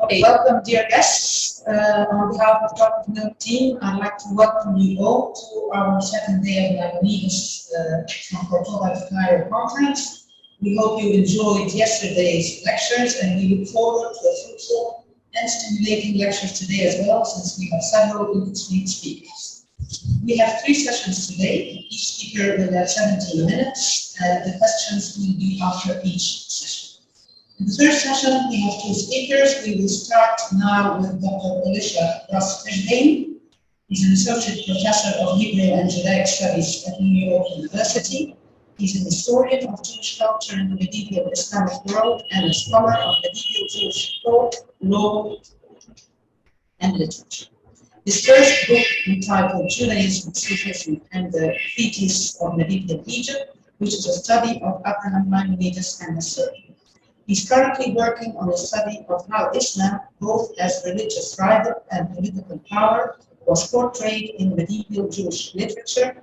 Okay, welcome, dear guests. On behalf of the Top of Milk team, I'd like to welcome you all to our second day of Maimonides from Córdoba to Cairo conference. We hope you enjoyed yesterday's lectures, and we look forward to a fruitful and stimulating lectures today as well, since we have several interesting speakers. We have 3 sessions today. Each speaker will have 17 minutes. The questions will be after each session. In the first session, we have 2 speakers. We will start now with Dr. Elisha Ross-Fishbane. He's an associate professor of Hebrew and Judaic studies at New York University. He's an historian of Jewish culture in the medieval Islamic world and a scholar of medieval Jewish thought, law, and literature. His first book, entitled Judaism, Sufism, and the Theses of Medieval Egypt, which is a study of Abraham Maimonides and the Circle. He's currently working on a study of how Islam, both as religious rival and political power, was portrayed in medieval Jewish literature,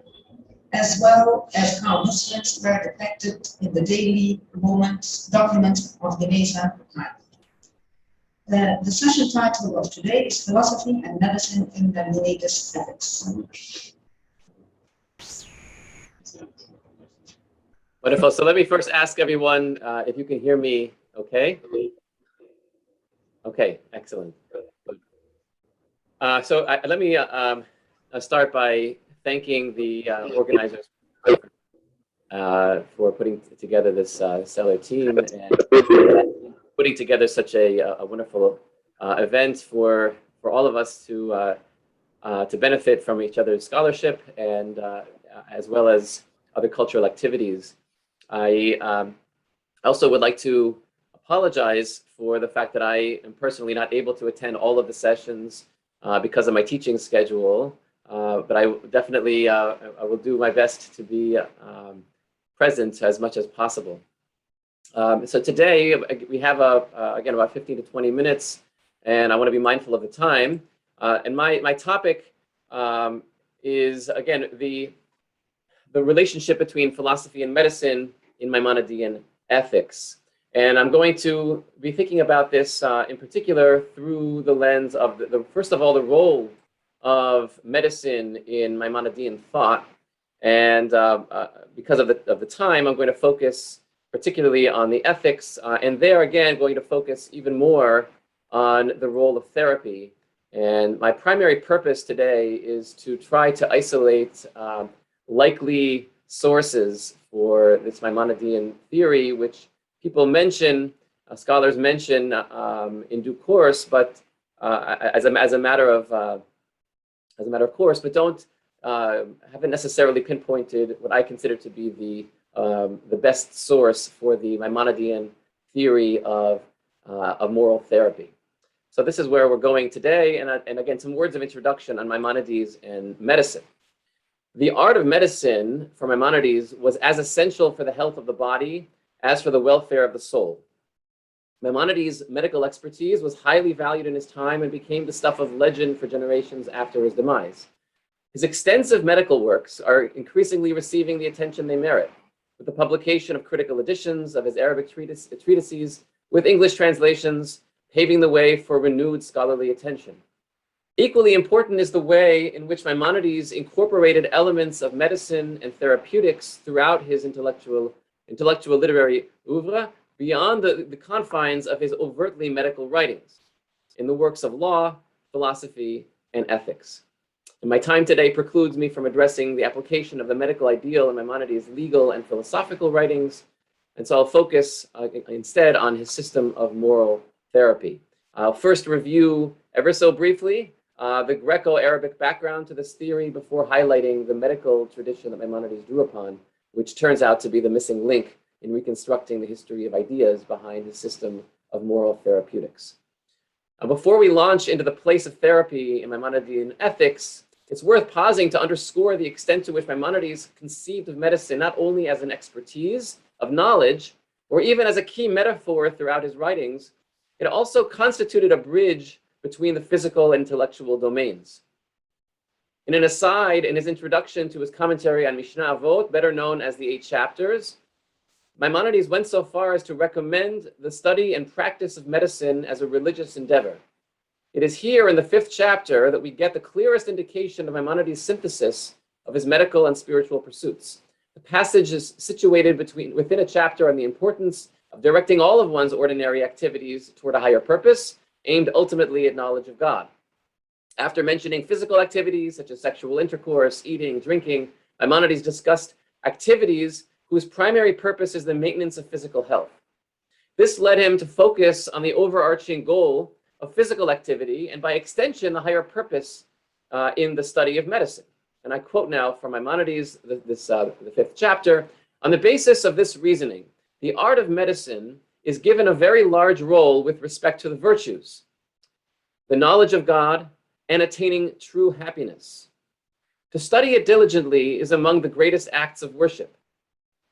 as well as how Muslims were depicted in the daily documents of the Nizam time. The session title of today is Philosophy and Medicine in Maimonides Ethics. Wonderful. So let me first ask everyone if you can hear me okay? Okay, excellent. Let me start by thanking the organizers for putting together this stellar team and putting together such a wonderful event for all of us to benefit from each other's scholarship and as well as other cultural activities. I also would like to apologize for the fact that I am personally not able to attend all of the sessions because of my teaching schedule, but I definitely I will do my best to be present as much as possible. So today we have again about 15 to 20 minutes, and I want to be mindful of the time. And my topic is again the relationship between philosophy and medicine in Maimonidean ethics. And I'm going to be thinking about this in particular through the lens of first of all, the role of medicine in Maimonidean thought. And because of the time, I'm going to focus particularly on the ethics, and there again, going to focus even more on the role of therapy. And my primary purpose today is to try to isolate likely sources for this Maimonidean theory, which people mention, scholars mention in due course, but as a matter of course, but haven't necessarily pinpointed what I consider to be the best source for the Maimonidean theory of moral therapy. So this is where we're going today, and again, some words of introduction on Maimonides and medicine. The art of medicine for Maimonides was as essential for the health of the body as for the welfare of the soul. Maimonides' medical expertise was highly valued in his time and became the stuff of legend for generations after his demise. His extensive medical works are increasingly receiving the attention they merit, with the publication of critical editions of his Arabic treatises with English translations, paving the way for renewed scholarly attention. Equally important is the way in which Maimonides incorporated elements of medicine and therapeutics throughout his intellectual literary oeuvre beyond the confines of his overtly medical writings, in the works of law, philosophy, and ethics. And my time today precludes me from addressing the application of the medical ideal in Maimonides' legal and philosophical writings, and so I'll focus instead on his system of moral therapy. I'll first review ever so briefly the Greco-Arabic background to this theory before highlighting the medical tradition that Maimonides drew upon, which turns out to be the missing link in reconstructing the history of ideas behind his system of moral therapeutics. Before we launch into the place of therapy in Maimonidean ethics, it's worth pausing to underscore the extent to which Maimonides conceived of medicine not only as an expertise of knowledge, or even as a key metaphor throughout his writings, it also constituted a bridge between the physical and intellectual domains. In an aside in his introduction to his commentary on Mishnah Avot, better known as the 8 chapters, Maimonides went so far as to recommend the study and practice of medicine as a religious endeavor. It is here in the 5th chapter that we get the clearest indication of Maimonides' synthesis of his medical and spiritual pursuits. The passage is situated within a chapter on the importance of directing all of one's ordinary activities toward a higher purpose, aimed ultimately at knowledge of God. After mentioning physical activities such as sexual intercourse, eating, drinking, Maimonides discussed activities whose primary purpose is the maintenance of physical health. This led him to focus on the overarching goal of physical activity and, by extension, the higher purpose in the study of medicine. And I quote now from Maimonides, the 5th chapter: "On the basis of this reasoning, the art of medicine is given a very large role with respect to the virtues, the knowledge of God, and attaining true happiness. To study it diligently is among the greatest acts of worship.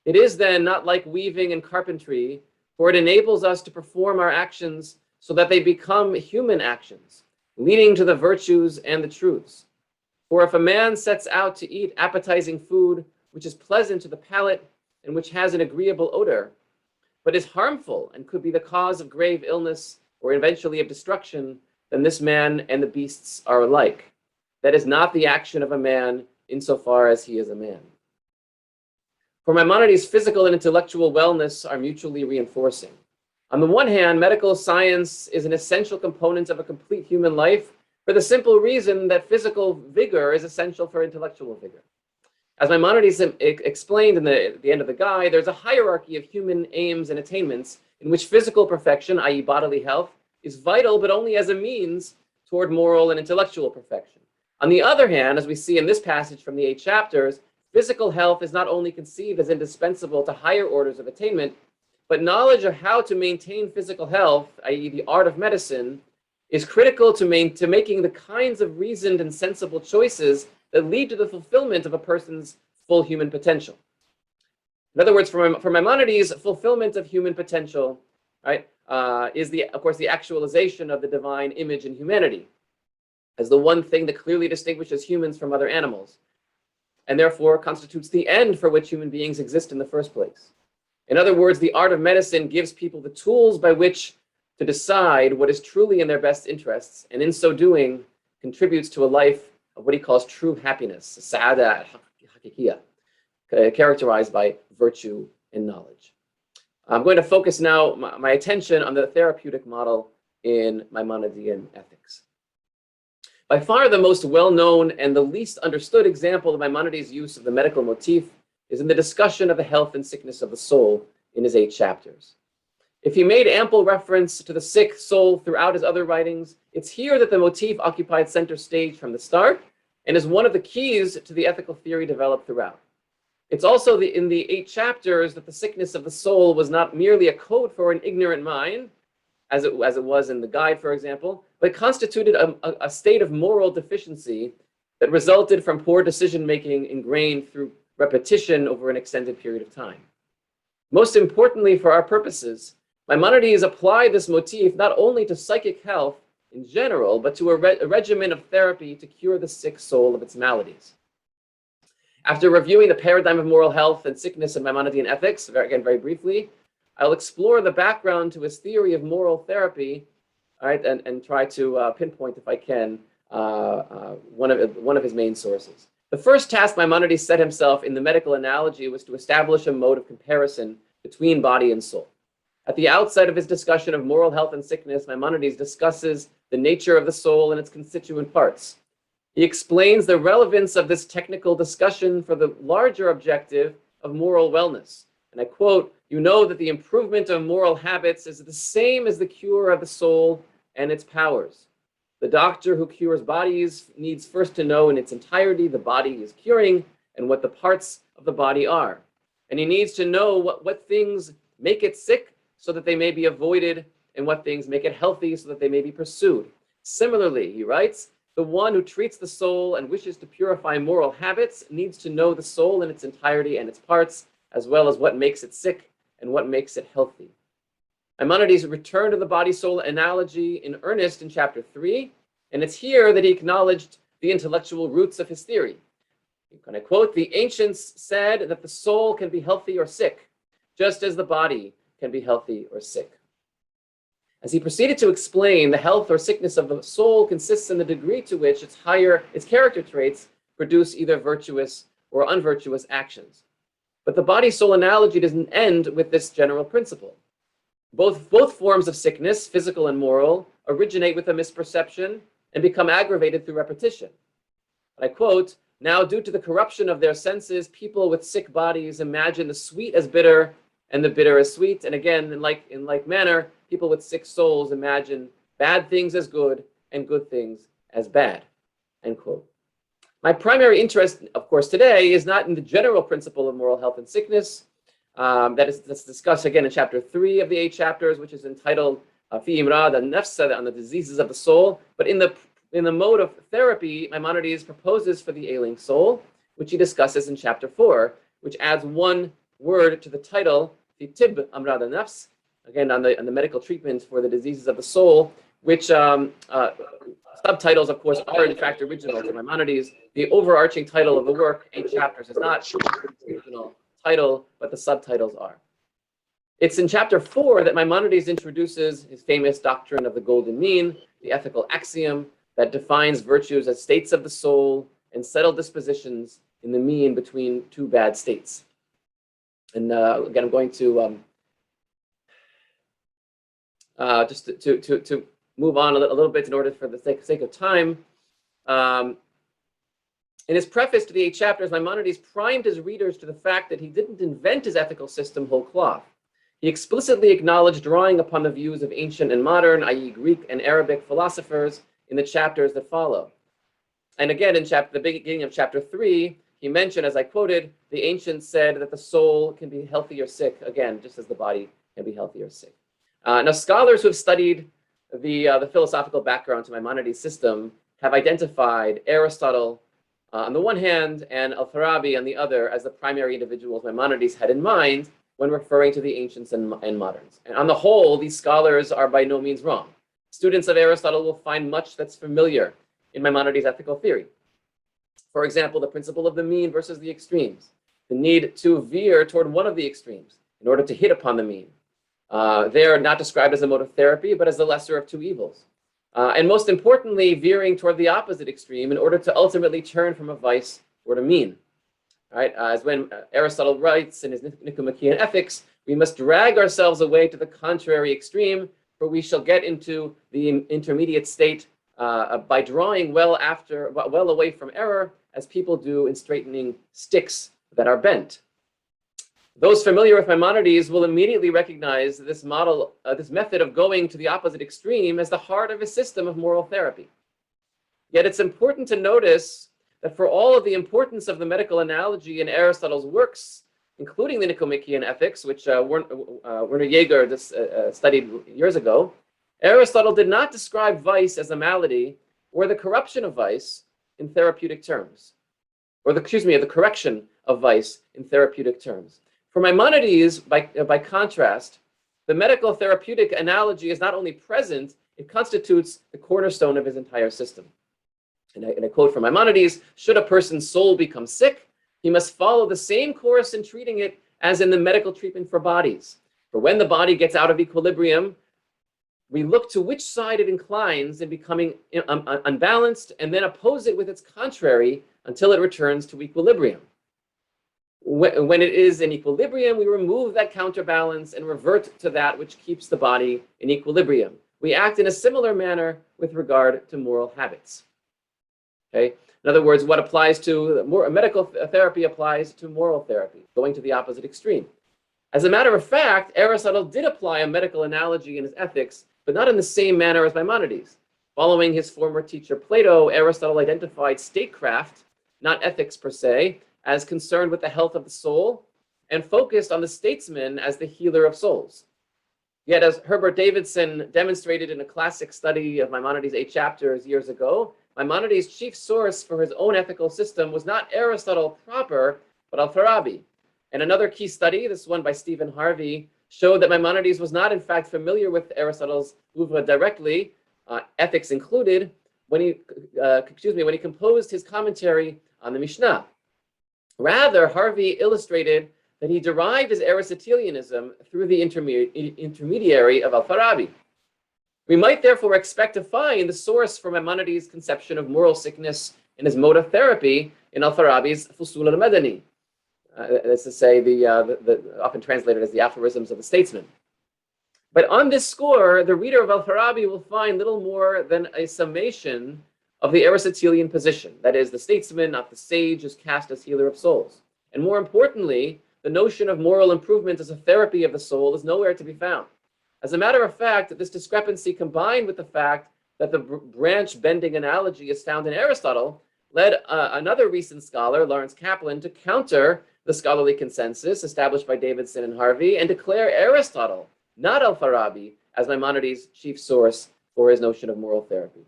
It is then not like weaving and carpentry, for it enables us to perform our actions so that they become human actions, leading to the virtues and the truths. For if a man sets out to eat appetizing food, which is pleasant to the palate and which has an agreeable odor, but is harmful and could be the cause of grave illness or eventually of destruction, then this man and the beasts are alike. That is not the action of a man insofar as he is a man." For Maimonides, physical and intellectual wellness are mutually reinforcing. On the one hand, medical science is an essential component of a complete human life for the simple reason that physical vigor is essential for intellectual vigor. As Maimonides explained in the end of the guide, there's a hierarchy of human aims and attainments in which physical perfection, i.e. bodily health, is vital, but only as a means toward moral and intellectual perfection. On the other hand, as we see in this passage from the 8 chapters, physical health is not only conceived as indispensable to higher orders of attainment, but knowledge of how to maintain physical health, i.e. the art of medicine, is critical to making the kinds of reasoned and sensible choices that lead to the fulfillment of a person's full human potential. In other words, for Maimonides, fulfillment of human potential, right, is of course the actualization of the divine image in humanity as the one thing that clearly distinguishes humans from other animals, and therefore constitutes the end for which human beings exist in the first place. In other words, the art of medicine gives people the tools by which to decide what is truly in their best interests, and in so doing, contributes to a life of what he calls true happiness, sa'ada al-haqiqiyya, characterized by virtue and knowledge. I'm going to focus now my attention on the therapeutic model in Maimonidean ethics. By far the most well-known and the least understood example of Maimonides' use of the medical motif is in the discussion of the health and sickness of the soul in his 8 chapters. If he made ample reference to the sick soul throughout his other writings, it's here that the motif occupied center stage from the start and is one of the keys to the ethical theory developed throughout. It's also in the 8 chapters that the sickness of the soul was not merely a code for an ignorant mind, as it was in the guide, for example, but constituted a state of moral deficiency that resulted from poor decision-making ingrained through repetition over an extended period of time. Most importantly for our purposes, Maimonides applied this motif not only to psychic health in general, but to a regimen of therapy to cure the sick soul of its maladies. After reviewing the paradigm of moral health and sickness in Maimonidean ethics, again, very briefly, I'll explore the background to his theory of moral therapy, all right, and try to pinpoint, if I can, one of his main sources. The first task Maimonides set himself in the medical analogy was to establish a mode of comparison between body and soul. At the outset of his discussion of moral health and sickness, Maimonides discusses the nature of the soul and its constituent parts. He explains the relevance of this technical discussion for the larger objective of moral wellness. And I quote, "You know that the improvement of moral habits is the same as the cure of the soul and its powers. The doctor who cures bodies needs first to know in its entirety the body he is curing and what the parts of the body are. And he needs to know what things make it sick so that they may be avoided and what things make it healthy so that they may be pursued. Similarly," he writes, "the one who treats the soul and wishes to purify moral habits needs to know the soul in its entirety and its parts, as well as what makes it sick and what makes it healthy." Maimonides returned to the body-soul analogy in earnest in chapter 3, and it's here that he acknowledged the intellectual roots of his theory. And I quote, "The ancients said that the soul can be healthy or sick, just as the body can be healthy or sick. As he proceeded to explain, the health or sickness of the soul consists in the degree to which its character traits produce either virtuous or unvirtuous actions. But the body-soul analogy doesn't end with this general principle. Both forms of sickness, physical and moral, originate with a misperception and become aggravated through repetition. I quote, "Now, due to the corruption of their senses, people with sick bodies imagine the sweet as bitter and the bitter as sweet. And again, in like manner, people with sick souls imagine bad things as good and good things as bad," end quote. My primary interest, of course, today is not in the general principle of moral health and sickness. That's discussed again in chapter 3 of the 8 chapters, which is entitled Fi Imrad al-Nafs, on the diseases of the soul. But in the mode of therapy, Maimonides proposes for the ailing soul, which he discusses in chapter 4, which adds one word to the title, Fi Tib Amrad al-Nafs, again on the medical treatment for the diseases of the soul, which subtitles, of course, are in fact original to Maimonides. The overarching title of the work, 8 chapters, is not the original title, but the subtitles are. It's in chapter 4 that Maimonides introduces his famous doctrine of the golden mean, the ethical axiom that defines virtues as states of the soul and settled dispositions in the mean between two bad states. And again, I'm going to just to move on a little bit in order for the sake of time. In his preface to the 8 chapters, Maimonides primed his readers to the fact that he didn't invent his ethical system whole cloth. He explicitly acknowledged drawing upon the views of ancient and modern, i.e. Greek and Arabic philosophers in the chapters that follow. And again, in the beginning of chapter 3, he mentioned, as I quoted, the ancients said that the soul can be healthy or sick, again, just as the body can be healthy or sick. Now, scholars who have studied the philosophical background to Maimonides' system have identified Aristotle on the one hand and Al-Farabi on the other as the primary individuals Maimonides had in mind when referring to the ancients and moderns. And on the whole, these scholars are by no means wrong. Students of Aristotle will find much that's familiar in Maimonides' ethical theory. For example, the principle of the mean versus the extremes, the need to veer toward one of the extremes in order to hit upon the mean. They are not described as a mode of therapy, but as the lesser of two evils. And most importantly, veering toward the opposite extreme in order to ultimately turn from a vice toward a mean. Right? As when Aristotle writes in his Nicomachean Ethics, we must drag ourselves away to the contrary extreme, for we shall get into the intermediate state by drawing well away from error, as people do in straightening sticks that are bent. Those familiar with Maimonides will immediately recognize this model, this method of going to the opposite extreme as the heart of his system of moral therapy. Yet it's important to notice that for all of the importance of the medical analogy in Aristotle's works, including the Nicomachean Ethics, which Werner Jaeger studied years ago, Aristotle did not describe vice as a malady or the corruption of vice in therapeutic terms, or the correction of vice in therapeutic terms. For Maimonides, by contrast, the medical therapeutic analogy is not only present, it constitutes the cornerstone of his entire system. And I quote from Maimonides, should a person's soul become sick, he must follow the same course in treating it as in the medical treatment for bodies. For when the body gets out of equilibrium, we look to which side it inclines in becoming unbalanced and then oppose it with its contrary until it returns to equilibrium. When it is in equilibrium, we remove that counterbalance and revert to that which keeps the body in equilibrium. We act in a similar manner with regard to moral habits. Okay? In other words, what applies to medical therapy applies to moral therapy, going to the opposite extreme. As a matter of fact, Aristotle did apply a medical analogy in his ethics, but not in the same manner as Maimonides. Following his former teacher Plato, Aristotle identified statecraft, not ethics per se, as concerned with the health of the soul, and focused on the statesman as the healer of souls. Yet, as Herbert Davidson demonstrated in a classic study of Maimonides' 8 chapters years ago, Maimonides' chief source for his own ethical system was not Aristotle proper, but Al-Farabi. And another key study, this one by Stephen Harvey, showed that Maimonides was not in fact familiar with Aristotle's oeuvre directly, ethics included, when he composed his commentary on the Mishnah. Rather, Harvey illustrated that he derived his Aristotelianism through the intermediary of Al-Farabi. We might therefore expect to find the source for Maimonides' conception of moral sickness in his mode of therapy in Al-Farabi's Fusul al-Madani. That's to say, the often translated as the aphorisms of the statesman. But on this score, the reader of Al-Farabi will find little more than a summation of the Aristotelian position. That is, the statesman, not the sage, is cast as healer of souls. And more importantly, the notion of moral improvement as a therapy of the soul is nowhere to be found. As a matter of fact, this discrepancy, combined with the fact that the branch-bending analogy is found in Aristotle, led another recent scholar, Lawrence Kaplan, to counter the scholarly consensus established by Davidson and Harvey and declare Aristotle, not Al-Farabi, as Maimonides' chief source for his notion of moral therapy.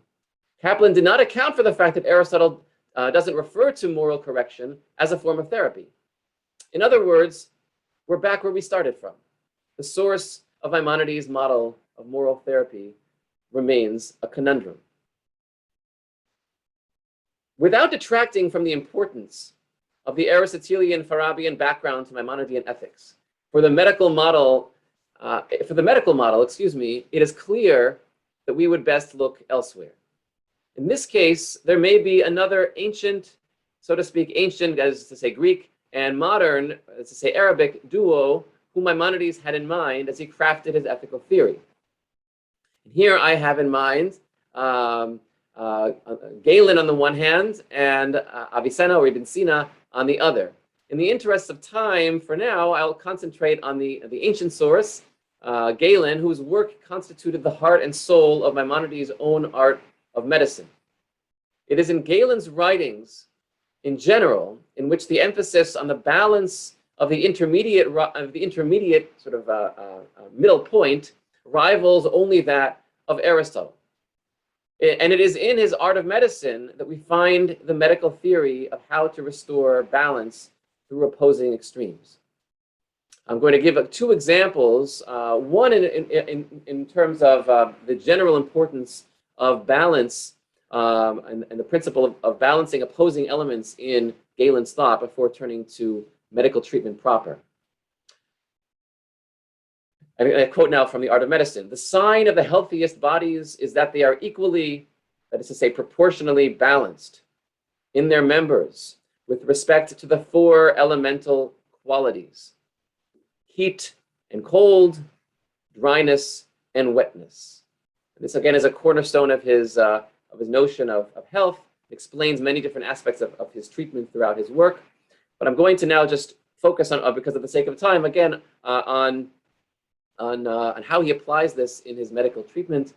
Kaplan did not account for the fact that Aristotle doesn't refer to moral correction as a form of therapy. In other words, we're back where we started from. The source of Maimonides' model of moral therapy remains a conundrum. Without detracting from the importance of the Aristotelian Farabian background to Maimonidean ethics, for the medical model, it is clear that we would best look elsewhere. In this case, there may be another ancient, so to speak, ancient, as to say Greek, and modern, as to say Arabic, duo whom Maimonides had in mind as he crafted his ethical theory. And here I have in mind Galen on the one hand and Avicenna or Ibn Sina on the other. In the interest of time, for now, I'll concentrate on the ancient source, Galen, whose work constituted the heart and soul of Maimonides' own art of medicine. It is in Galen's writings, in general, in which the emphasis on the balance of the intermediate sort of middle point rivals only that of Aristotle. And it is in his Art of Medicine that we find the medical theory of how to restore balance through opposing extremes. I'm going to give two examples, one in terms of the general importance of balance and the principle of balancing opposing elements in Galen's thought before turning to medical treatment proper. I quote now from the Art of Medicine: "The sign of the healthiest bodies is that they are equally, that is to say, proportionally balanced in their members with respect to the four elemental qualities: heat and cold, dryness and wetness." And this again is a cornerstone of his notion of health. It explains many different aspects of his treatment throughout his work. But I'm going to now just focus on, because of the sake of time, again, on how he applies this in his medical treatment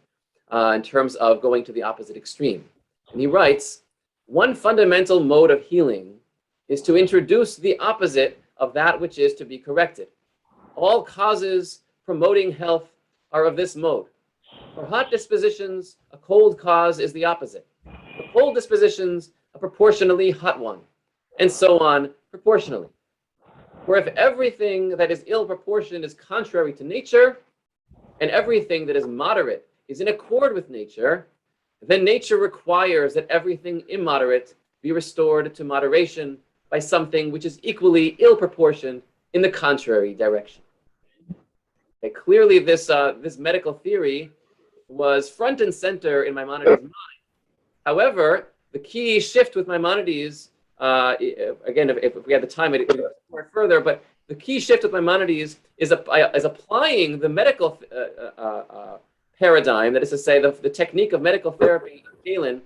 in terms of going to the opposite extreme. And he writes, "One fundamental mode of healing is to introduce the opposite of that which is to be corrected. All causes promoting health are of this mode. For hot dispositions, a cold cause is the opposite. For cold dispositions, a proportionally hot one, and so on proportionally. For if everything that is ill proportioned is contrary to nature, and everything that is moderate is in accord with nature, then nature requires that everything immoderate be restored to moderation by something which is equally ill proportioned in the contrary direction." Okay, clearly this medical theory was front and center in Maimonides' mind. However, the key shift with Maimonides, again, if we had the time, it would go further, but the key shift with Maimonides is applying the medical paradigm, that is to say, the technique of medical therapy in Galen,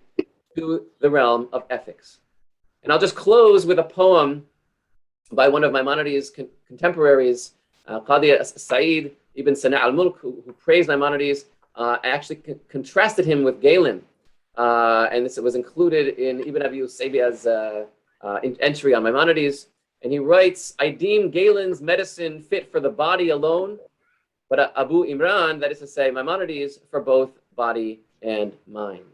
to the realm of ethics. And I'll just close with a poem by one of Maimonides' contemporaries, Qadi Sa'id ibn Sana al-Mulk, who praised Maimonides, actually contrasted him with Galen. And this was included in Ibn Abi Usaybi's entry on Maimonides. And he writes, "I deem Galen's medicine fit for the body alone, but Abu Imran, that is to say Maimonides, for both body and mind."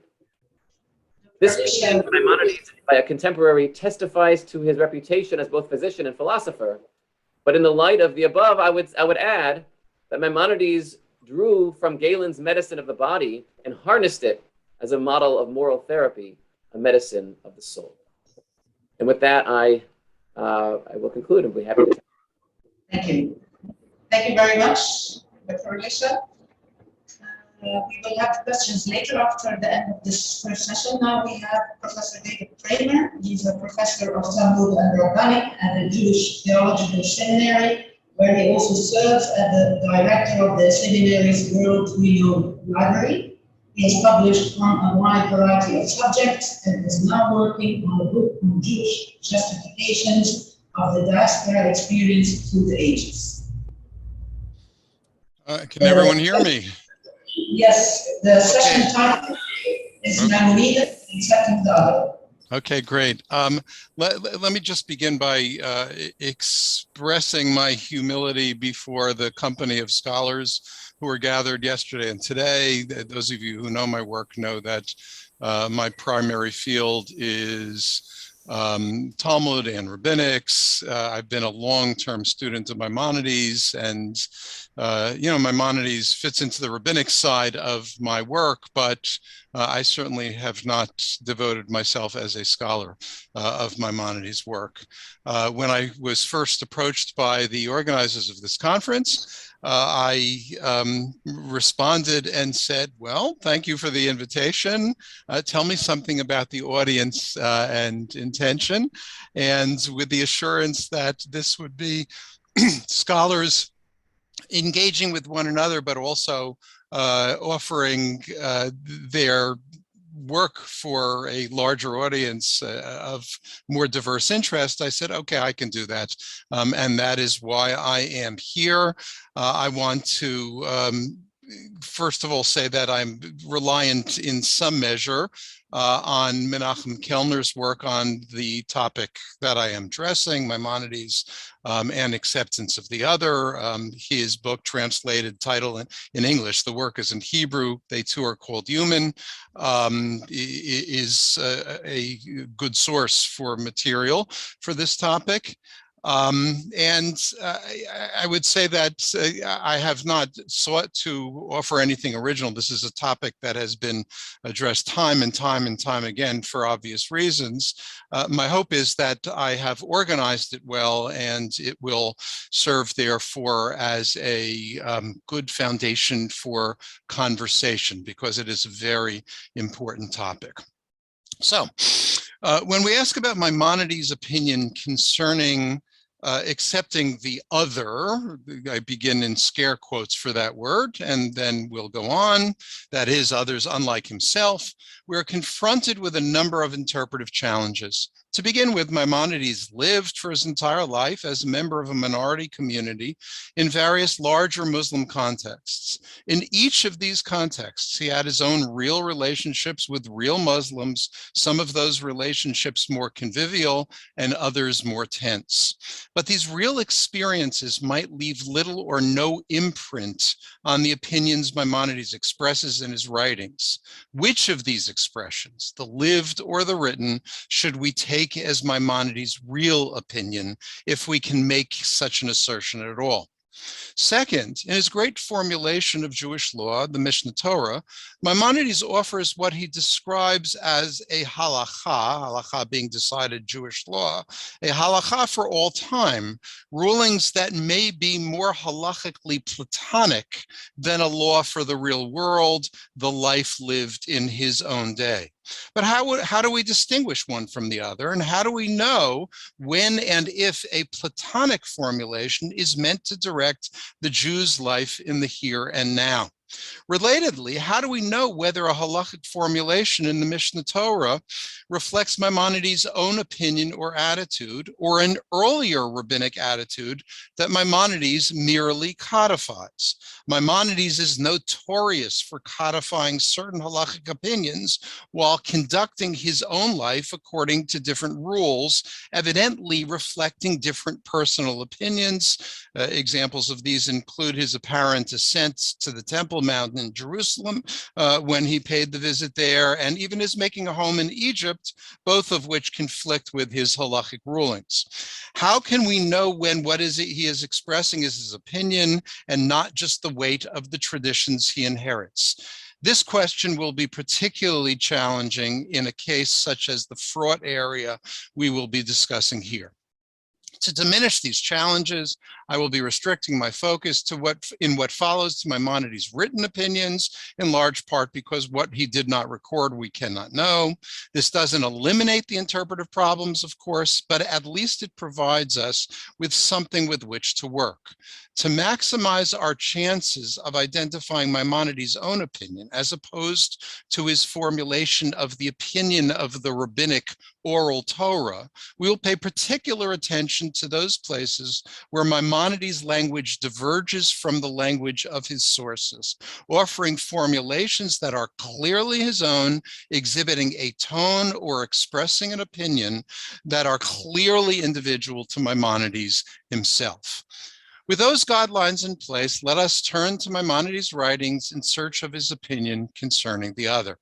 This claim of Maimonides by a contemporary testifies to his reputation as both physician and philosopher. But in the light of the above, I would add that Maimonides drew from Galen's medicine of the body and harnessed it as a model of moral therapy, a medicine of the soul. And with that, I will conclude and be happy to Thank you. Thank you very much, Dr. Alicia. We will have questions later after the end of this first session. Now we have Professor David Kramer. He's a professor of Talmud and Rabbanic at the Jewish Theological Seminary, where he also serves as the director of the seminary's world-renowned library. He has published on a wide variety of subjects and is now working on a book on Jewish justifications of the diaspora experience through the ages. Can everyone hear me? Yes, the session title is Maimonides and Second the Other. Okay, great. Let me just begin by expressing my humility before the company of scholars who were gathered yesterday and today. Those of you who know my work know that my primary field is Talmud and rabbinics. I've been a long-term student of Maimonides, and Maimonides fits into the rabbinic side of my work, but I certainly have not devoted myself as a scholar of Maimonides' work. When I was first approached by the organizers of this conference, I responded and said, well, thank you for the invitation. Tell me something about the audience and intention, and with the assurance that this would be scholars engaging with one another, but also offering their work for a larger audience of more diverse interest. I said, okay, I can do that. And that is why I am here. I want to first of all say that I'm reliant in some measure on Menachem Kellner's work on the topic that I am addressing, Maimonides and Acceptance of the Other. His book translated title in English, the work is in Hebrew, they too are called Human, is a good source for material for this topic. I would say that I have not sought to offer anything original. This is a topic that has been addressed time and time and time again for obvious reasons. My hope is that I have organized it well, and it will serve therefore as a good foundation for conversation, because it is a very important topic. So when we ask about Maimonides' opinion concerning accepting the other, I begin in scare quotes for that word, and then we'll go on, that is, others unlike himself, we're confronted with a number of interpretive challenges. To begin with, Maimonides lived for his entire life as a member of a minority community in various larger Muslim contexts. In each of these contexts, he had his own real relationships with real Muslims, some of those relationships more convivial and others more tense. But these real experiences might leave little or no imprint on the opinions Maimonides expresses in his writings. Which of these expressions, the lived or the written, should we take as Maimonides' real opinion, if we can make such an assertion at all? Second, in his great formulation of Jewish law, the Mishnah Torah, Maimonides offers what he describes as a halakha being decided Jewish law, a halakha for all time, rulings that may be more halachically Platonic than a law for the real world, the life lived in his own day. But how do we distinguish one from the other? And how do we know when and if a Platonic formulation is meant to direct the Jew's life in the here and now? Relatedly, how do we know whether a halachic formulation in the Mishnah Torah reflects Maimonides' own opinion or attitude, or an earlier rabbinic attitude that Maimonides merely codifies? Maimonides is notorious for codifying certain halachic opinions while conducting his own life according to different rules, evidently reflecting different personal opinions. Examples of these include his apparent ascent to the Temple Mount in Jerusalem when he paid the visit there, and even his making a home in Egypt, both of which conflict with his halachic rulings. How can we know when what is it he is expressing is his opinion and not just the weight of the traditions he inherits? This question will be particularly challenging in a case such as the fraught area we will be discussing here. To diminish these challenges, I will be restricting my focus to what follows to Maimonides' written opinions, in large part because what he did not record we cannot know. This doesn't eliminate the interpretive problems, of course, but at least it provides us with something with which to work. To maximize our chances of identifying Maimonides' own opinion, as opposed to his formulation of the opinion of the rabbinic oral Torah, we will pay particular attention to those places where Maimonides' language diverges from the language of his sources, offering formulations that are clearly his own, exhibiting a tone or expressing an opinion that are clearly individual to Maimonides himself. With those guidelines in place, let us turn to Maimonides' writings in search of his opinion concerning the other.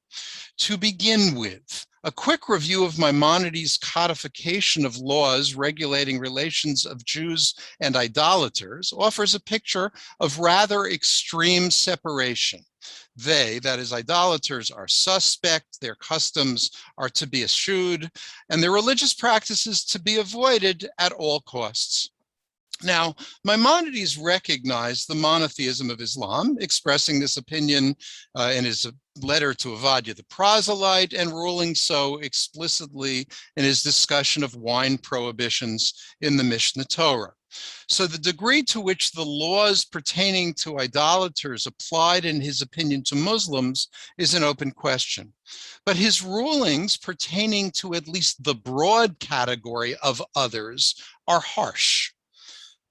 To begin with, a quick review of Maimonides' codification of laws regulating relations of Jews and idolaters offers a picture of rather extreme separation. They, that is, idolaters, are suspect, their customs are to be eschewed, and their religious practices to be avoided at all costs. Now, Maimonides recognized the monotheism of Islam, expressing this opinion in his letter to Avadia the proselyte, and ruling so explicitly in his discussion of wine prohibitions in the Mishnah Torah. So the degree to which the laws pertaining to idolaters applied in his opinion to Muslims is an open question. But his rulings pertaining to at least the broad category of others are harsh.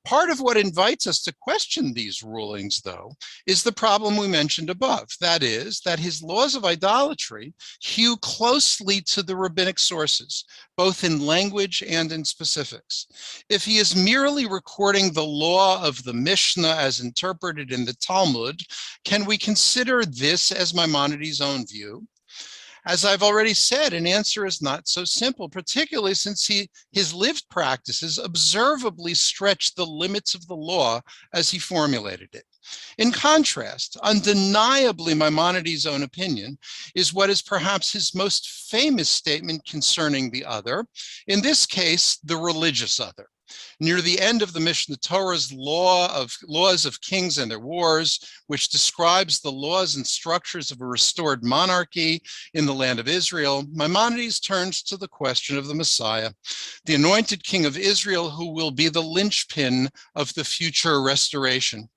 Part of what invites us to question these rulings, though, is the problem we mentioned above. That is, that his laws of idolatry hew closely to the rabbinic sources, both in language and in specifics. If he is merely recording the law of the Mishnah as interpreted in the Talmud, can we consider this as Maimonides' own view? As I've already said, an answer is not so simple, particularly since his lived practices observably stretched the limits of the law as he formulated it. In contrast, undeniably Maimonides' own opinion is what is perhaps his most famous statement concerning the other, in this case, the religious other. Near the end of the Mishnah Torah's laws of kings and their wars, which describes the laws and structures of a restored monarchy in the land of Israel, Maimonides turns to the question of the Messiah, the anointed king of Israel, who will be the linchpin of the future restoration.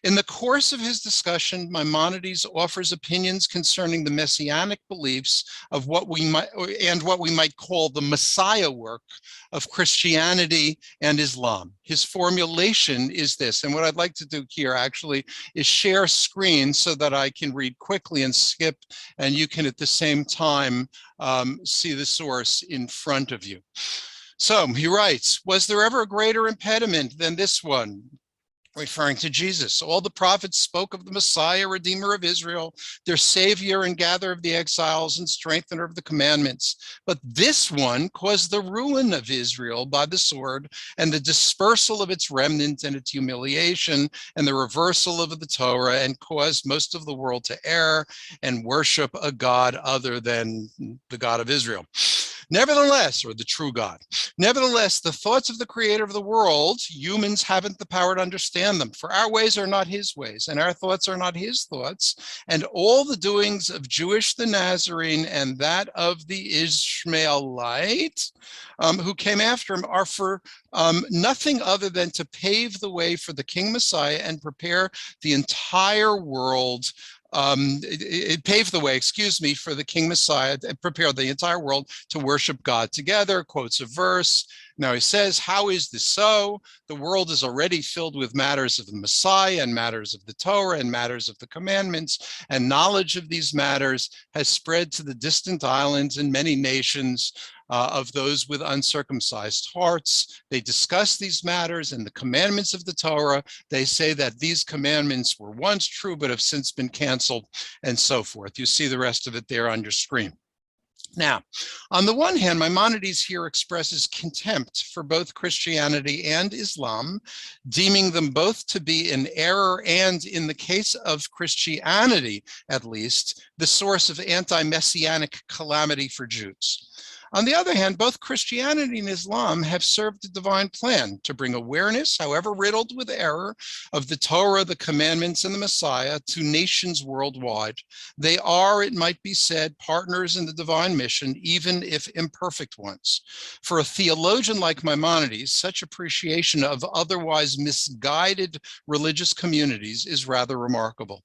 In the course of his discussion, Maimonides offers opinions concerning the messianic beliefs of what we might call the Messiah work of Christianity and Islam. His formulation is this, and what I'd like to do here actually is share screen so that I can read quickly and skip, and you can at the same time see the source in front of you. So he writes, was there ever a greater impediment than this one? Referring to Jesus. All the prophets spoke of the Messiah, Redeemer of Israel, their Savior and gatherer of the exiles and strengthener of the commandments. But this one caused the ruin of Israel by the sword and the dispersal of its remnant and its humiliation and the reversal of the Torah, and caused most of the world to err and worship a God other than the God of Israel. Nevertheless, or the true God, nevertheless, the thoughts of the creator of the world, humans haven't the power to understand them, for our ways are not his ways, and our thoughts are not his thoughts, and all the doings of Jewish the Nazarene and that of the Ishmaelite, who came after him, are for nothing other than to pave the way for the King Messiah and prepare the entire world it paved the way, for the King Messiah, prepared the entire world to worship God together, quotes a verse. Now he says, how is this so? The world is already filled with matters of the Messiah and matters of the Torah and matters of the commandments, and knowledge of these matters has spread to the distant islands and many nations of those with uncircumcised hearts. They discuss these matters and the commandments of the Torah. They say that these commandments were once true, but have since been canceled, and so forth. You see the rest of it there on your screen. Now, on the one hand, Maimonides here expresses contempt for both Christianity and Islam, deeming them both to be in error and, in the case of Christianity at least, the source of anti-messianic calamity for Jews. On the other hand, both Christianity and Islam have served the divine plan to bring awareness, however riddled with error, of the Torah, the commandments, and the Messiah to nations worldwide. They are, it might be said, partners in the divine mission, even if imperfect ones. For a theologian like Maimonides, such appreciation of otherwise misguided religious communities is rather remarkable.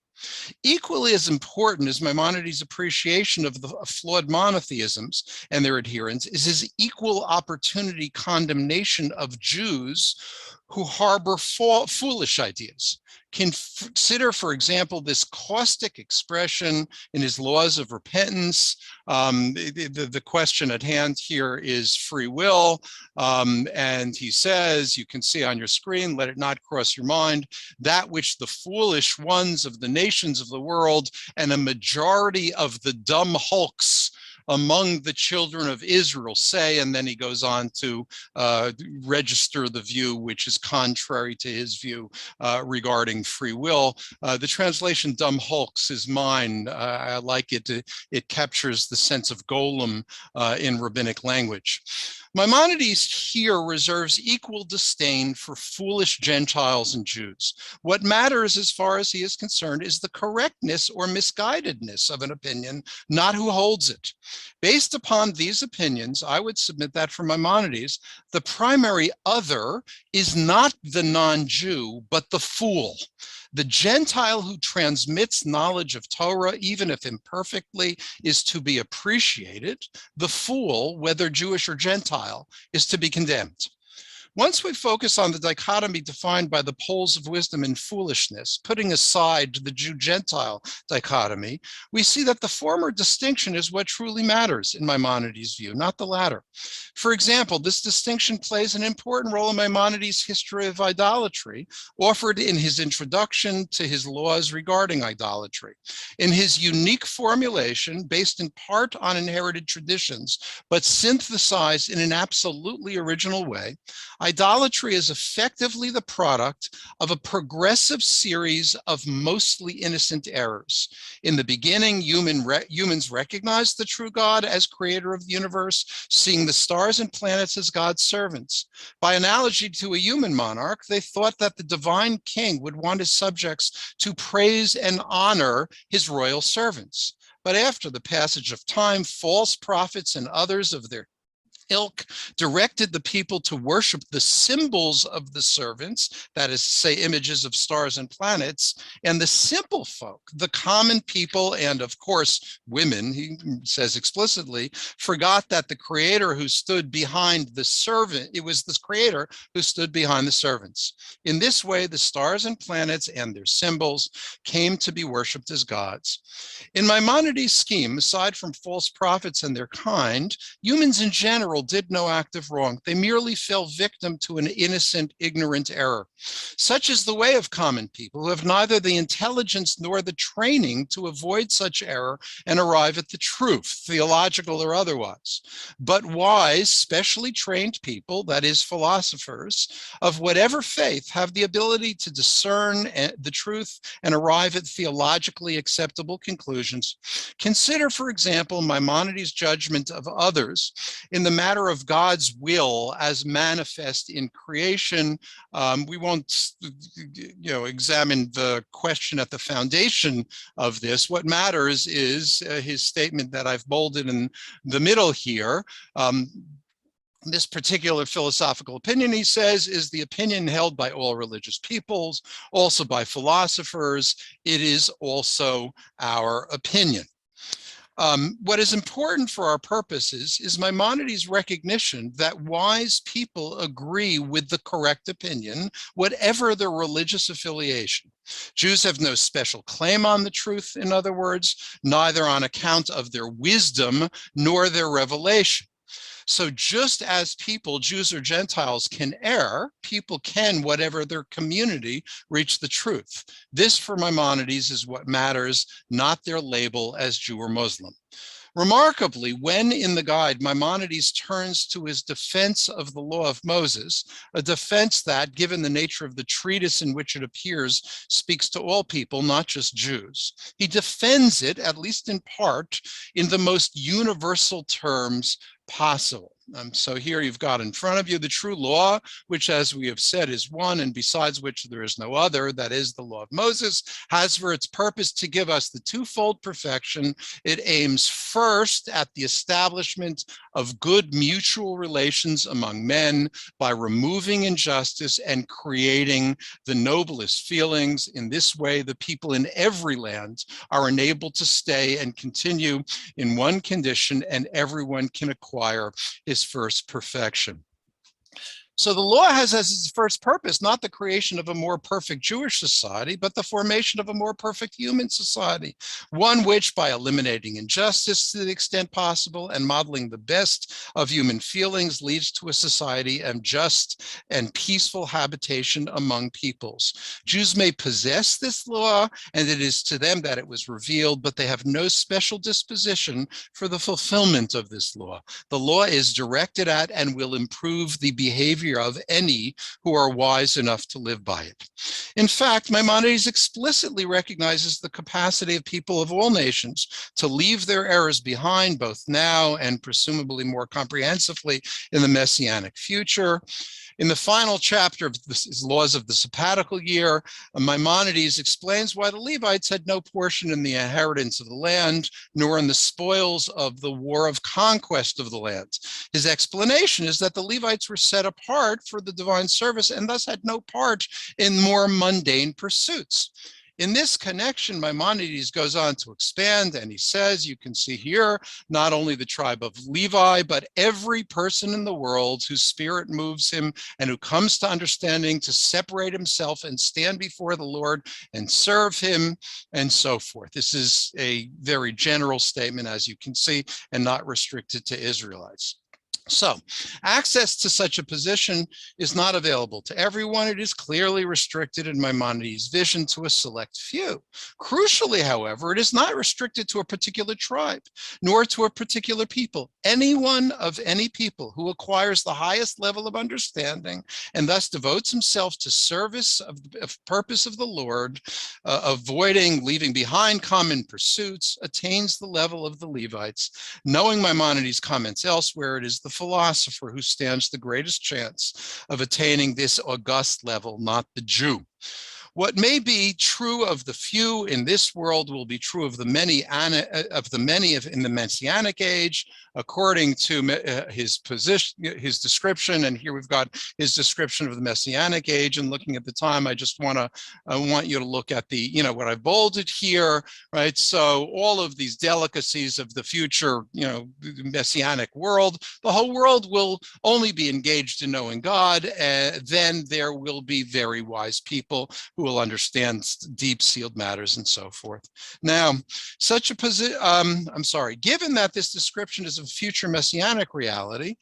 Equally as important as Maimonides' appreciation of the flawed monotheisms and their adherents is his equal opportunity condemnation of Jews who harbor foolish ideas. Consider, for example, this caustic expression in his Laws of Repentance. The question at hand here is free will. And he says, you can see on your screen, let it not cross your mind, that which the foolish ones of the nations of the world and a majority of the dumb hulks among the children of Israel say, and then he goes on to register the view which is contrary to his view regarding free will. The translation dumb hulks is mine. I like it. It captures the sense of golem in rabbinic language. Maimonides here reserves equal disdain for foolish Gentiles and Jews. What matters, as far as he is concerned, is the correctness or misguidedness of an opinion, not who holds it. Based upon these opinions, I would submit that for Maimonides, the primary other is not the non-Jew, but the fool. The Gentile who transmits knowledge of Torah, even if imperfectly, is to be appreciated. The fool, whether Jewish or Gentile, is to be condemned. Once we focus on the dichotomy defined by the poles of wisdom and foolishness, putting aside the Jew-Gentile dichotomy, we see that the former distinction is what truly matters in Maimonides' view, not the latter. For example, this distinction plays an important role in Maimonides' history of idolatry, offered in his introduction to his laws regarding idolatry. In his unique formulation, based in part on inherited traditions, but synthesized in an absolutely original way, idolatry is effectively the product of a progressive series of mostly innocent errors. In the beginning, humans recognized the true God as creator of the universe, seeing the stars and planets as God's servants. By analogy to a human monarch, they thought that the divine king would want his subjects to praise and honor his royal servants. But after the passage of time, false prophets and others of their ilk directed the people to worship the symbols of the servants, that is, say, images of stars and planets, and the simple folk, the common people, and of course, women, he says explicitly, forgot that the creator who stood behind the servant, it was this creator who stood behind the servants. In this way, the stars and planets and their symbols came to be worshipped as gods. In Maimonides' scheme, aside from false prophets and their kind, humans in general did no act of wrong. They merely fell victim to an innocent, ignorant error. Such is the way of common people who have neither the intelligence nor the training to avoid such error and arrive at the truth, theological or otherwise. But wise, specially trained people, that is, philosophers, of whatever faith, have the ability to discern the truth and arrive at theologically acceptable conclusions. Consider, for example, Maimonides' judgment of others in the matter of God's will as manifest in creation. We won't, examine the question at the foundation of this. What matters is his statement that I've bolded in the middle here. This particular philosophical opinion, he says, is the opinion held by all religious peoples, also by philosophers. It is also our opinion. What is important for our purposes is Maimonides' recognition that wise people agree with the correct opinion, whatever their religious affiliation. Jews have no special claim on the truth, in other words, neither on account of their wisdom nor their revelation. So just as people, Jews or Gentiles, can err, people can, whatever their community, reach the truth. This, for Maimonides, is what matters, not their label as Jew or Muslim. Remarkably, when in the guide, Maimonides turns to his defense of the law of Moses, a defense that, given the nature of the treatise in which it appears, speaks to all people, not just Jews. He defends it, at least in part, in the most universal terms, possible. So here you've got in front of you the true law, which, as we have said, is one, and besides which there is no other, that is the law of Moses, has for its purpose to give us the twofold perfection. It aims first at the establishment of good mutual relations among men by removing injustice and creating the noblest feelings. In this way, the people in every land are enabled to stay and continue in one condition, and everyone can acquire his first perfection. So the law has as its first purpose not the creation of a more perfect Jewish society, but the formation of a more perfect human society, one which, by eliminating injustice to the extent possible and modeling the best of human feelings, leads to a society of just and peaceful habitation among peoples. Jews may possess this law, and it is to them that it was revealed, but they have no special disposition for the fulfillment of this law. The law is directed at and will improve the behavior of any who are wise enough to live by it. In fact, Maimonides explicitly recognizes the capacity of people of all nations to leave their errors behind, both now and presumably more comprehensively in the Messianic future. In the final chapter of the Laws of the Sabbatical Year, Maimonides explains why the Levites had no portion in the inheritance of the land, nor in the spoils of the war of conquest of the land. His explanation is that the Levites were set apart for the divine service and thus had no part in more mundane pursuits. In this connection, Maimonides goes on to expand, and he says, you can see here, not only the tribe of Levi, but every person in the world whose spirit moves him and who comes to understanding to separate himself and stand before the Lord and serve him, and so forth. This is a very general statement, as you can see, and not restricted to Israelites. So, access to such a position is not available to everyone. It is clearly restricted in Maimonides' vision to a select few. Crucially, however, it is not restricted to a particular tribe, nor to a particular people. Anyone of any people who acquires the highest level of understanding and thus devotes himself to service of purpose of the Lord, avoiding leaving behind common pursuits, attains the level of the Levites. Knowing Maimonides' comments elsewhere, it is the philosopher who stands the greatest chance of attaining this august level, not the Jew. What may be true of the few in this world will be true of the many in the Messianic age, according to his position, his description. And here we've got his description of the Messianic age. And looking at the time, I want you to look at the, what I've bolded here, right? So all of these delicacies of the future, Messianic world, the whole world will only be engaged in knowing God. Then there will be very wise people who will understand deep sealed matters and so forth. Now, such a position, given that this description is of future messianic reality,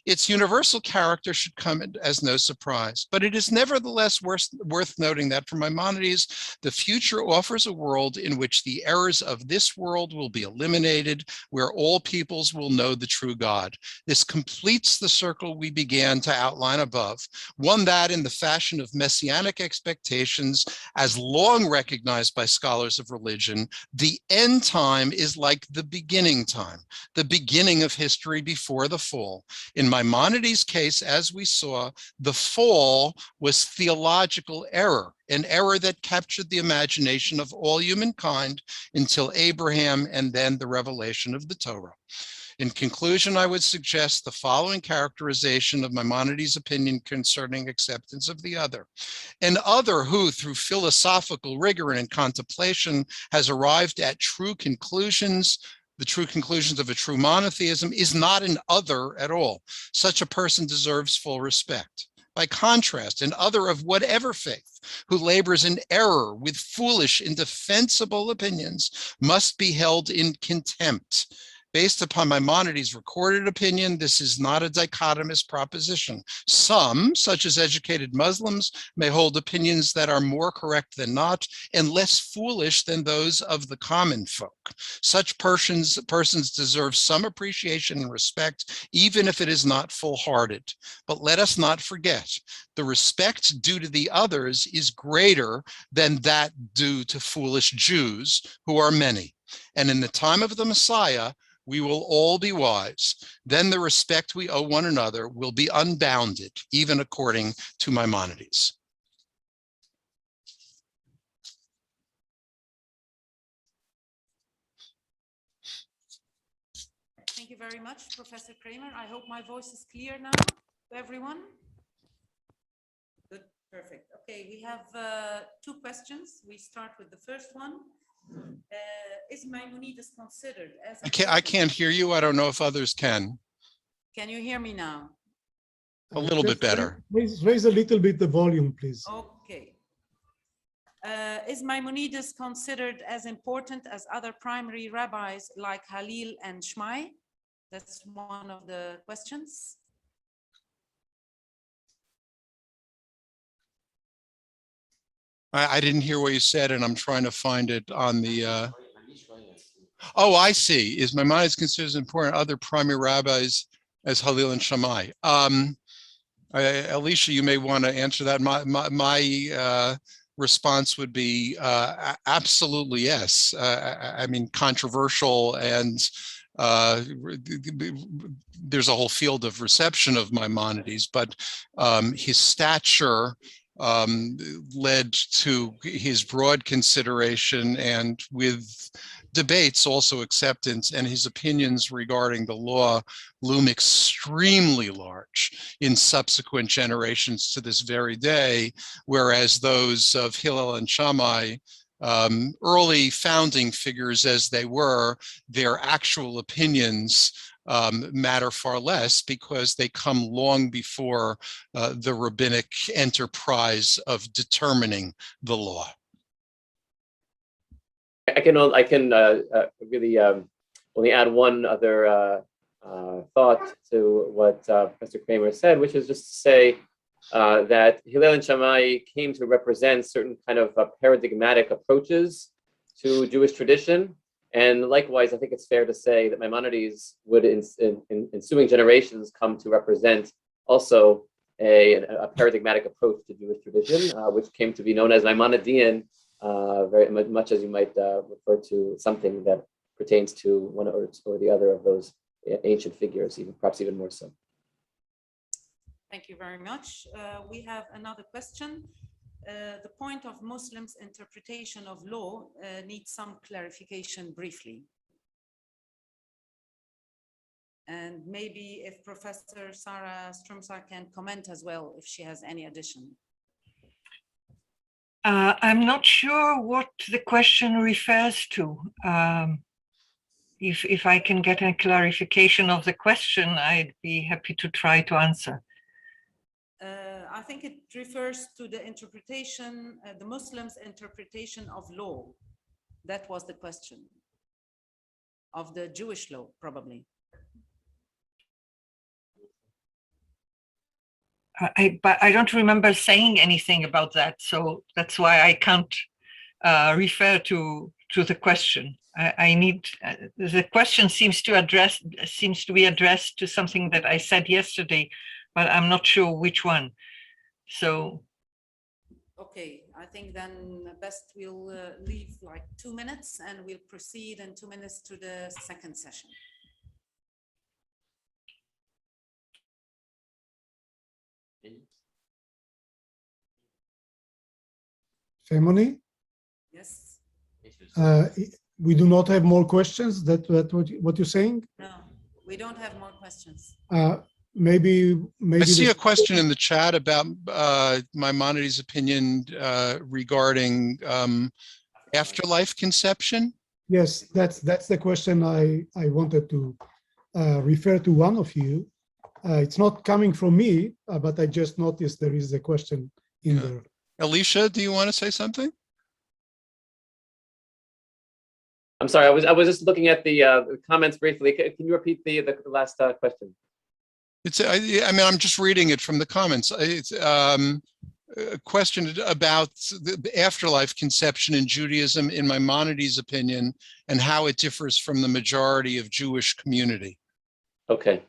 its universal character should come as no surprise. But it is nevertheless worth noting that for Maimonides, the future offers a world in which the errors of this world will be eliminated, where all peoples will know the true God. This completes the circle we began to outline above, one that in the fashion of messianic expectations, as long recognized by scholars of religion, the end time is like the beginning time, the beginning of history before the fall. In Maimonides' case, as we saw, the fall was theological error, an error that captured the imagination of all humankind until Abraham and then the revelation of the Torah. In conclusion, I would suggest the following characterization of Maimonides' opinion concerning acceptance of the other. An other who, through philosophical rigor and contemplation, has arrived at true conclusions, the true conclusions of a true monotheism, is not an other at all. Such a person deserves full respect. By contrast, an other of whatever faith who labors in error with foolish, indefensible opinions must be held in contempt. Based upon Maimonides' recorded opinion, this is not a dichotomous proposition. Some, such as educated Muslims, may hold opinions that are more correct than not and less foolish than those of the common folk. Such persons deserve some appreciation and respect, even if it is not full-hearted. But let us not forget, the respect due to the others is greater than that due to foolish Jews, who are many. And in the time of the Messiah, we will all be wise. Then the respect we owe one another will be unbounded, even according to Maimonides. Thank you very much, Professor Kramer. I hope my voice is clear now to everyone. Good, perfect. Okay, we have two questions. We start with the first one. Is Maimonides considered as I can't hear you. I don't know if others can. Can you hear me now? A little bit better. Raise a little bit the volume, please. Okay. Is Maimonides considered as important as other primary rabbis like Hillel and Shammai? That's one of the questions. I didn't hear what you said, and I'm trying to find it on the. Oh, I see. Is Maimonides considered as important other primary rabbis as Hillel and Shammai? Alicia, you may want to answer that. My response would be absolutely yes. I mean, controversial, and there's a whole field of reception of Maimonides, but his stature led to his broad consideration, and with debates also acceptance, and his opinions regarding the law loom extremely large in subsequent generations to this very day, whereas those of Hillel and Shammai, early founding figures as they were, their actual opinions matter far less because they come long before the rabbinic enterprise of determining the law. I can really only add one other thought to what Professor Kramer said, which is just to say that Hillel and Shammai came to represent certain kind of paradigmatic approaches to Jewish tradition. And likewise, I think it's fair to say that Maimonides would, in ensuing generations, come to represent also a paradigmatic approach to Jewish tradition, which came to be known as Maimonidean, very much as you might refer to something that pertains to one or the other of those ancient figures, even perhaps even more so. Thank you very much. We have another question. The point of Muslims' interpretation of law needs some clarification briefly. And maybe if Professor Sarah Strumsa can comment as well, if she has any addition. I'm not sure what the question refers to. If I can get a clarification of the question, I'd be happy to try to answer. I think it refers to the interpretation, the Muslims' interpretation of law. That was the question. Of the Jewish law, probably. But I don't remember saying anything about that, so that's why I can't refer to the question. I need the question seems to be addressed to something that I said yesterday, but I'm not sure which one. So. Okay, I think then best we'll leave like 2 minutes, and we'll proceed in 2 minutes to the second session. Femoni? Yes. We do not have more questions. That what you're saying? No, we don't have more questions. Maybe I see a question in the chat about Maimonides' opinion regarding afterlife conception. Yes, that's the question I wanted to refer to one of you. It's not coming from me, but I just noticed there is a question in there. Alicia, do you want to say something? I'm sorry, I was just looking at the comments briefly. Can you repeat the last question? I mean, I'm just reading it from the comments. It's a question about the afterlife conception in Judaism, in Maimonides' opinion, and how it differs from the majority of Jewish community. Okay.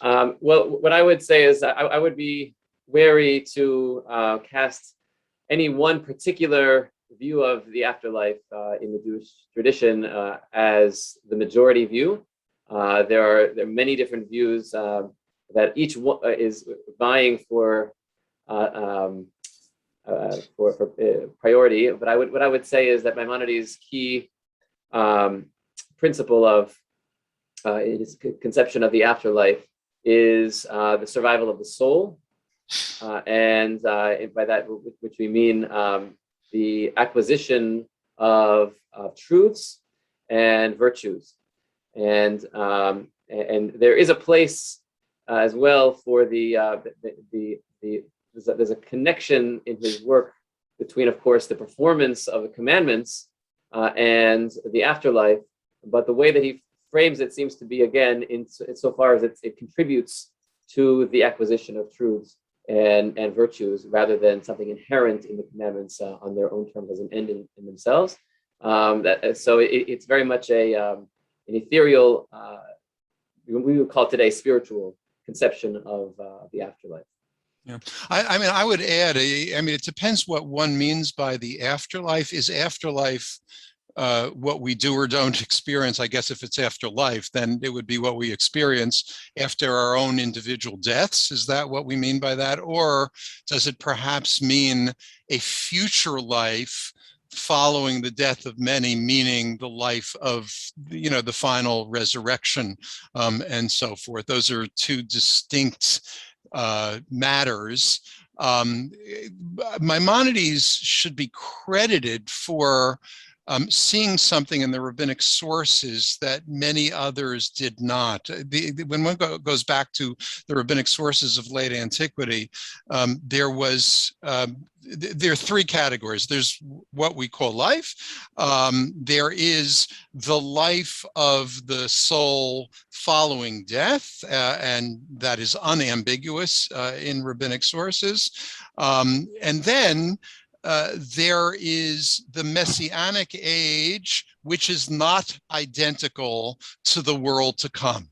Well, what I would say is I would be wary to cast any one particular view of the afterlife in the Jewish tradition as the majority view. there are many different views that each one is vying for priority. But what I would say is that Maimonides' key principle of his conception of the afterlife is the survival of the soul, and by that, which we mean the acquisition of truths and virtues, and there is a place as well for there's a connection in his work between, of course, the performance of the commandments and the afterlife, but the way that he frames it seems to be, again, insofar as it contributes to the acquisition of truths and virtues rather than something inherent in the commandments on their own terms as an end in themselves. So it's very much an ethereal, we would call today spiritual conception of the afterlife. Yeah, I mean, I would add, I mean, it depends what one means by the afterlife. Is afterlife what we do or don't experience? I guess if it's afterlife, then it would be what we experience after our own individual deaths. Is that what we mean by that? Or does it perhaps mean a future life following the death of many, meaning the life of, you know, the final resurrection and so forth? Those are two distinct matters. Maimonides should be credited for seeing something in the rabbinic sources that many others did not. When one goes back to the rabbinic sources of late antiquity, there are three categories. There's what we call life. There is the life of the soul following death, and that is unambiguous in rabbinic sources. And then there is the Messianic age, which is not identical to the world to come.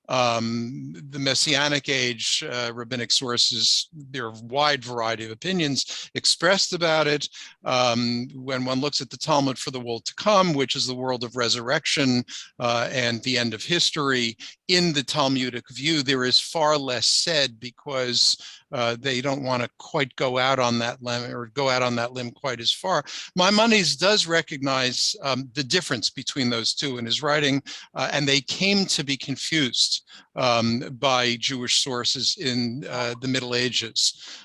The Messianic age, rabbinic sources, there are a wide variety of opinions expressed about it. When one looks at the Talmud for the world to come, which is the world of resurrection and the end of history, in the Talmudic view, there is far less said because they don't want to quite go out on that limb quite as far. Maimonides does recognize the difference between those two in his writing, and they came to be confused by Jewish sources in the Middle Ages.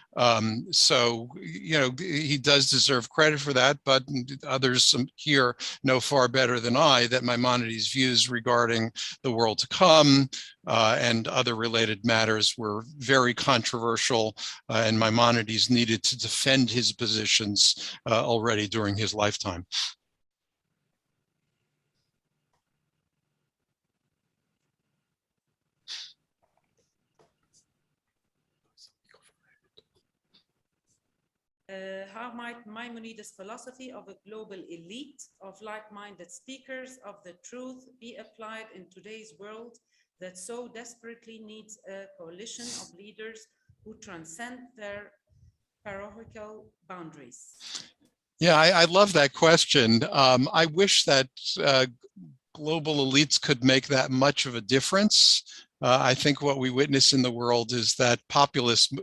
So, you know, he does deserve credit for that, but others here know far better than I that Maimonides' views regarding the world to come and other related matters were very controversial, and Maimonides needed to defend his positions already during his lifetime. How might Maimonides' philosophy of a global elite of like-minded speakers of the truth be applied in today's world that so desperately needs a coalition of leaders who transcend their parochial boundaries? Yeah, I love that question. I wish that global elites could make that much of a difference. I think what we witness in the world is that populist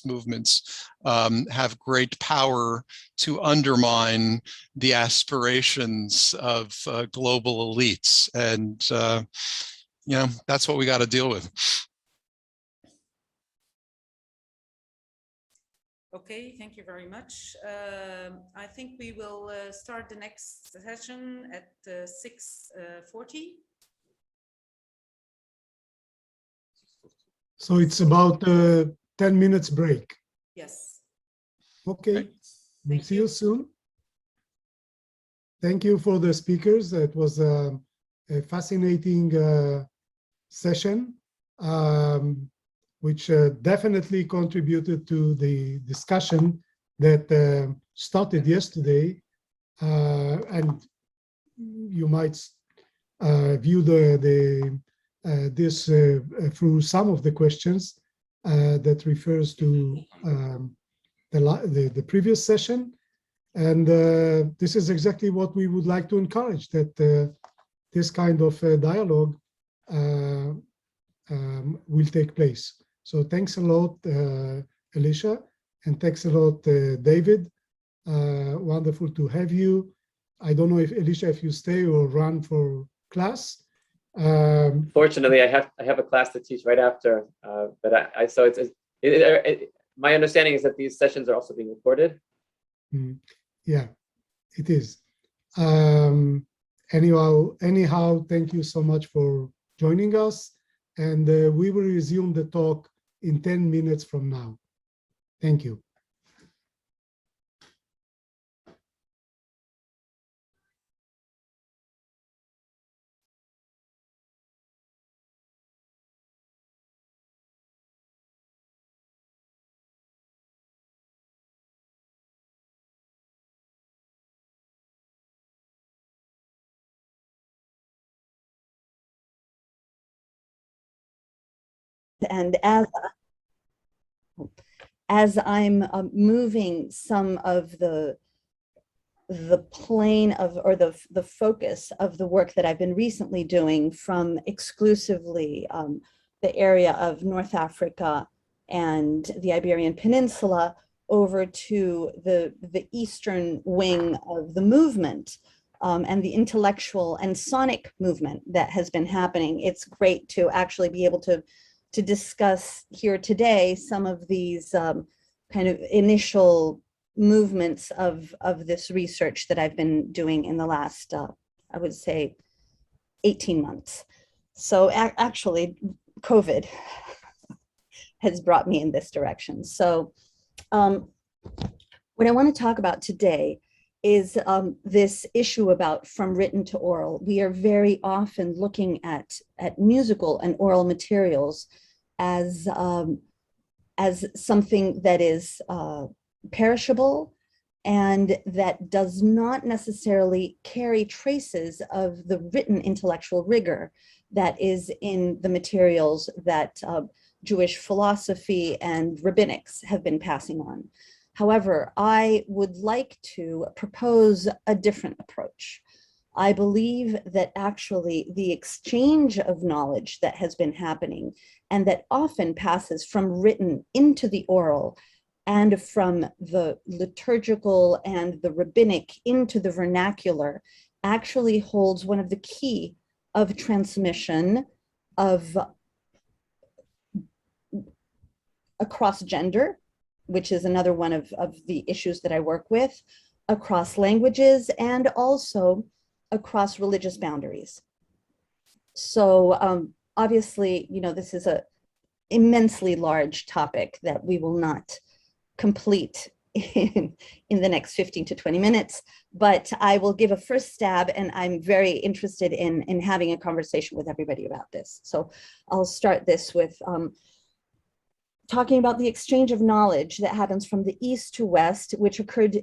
movements have great power to undermine the aspirations of global elites. And, you know, that's what we got to deal with. Okay, thank you very much. I think we will start the next session at 6:40. So it's about 10 minutes break. Yes. Okay, we'll see you soon. Thank you for the speakers. It was a fascinating session, which definitely contributed to the discussion that started yesterday. And you might view this through some of the questions that refers to the previous session. And this is exactly what we would like to encourage, that this kind of dialogue will take place. So thanks a lot, Alicia, and thanks a lot, David. Wonderful to have you. I don't know if Alicia, if you stay or run for class. Fortunately, I have a class to teach right after, but so my understanding is that these sessions are also being recorded. Yeah, it is. Anyhow, thank you so much for joining us, and we will resume the talk in 10 minutes from now. Thank you. And as I'm moving some of the plane of, or the focus of the work that I've been recently doing from exclusively the area of North Africa and the Iberian Peninsula over to the eastern wing of the movement, and the intellectual and sonic movement that has been happening. It's great to actually be able to discuss here today some of these kind of initial movements of this research that I've been doing in the last, I would say, 18 months. So actually, COVID has brought me in this direction. So what I want to talk about today is this issue about from written to oral. We are very often looking at musical and oral materials as something that is perishable and that does not necessarily carry traces of the written intellectual rigor that is in the materials that Jewish philosophy and rabbinics have been passing on. However, I would like to propose a different approach. I believe that actually the exchange of knowledge that has been happening and that often passes from written into the oral and from the liturgical and the rabbinic into the vernacular actually holds one of the key of transmission of across gender, which is another one of the issues that I work with, across languages, and also across religious boundaries. So obviously, you know, this is an immensely large topic that we will not complete in the next 15 to 20 minutes, but I will give a first stab, and I'm very interested in having a conversation with everybody about this. So I'll start this with talking about the exchange of knowledge that happens from the east to west, which occurred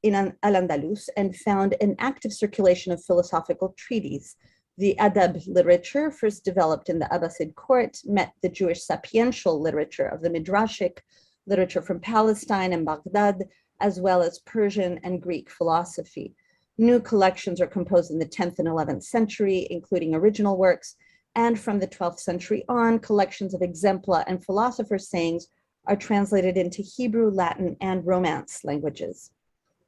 in Al-Andalus and found an active circulation of philosophical treatises. The adab literature, first developed in the Abbasid court, met the Jewish sapiential literature of the Midrashic literature from Palestine and Baghdad, as well as Persian and Greek philosophy. New collections are composed in the 10th and 11th century, including original works, and from the 12th century on, collections of exempla and philosophers' sayings are translated into Hebrew, Latin, and Romance languages.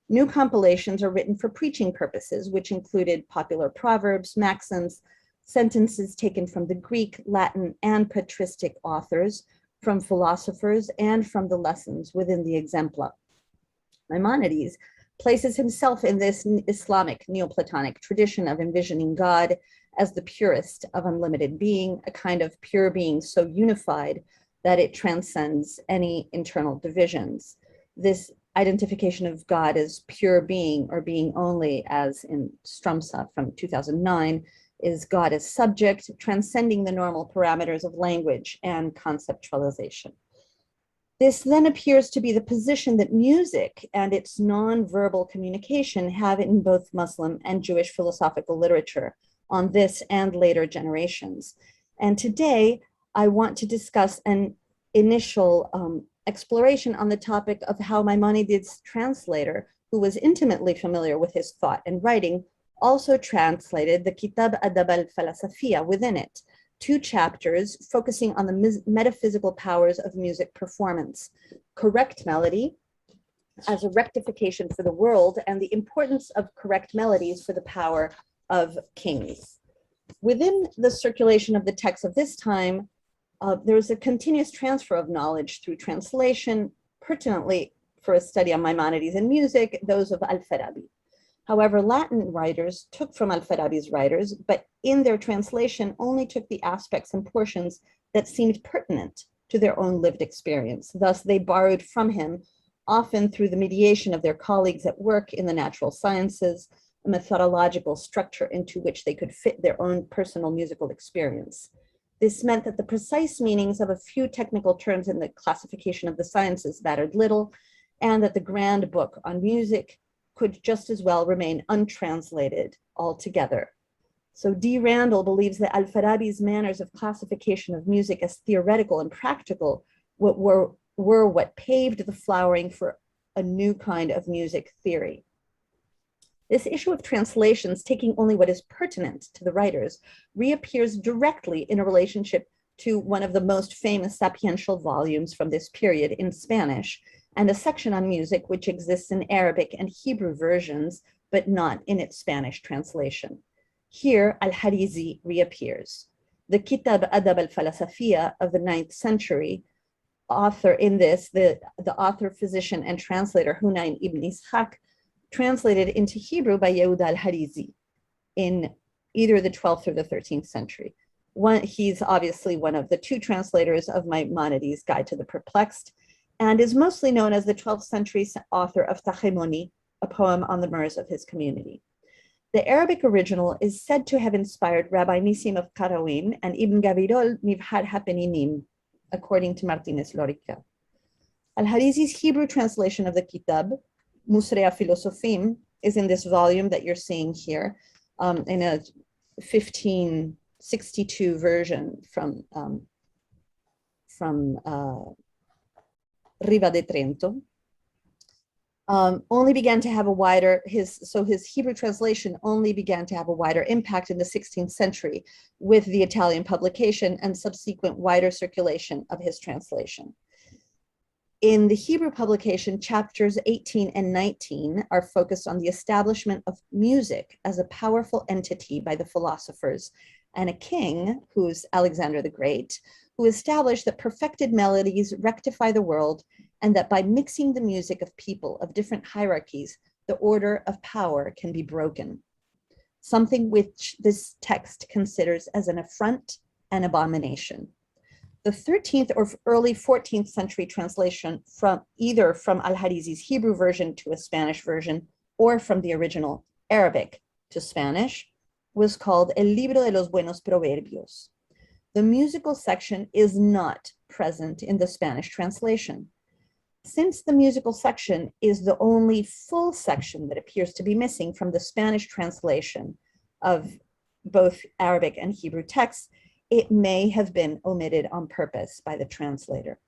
New compilations are written for preaching purposes, which included popular proverbs, maxims, sentences taken from the Greek, Latin, and patristic authors, from philosophers, and from the lessons within the exempla. Maimonides places himself in this Islamic Neoplatonic tradition of envisioning God as the purest of unlimited being, a kind of pure being so unified that it transcends any internal divisions. This identification of God as pure being or being only, as in Strumsa from 2009, is God as subject, transcending the normal parameters of language and conceptualization. This then appears to be the position that music and its non-verbal communication have in both Muslim and Jewish philosophical literature on this and later generations. And today, I want to discuss an initial exploration on the topic of how Maimonides' translator, who was intimately familiar with his thought and writing, also translated the Kitab Adab al-Falasafia within it, 2 chapters focusing on the metaphysical powers of music performance, correct melody as a rectification for the world, and the importance of correct melodies for the power of kings. Within the circulation of the text of this time, there was a continuous transfer of knowledge through translation, pertinently for a study on Maimonides and music, those of Al-Farabi. However, Latin writers took from Al-Farabi's writers, but in their translation only took the aspects and portions that seemed pertinent to their own lived experience. Thus, they borrowed from him, often through the mediation of their colleagues at work in the natural sciences, a methodological structure into which they could fit their own personal musical experience. This meant that the precise meanings of a few technical terms in the classification of the sciences mattered little, and that the grand book on music could just as well remain untranslated altogether. So D. Randall believes that Al-Farabi's manners of classification of music as theoretical and practical were what paved the flowering for a new kind of music theory. This issue of translations, taking only what is pertinent to the writers, reappears directly in a relationship to one of the most famous sapiential volumes from this period in Spanish, and a section on music which exists in Arabic and Hebrew versions, but not in its Spanish translation. Here, Al-Harizi reappears. The Kitab Adab al-Falasafia of the 9th century, author in this, the author, physician, and translator Hunayn ibn Ishaq, translated into Hebrew by Yehuda al-Harizi in either the 12th or the 13th century. He's obviously one of the 2 translators of Maimonides' Guide to the Perplexed, and is mostly known as the 12th century author of Tahemoni, a poem on the mers of his community. The Arabic original is said to have inspired Rabbi Nissim of Karawin and Ibn Gavirol Mivhar HaPeninim, according to Martinez Lorica. Al-Harizi's Hebrew translation of the Kitab, Musrea Philosophim, is in this volume that you're seeing here, in a 1562 version from Riva de Trento. Only began to have a wider, his Hebrew translation only began to have a wider impact in the 16th century with the Italian publication and subsequent wider circulation of his translation. In the Hebrew publication, chapters 18 and 19 are focused on the establishment of music as a powerful entity by the philosophers, and a king, who's Alexander the Great, who established that perfected melodies rectify the world, and that by mixing the music of people of different hierarchies, the order of power can be broken, something which this text considers as an affront and abomination. The 13th or early 14th century translation from either from Al-Harizi's Hebrew version to a Spanish version, or from the original Arabic to Spanish, was called El Libro de los Buenos Proverbios. The musical section is not present in the Spanish translation. Since the musical section is the only full section that appears to be missing from the Spanish translation of both Arabic and Hebrew texts, it may have been omitted on purpose by the translator.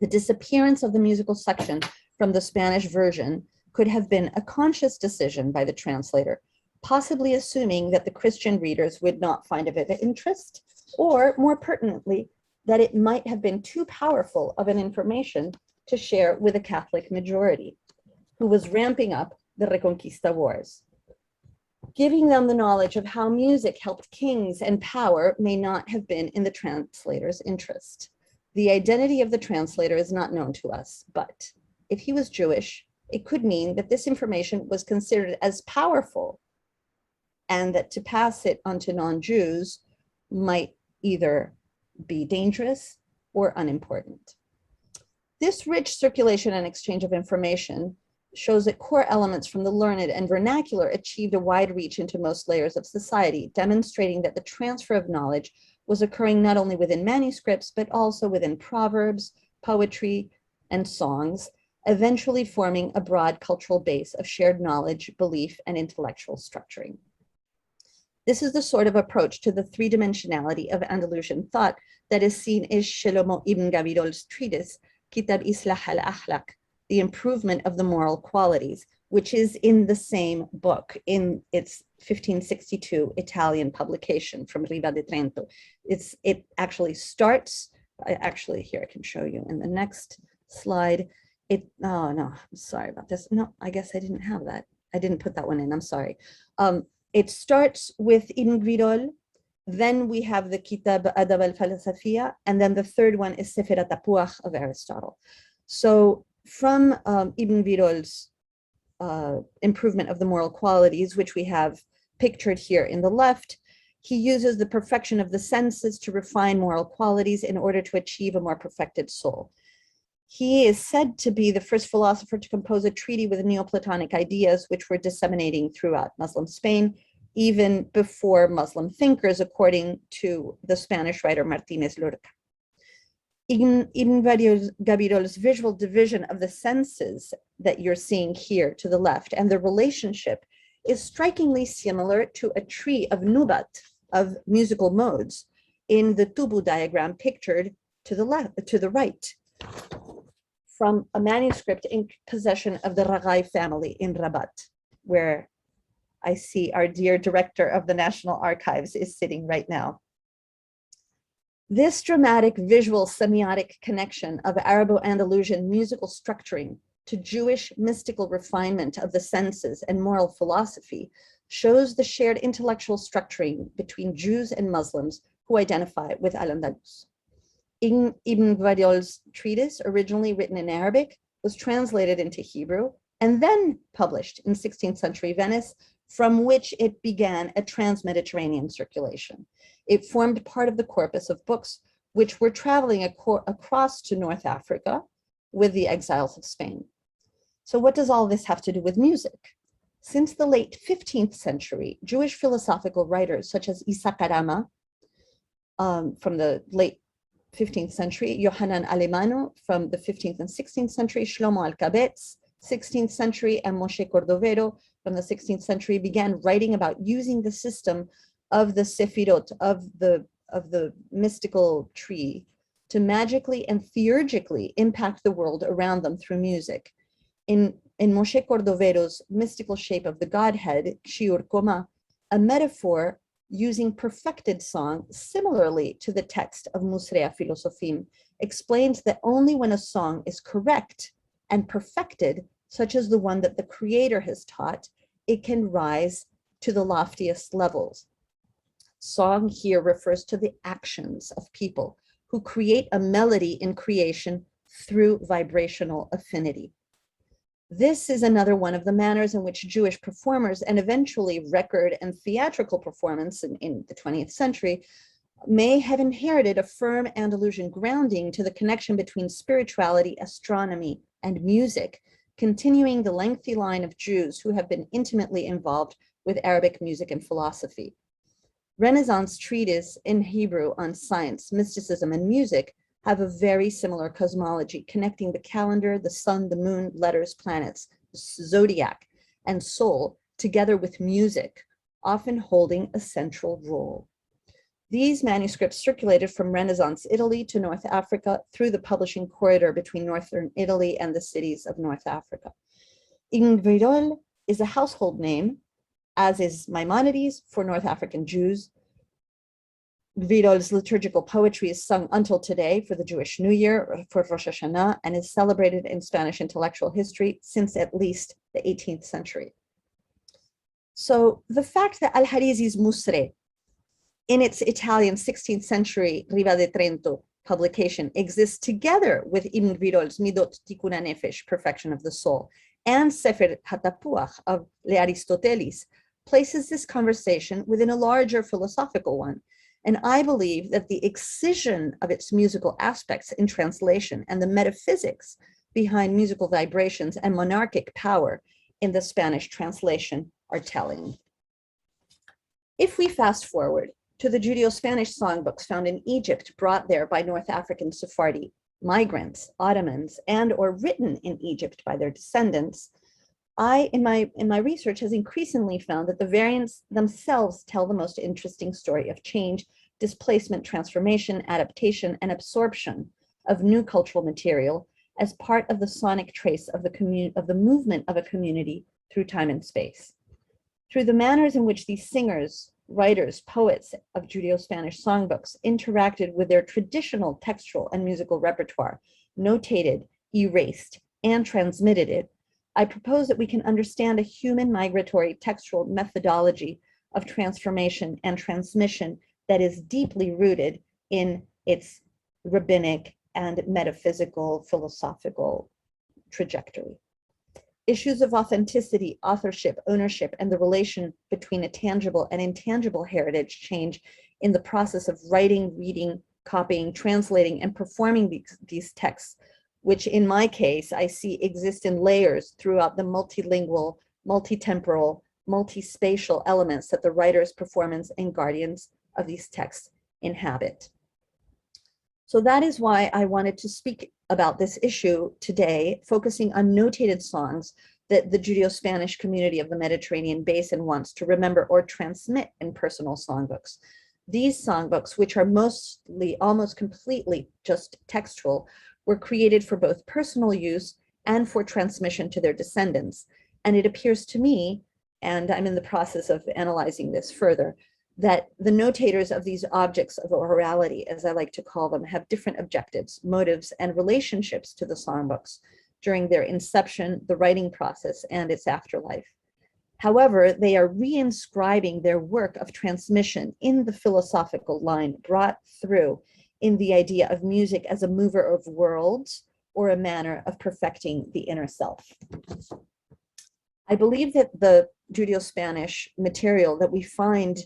The disappearance of the musical section from the Spanish version could have been a conscious decision by the translator, possibly assuming that the Christian readers would not find it of interest, or more pertinently, that it might have been too powerful of an information to share with a Catholic majority, who was ramping up the Reconquista Wars. Giving them the knowledge of how music helped kings and power may not have been in the translator's interest. The identity of the translator is not known to us, but if he was Jewish, it could mean that this information was considered as powerful, and that to pass it on to non-Jews might either be dangerous or unimportant. This rich circulation and exchange of information shows that core elements from the learned and vernacular achieved a wide reach into most layers of society, demonstrating that the transfer of knowledge was occurring not only within manuscripts, but also within proverbs, poetry, and songs, eventually forming a broad cultural base of shared knowledge, belief, and intellectual structuring. This is the sort of approach to the three-dimensionality of Andalusian thought that is seen in Shlomo ibn Gavirol's treatise, Kitab Islah al-Akhlaq, the improvement of the moral qualities, which is in the same book, in its 1562 Italian publication from Riva di Trento. It actually starts, actually here I can show you in the next slide. Oh no, I'm sorry about this. No, I guess I didn't have that. I didn't put that one in, I'm sorry. It starts with Ibn Gvidol, then we have the Kitab Adab al-Falasafiyya, and then the third one is Sefer Tapuach of Aristotle. So from Ibn Gvidol's improvement of the moral qualities, which we have pictured here in the left, he uses the perfection of the senses to refine moral qualities in order to achieve a more perfected soul. He is said to be the first philosopher to compose a treaty with Neoplatonic ideas, which were disseminating throughout Muslim Spain, even before Muslim thinkers, according to the Spanish writer Martínez Lorca. Ibn Gvidol's visual division of the senses that you're seeing here to the left and the relationship is strikingly similar to a tree of nubat, of musical modes, in the tubu diagram pictured to the left, to the right, from a manuscript in possession of the Ragai family in Rabat, where I see our dear director of the National Archives is sitting right now. This dramatic visual semiotic connection of Arabo-Andalusian musical structuring to Jewish mystical refinement of the senses and moral philosophy shows the shared intellectual structuring between Jews and Muslims who identify with Al-Andalus. Ibn Gvidol's treatise, originally written in Arabic, was translated into Hebrew and then published in 16th century Venice, from which it began a trans-Mediterranean circulation. It formed part of the corpus of books which were traveling across to North Africa with the exiles of Spain. So what does all this have to do with music? Since the late 15th century, Jewish philosophical writers such as Isaac Arama, from the late 15th century, Yohanan Alemano from the 15th and 16th century, Shlomo Alkabetz, 16th century, and Moshe Cordovero from the 16th century began writing about using the system of the Sefirot, of the mystical tree, to magically and theurgically impact the world around them through music. In Moshe Cordovero's mystical shape of the Godhead, Shiur Koma, a metaphor using perfected song, similarly to the text of Musrea Philosophim, explains that only when a song is correct and perfected, such as the one that the Creator has taught, it can rise to the loftiest levels. Song here refers to the actions of people who create a melody in creation through vibrational affinity. This is another one of the manners in which Jewish performers, and eventually record and theatrical performance in the 20th century, may have inherited a firm Andalusian grounding to the connection between spirituality, astronomy, and music, continuing the lengthy line of Jews who have been intimately involved with Arabic music and philosophy. Renaissance treatises in Hebrew on science, mysticism, and music have a very similar cosmology, connecting the calendar, the sun, the moon, letters, planets, zodiac, and soul together with music, often holding a central role. These manuscripts circulated from Renaissance Italy to North Africa through the publishing corridor between northern Italy and the cities of North Africa. Ibn Gvidol is a household name, as is Maimonides for North African Jews. Gvidol's liturgical poetry is sung until today for the Jewish New Year, for Rosh Hashanah, and is celebrated in Spanish intellectual history since at least the 18th century. So the fact that Al-Harizi's Musre, in its Italian 16th century Riva di Trento publication, exists together with Ibn Gvidol's Midot Tikkun HaNefesh, Perfection of the Soul, and Sefer HaTapuach of Le Aristotelis, places this conversation within a larger philosophical one. And I believe that the excision of its musical aspects in translation and the metaphysics behind musical vibrations and monarchic power in the Spanish translation are telling. If we fast forward to the Judeo-Spanish songbooks found in Egypt, brought there by North African Sephardi migrants, Ottomans, and or written in Egypt by their descendants, I, in my research, has increasingly found that the variants themselves tell the most interesting story of change, displacement, transformation, adaptation, and absorption of new cultural material as part of the sonic trace of the movement of a community through time and space. Through the manners in which these singers, writers, poets of Judeo-Spanish songbooks interacted with their traditional textual and musical repertoire, notated, erased, and transmitted it, I propose that we can understand a human migratory textual methodology of transformation and transmission that is deeply rooted in its rabbinic and metaphysical, philosophical trajectory. Issues of authenticity, authorship, ownership, and the relation between a tangible and intangible heritage change in the process of writing, reading, copying, translating, and performing these texts, which in my case, I see exist in layers throughout the multilingual, multitemporal, multispatial elements that the writers, performance, and guardians of these texts inhabit. So that is why I wanted to speak about this issue today, focusing on notated songs that the Judeo-Spanish community of the Mediterranean Basin wants to remember or transmit in personal songbooks. These songbooks, which are mostly, almost completely just textual, were created for both personal use and for transmission to their descendants. And it appears to me, and I'm in the process of analyzing this further, that the notators of these objects of orality, as I like to call them, have different objectives, motives, and relationships to the songbooks during their inception, the writing process, and its afterlife. However, they are reinscribing their work of transmission in the philosophical line brought through in the idea of music as a mover of worlds or a manner of perfecting the inner self. I believe that the Judeo-Spanish material that we find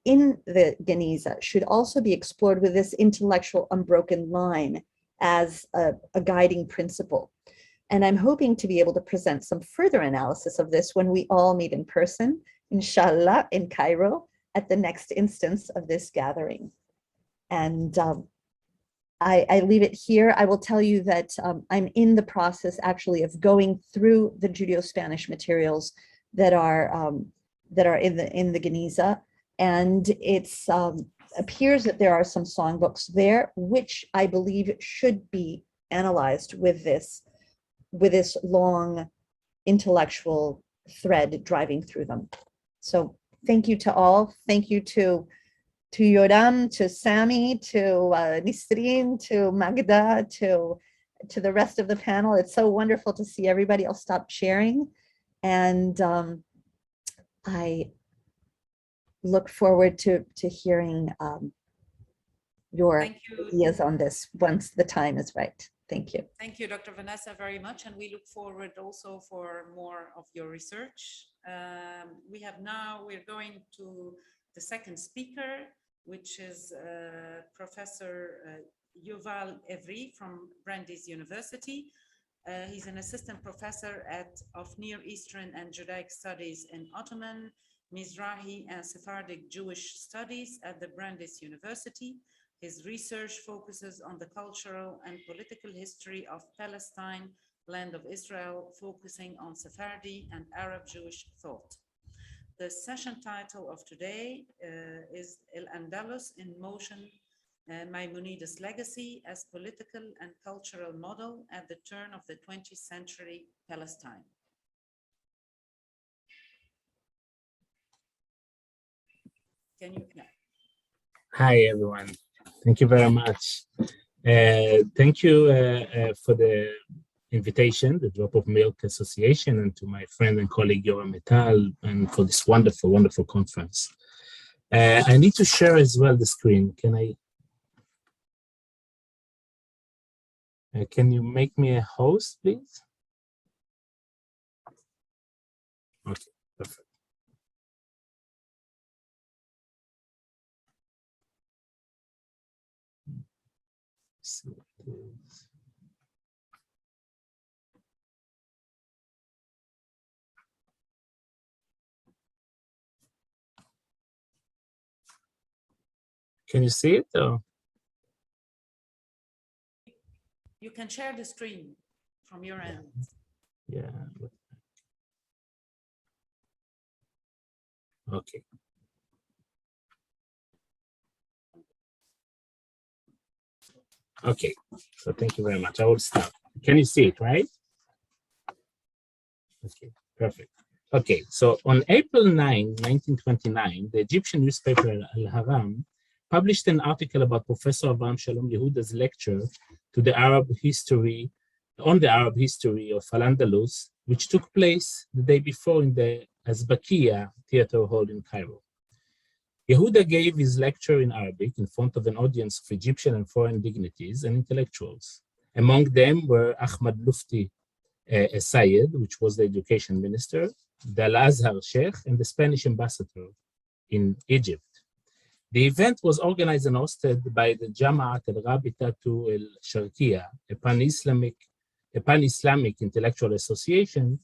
in the Geniza should also be explored with this intellectual unbroken line as a guiding principle. And I'm hoping to be able to present some further analysis of this when we all meet in person, inshallah, in Cairo, at the next instance of this gathering. And I leave it here. I will tell you that I'm in the process actually of going through the Judeo-Spanish materials that are in the Geniza. And it's appears that there are some songbooks there, which I believe should be analyzed with this long intellectual thread driving through them. So thank you to all. Thank you to Yoram, to Sami, to Nisreen, to Magda, to the rest of the panel. It's so wonderful to see everybody. I'll stop sharing. And I look forward to hearing your ideas on this once the time is right. Thank you. Thank you, Dr. Vanessa, very much. And we look forward also for more of your research. We're going to the second speaker, which is Professor Yuval Evry from Brandeis University. He's an assistant professor of Near Eastern and Judaic Studies in Ottoman, Mizrahi and Sephardic Jewish Studies at the Brandeis University. His research focuses on the cultural and political history of Palestine, land of Israel, focusing on Sephardi and Arab Jewish thought. The session title of today is El-Andalus in Motion, Maimonides' Legacy as Political and Cultural Model at the Turn of the 20th Century Palestine. Hi, everyone. Thank you very much. Thank you for the invitation, the Drop of Milk Association, and to my friend and colleague Yoram Metal, and for this wonderful, wonderful conference. I need to share as well the screen. Can you make me a host, please? Okay, perfect. See what it is. Can you see it? Or? You can share the screen from your end. Yeah. Okay. Okay, so thank you very much. I will start. Can you see it, right? Okay, perfect. Okay, so on April 9, 1929, the Egyptian newspaper Al-Haram published an article about Professor Avraham Shalom Yehuda's lecture to the Arab history, on the Arab history of Al-Andalus, which took place the day before in the Azbakiya Theater Hall in Cairo. Yehuda gave his lecture in Arabic in front of an audience of Egyptian and foreign dignitaries and intellectuals. Among them were Ahmad Lufti Sayed, which was the education minister, the Al-Azhar Sheikh, and the Spanish ambassador in Egypt. The event was organized and hosted by the Jama'at al-Rabitatu al-Sharqiyya, a pan-Islamic intellectual association.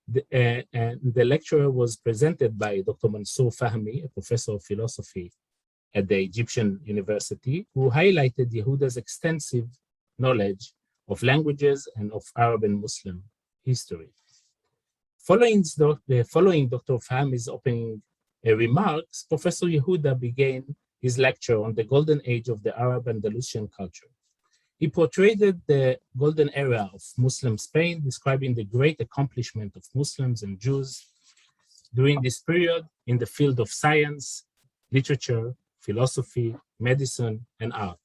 The lecture was presented by Dr. Mansour Fahmi, a professor of philosophy at the Egyptian University, who highlighted Yehuda's extensive knowledge of languages and of Arab and Muslim history. Following Dr. Fahmi's opening remarks, Professor Yehuda began his lecture on the golden age of the Arab Andalusian culture. He portrayed the golden era of Muslim Spain, describing the great accomplishment of Muslims and Jews during this period in the field of science, literature, philosophy, medicine, and art,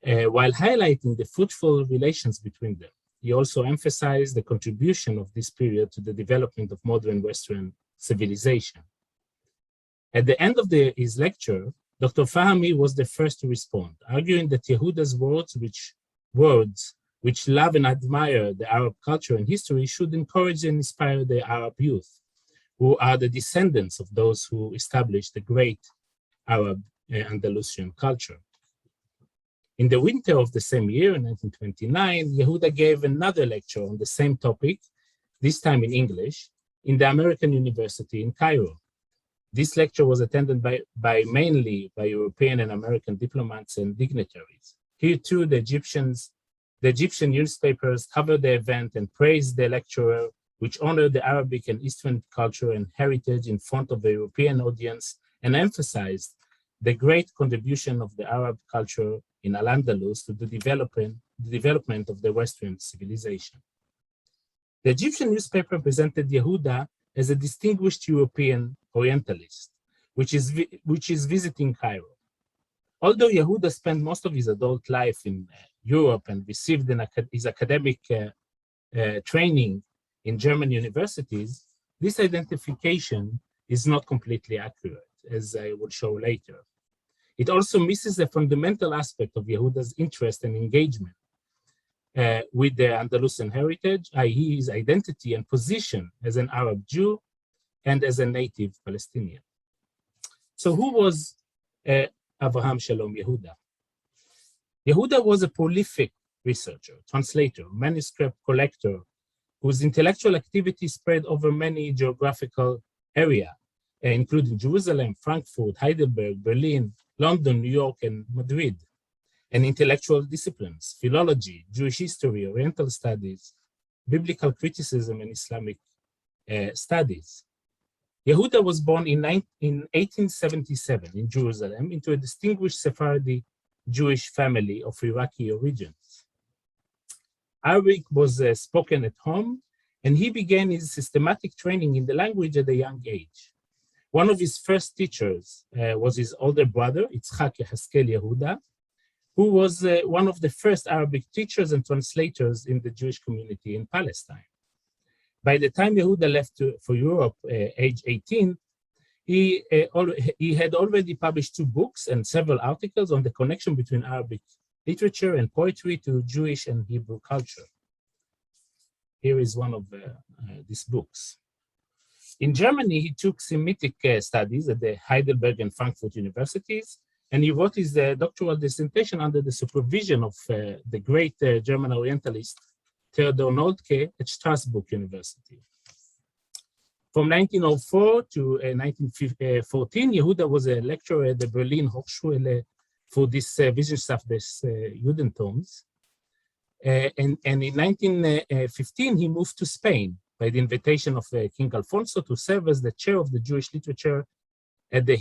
while highlighting the fruitful relations between them. He also emphasized the contribution of this period to the development of modern Western civilization. At the end of his lecture, Dr. Fahmi was the first to respond, arguing that Yehuda's words which love and admire the Arab culture and history should encourage and inspire the Arab youth, who are the descendants of those who established the great Arab Andalusian culture. In the winter of the same year, in 1929, Yehuda gave another lecture on the same topic, this time in English, in the American University in Cairo. This lecture was attended mainly by European and American diplomats and dignitaries. Here too, the Egyptian newspapers covered the event and praised the lecturer, which honored the Arabic and Eastern culture and heritage in front of a European audience and emphasized the great contribution of the Arab culture in Al-Andalus to the development of the Western civilization. The Egyptian newspaper presented Yehuda as a distinguished European Orientalist, which is visiting Cairo. Although Yehuda spent most of his adult life in Europe and received his academic training in German universities, this identification is not completely accurate, as I will show later. It also misses a fundamental aspect of Yehuda's interest and engagement with the Andalusian heritage, i.e. his identity and position as an Arab Jew and as a native Palestinian. So who was Avraham Shalom Yehuda? Yehuda was a prolific researcher, translator, manuscript collector, whose intellectual activity spread over many geographical areas, including Jerusalem, Frankfurt, Heidelberg, Berlin, London, New York, and Madrid, and intellectual disciplines, philology, Jewish history, Oriental studies, biblical criticism, and Islamic studies. Yehuda was born in 1877 in Jerusalem into a distinguished Sephardi Jewish family of Iraqi origins. Arabic was spoken at home, and he began his systematic training in the language at a young age. One of his first teachers was his older brother, Yitzhak Yehaskel Yehuda, who was one of the first Arabic teachers and translators in the Jewish community in Palestine. By the time Yehuda left for Europe, age 18, he had already published 2 books and several articles on the connection between Arabic literature and poetry to Jewish and Hebrew culture. Here is one of these books. In Germany, he took Semitic studies at the Heidelberg and Frankfurt universities, and he wrote his doctoral dissertation under the supervision of the great German Orientalist Theodor Noldke at Strasbourg University. From 1904 to 1914, Yehuda was a lecturer at the Berlin Hochschule for this Wissenschaft des Judentums. And in 1915, he moved to Spain by the invitation of King Alfonso to serve as the chair of the Jewish literature at the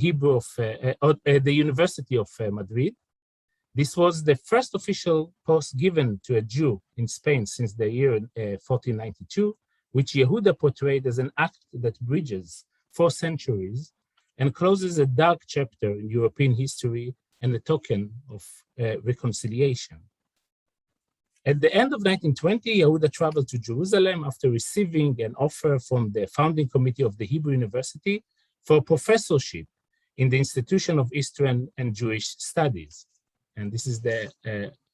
University of Madrid. This was the first official post given to a Jew in Spain since the year 1492, which Yehuda portrayed as an act that bridges 4 centuries and closes a dark chapter in European history and a token of reconciliation. At the end of 1920, Yehuda traveled to Jerusalem after receiving an offer from the founding committee of the Hebrew University for a professorship in the Institution of Eastern and Jewish Studies. And this is the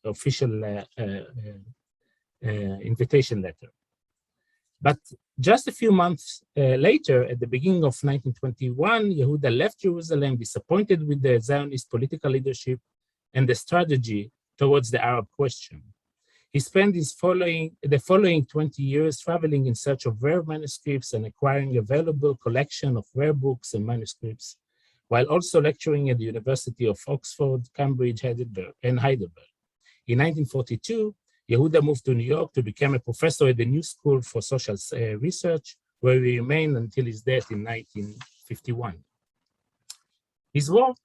official invitation letter. But just a few months later, at the beginning of 1921, Yehuda left Jerusalem disappointed with the Zionist political leadership and the strategy towards the Arab question. He spent the following 20 years traveling in search of rare manuscripts and acquiring a valuable collection of rare books and manuscripts, while also lecturing at the University of Oxford, Cambridge, and Heidelberg. In 1942, Yehuda moved to New York to become a professor at the New School for Social Research, where he remained until his death in 1951. His work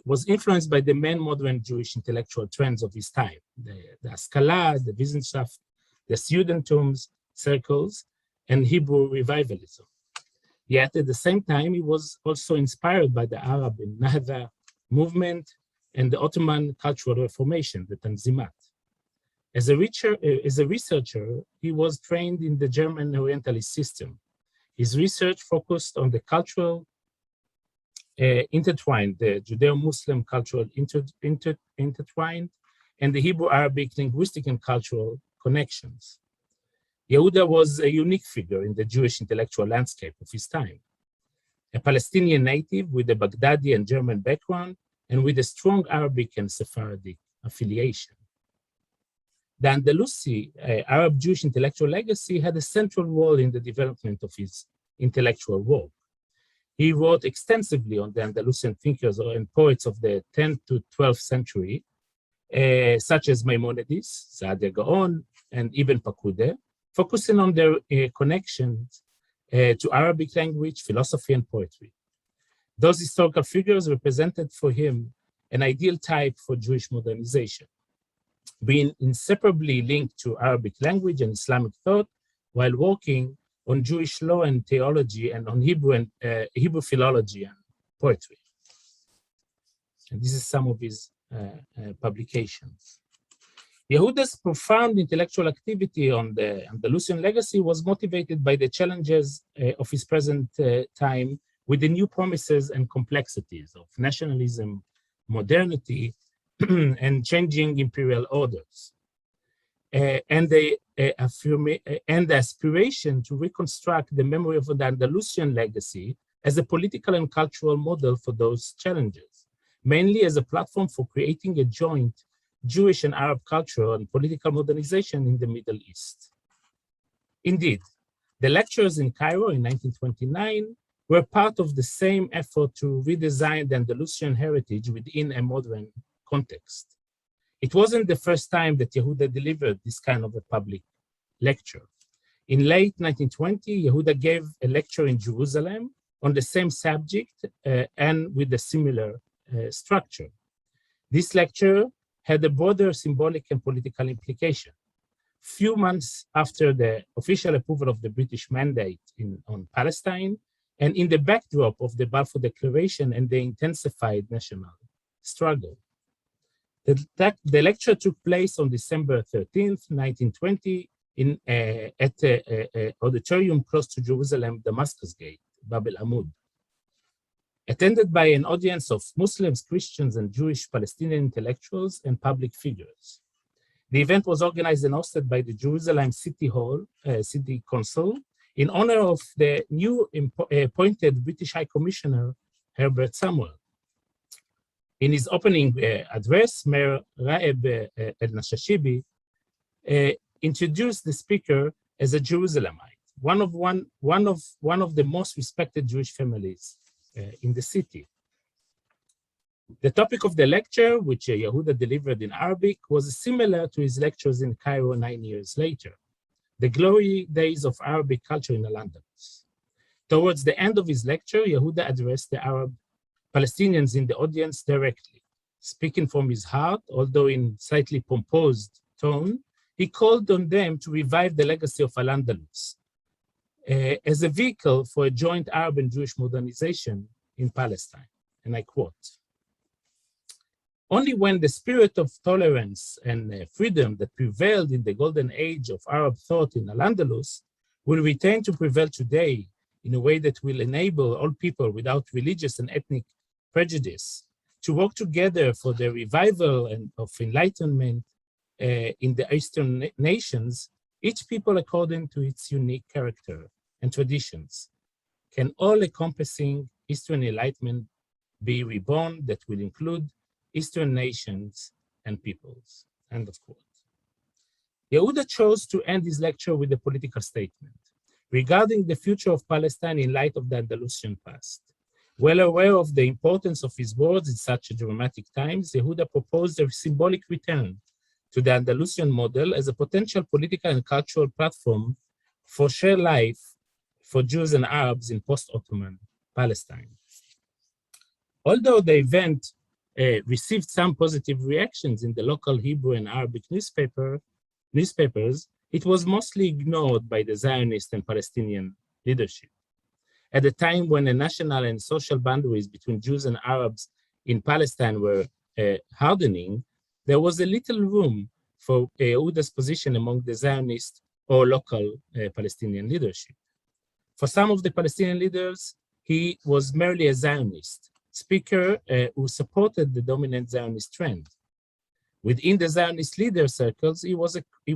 was influenced by the main modern Jewish intellectual trends of his time, the Haskalah, the Wissenschaft, the Studentum's circles, and Hebrew revivalism. Yet at the same time, he was also inspired by the Arab and Nahda movement and the Ottoman cultural reformation, the Tanzimat. As a researcher, he was trained in the German Orientalist system. His research focused on the cultural intertwined, the Judeo-Muslim cultural intertwined, and the Hebrew-Arabic linguistic and cultural connections. Yehuda was a unique figure in the Jewish intellectual landscape of his time. A Palestinian native with a Baghdadi and German background and with a strong Arabic and Sephardic affiliation. The Andalusi Arab Jewish intellectual legacy had a central role in the development of his intellectual work. He wrote extensively on the Andalusian thinkers and poets of the 10th to 12th century, such as Maimonides, Saadia Gaon, and Ibn Pakude, focusing on their connections to Arabic language, philosophy, and poetry. Those historical figures represented for him an ideal type for Jewish modernization, being inseparably linked to Arabic language and Islamic thought while working on Jewish law and theology and on Hebrew philology and poetry. And this is some of his publications. Yehuda's profound intellectual activity on the Andalusian legacy was motivated by the challenges of his present time with the new promises and complexities of nationalism, modernity, and changing imperial orders. And the aspiration to reconstruct the memory of the Andalusian legacy as a political and cultural model for those challenges, mainly as a platform for creating a joint Jewish and Arab cultural and political modernization in the Middle East. Indeed, the lectures in Cairo in 1929 were part of the same effort to redesign the Andalusian heritage within a modern context. It wasn't the first time that Yehuda delivered this kind of a public lecture. In late 1920, Yehuda gave a lecture in Jerusalem on the same subject and with a similar structure. This lecture had a broader symbolic and political implication. Few months after the official approval of the British mandate on Palestine, and in the backdrop of the Balfour Declaration and the intensified national struggle. The lecture took place on December 13th, 1920, at an auditorium close to Jerusalem, Damascus Gate, Bab el-Amud. Attended by an audience of Muslims, Christians, and Jewish Palestinian intellectuals and public figures. The event was organized and hosted by the Jerusalem City Council in honor of the new appointed British High Commissioner, Herbert Samuel. In his opening address, Mayor Raeb El-Nashashibi introduced the speaker as a Jerusalemite, one of the most respected Jewish families in the city. The topic of the lecture, which Yehuda delivered in Arabic, was similar to his lectures in Cairo 9 years later, the glory days of Arabic culture in Al-Andalus. Towards the end of his lecture, Yehuda addressed the Arab Palestinians in the audience directly. Speaking from his heart, although in slightly pomposed tone, he called on them to revive the legacy of Al-Andalus, as a vehicle for a joint Arab and Jewish modernization in Palestine. And I quote, "Only when the spirit of tolerance and freedom that prevailed in the golden age of Arab thought in Al-Andalus will return to prevail today in a way that will enable all people without religious and ethnic prejudice to work together for the revival of enlightenment in the Eastern nations, each people according to its unique character and traditions, can all-encompassing Eastern enlightenment be reborn that will include Eastern nations and peoples." End of quote. Yehuda chose to end his lecture with a political statement regarding the future of Palestine in light of the Andalusian past. Well aware of the importance of his words in such dramatic times, Yehuda proposed a symbolic return to the Andalusian model as a potential political and cultural platform for shared life for Jews and Arabs in post-Ottoman Palestine. Although the event received some positive reactions in the local Hebrew and Arabic newspapers, it was mostly ignored by the Zionist and Palestinian leadership. At a time when the national and social boundaries between Jews and Arabs in Palestine were hardening, there was a little room for Yehuda's position among the Zionist or local Palestinian leadership. For some of the Palestinian leaders, he was merely a Zionist speaker who supported the dominant Zionist trend. Within the Zionist leader circles, he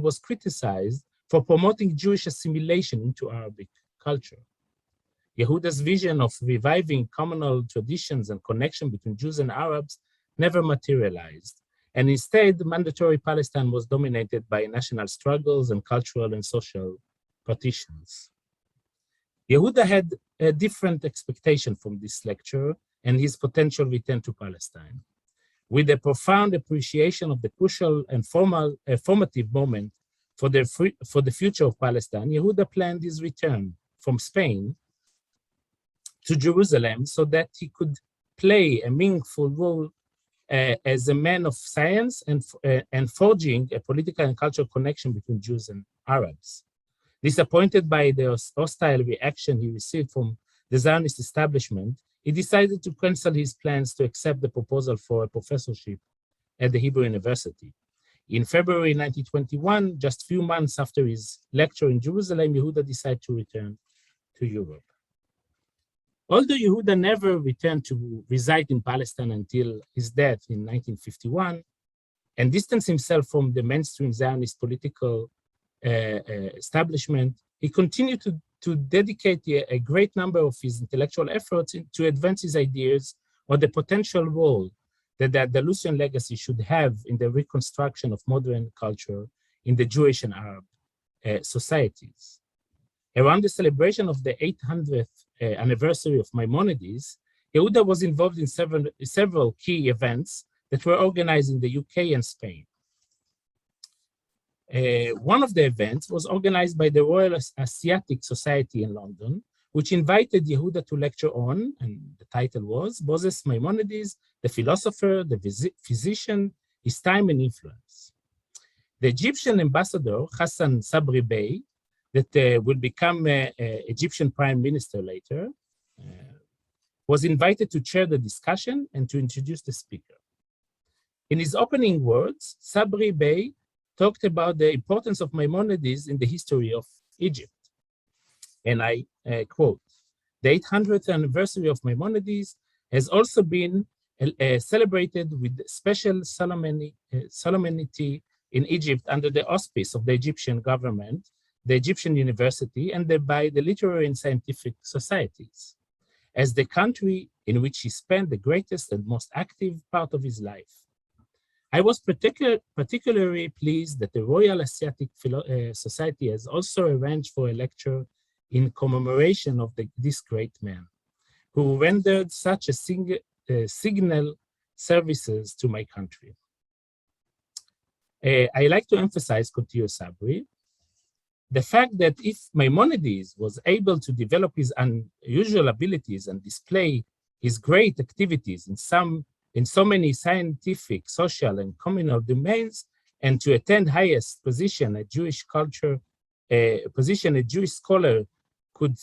was criticized for promoting Jewish assimilation into Arabic culture. Yehuda's vision of reviving communal traditions and connection between Jews and Arabs never materialized, and instead, mandatory Palestine was dominated by national struggles and cultural and social partitions. Yehuda had a different expectation from this lecture and his potential return to Palestine. With a profound appreciation of the crucial and formative moment for the future of Palestine, Yehuda planned his return from Spain to Jerusalem so that he could play a meaningful role as a man of science and forging a political and cultural connection between Jews and Arabs. Disappointed by the hostile reaction he received from the Zionist establishment, he decided to cancel his plans to accept the proposal for a professorship at the Hebrew University. In February 1921, just a few months after his lecture in Jerusalem, Yehuda decided to return to Europe. Although Yehuda never returned to reside in Palestine until his death in 1951, and distanced himself from the mainstream Zionist political establishment, he continued to dedicate a great number of his intellectual efforts to advance his ideas on the potential role that the Andalusian legacy should have in the reconstruction of modern culture in the Jewish and Arab societies. Around the celebration of the 800th anniversary of Maimonides, Yehuda was involved in several key events that were organized in the UK and Spain. One of the events was organized by the Royal Asiatic Society in London, which invited Yehuda to lecture on, and the title was, Moses Maimonides, the philosopher, the physician, his time and influence. The Egyptian ambassador, Hassan Sabri Bey, that will become Egyptian prime minister later, was invited to chair the discussion and to introduce the speaker. In his opening words, Sabri Bey talked about the importance of Maimonides in the history of Egypt. And I quote, "The 800th anniversary of Maimonides has also been celebrated with special solemnity in Egypt under the auspice of the Egyptian government, the Egyptian University, and by the literary and scientific societies, as the country in which he spent the greatest and most active part of his life. I was particularly pleased that the Royal Asiatic Society has also arranged for a lecture in commemoration of this great man, who rendered such a signal services to my country. I like to emphasize, continues Sabri, the fact that if Maimonides was able to develop his unusual abilities and display his great activities in so many scientific, social, and communal domains, and to attain highest position a Jewish scholar could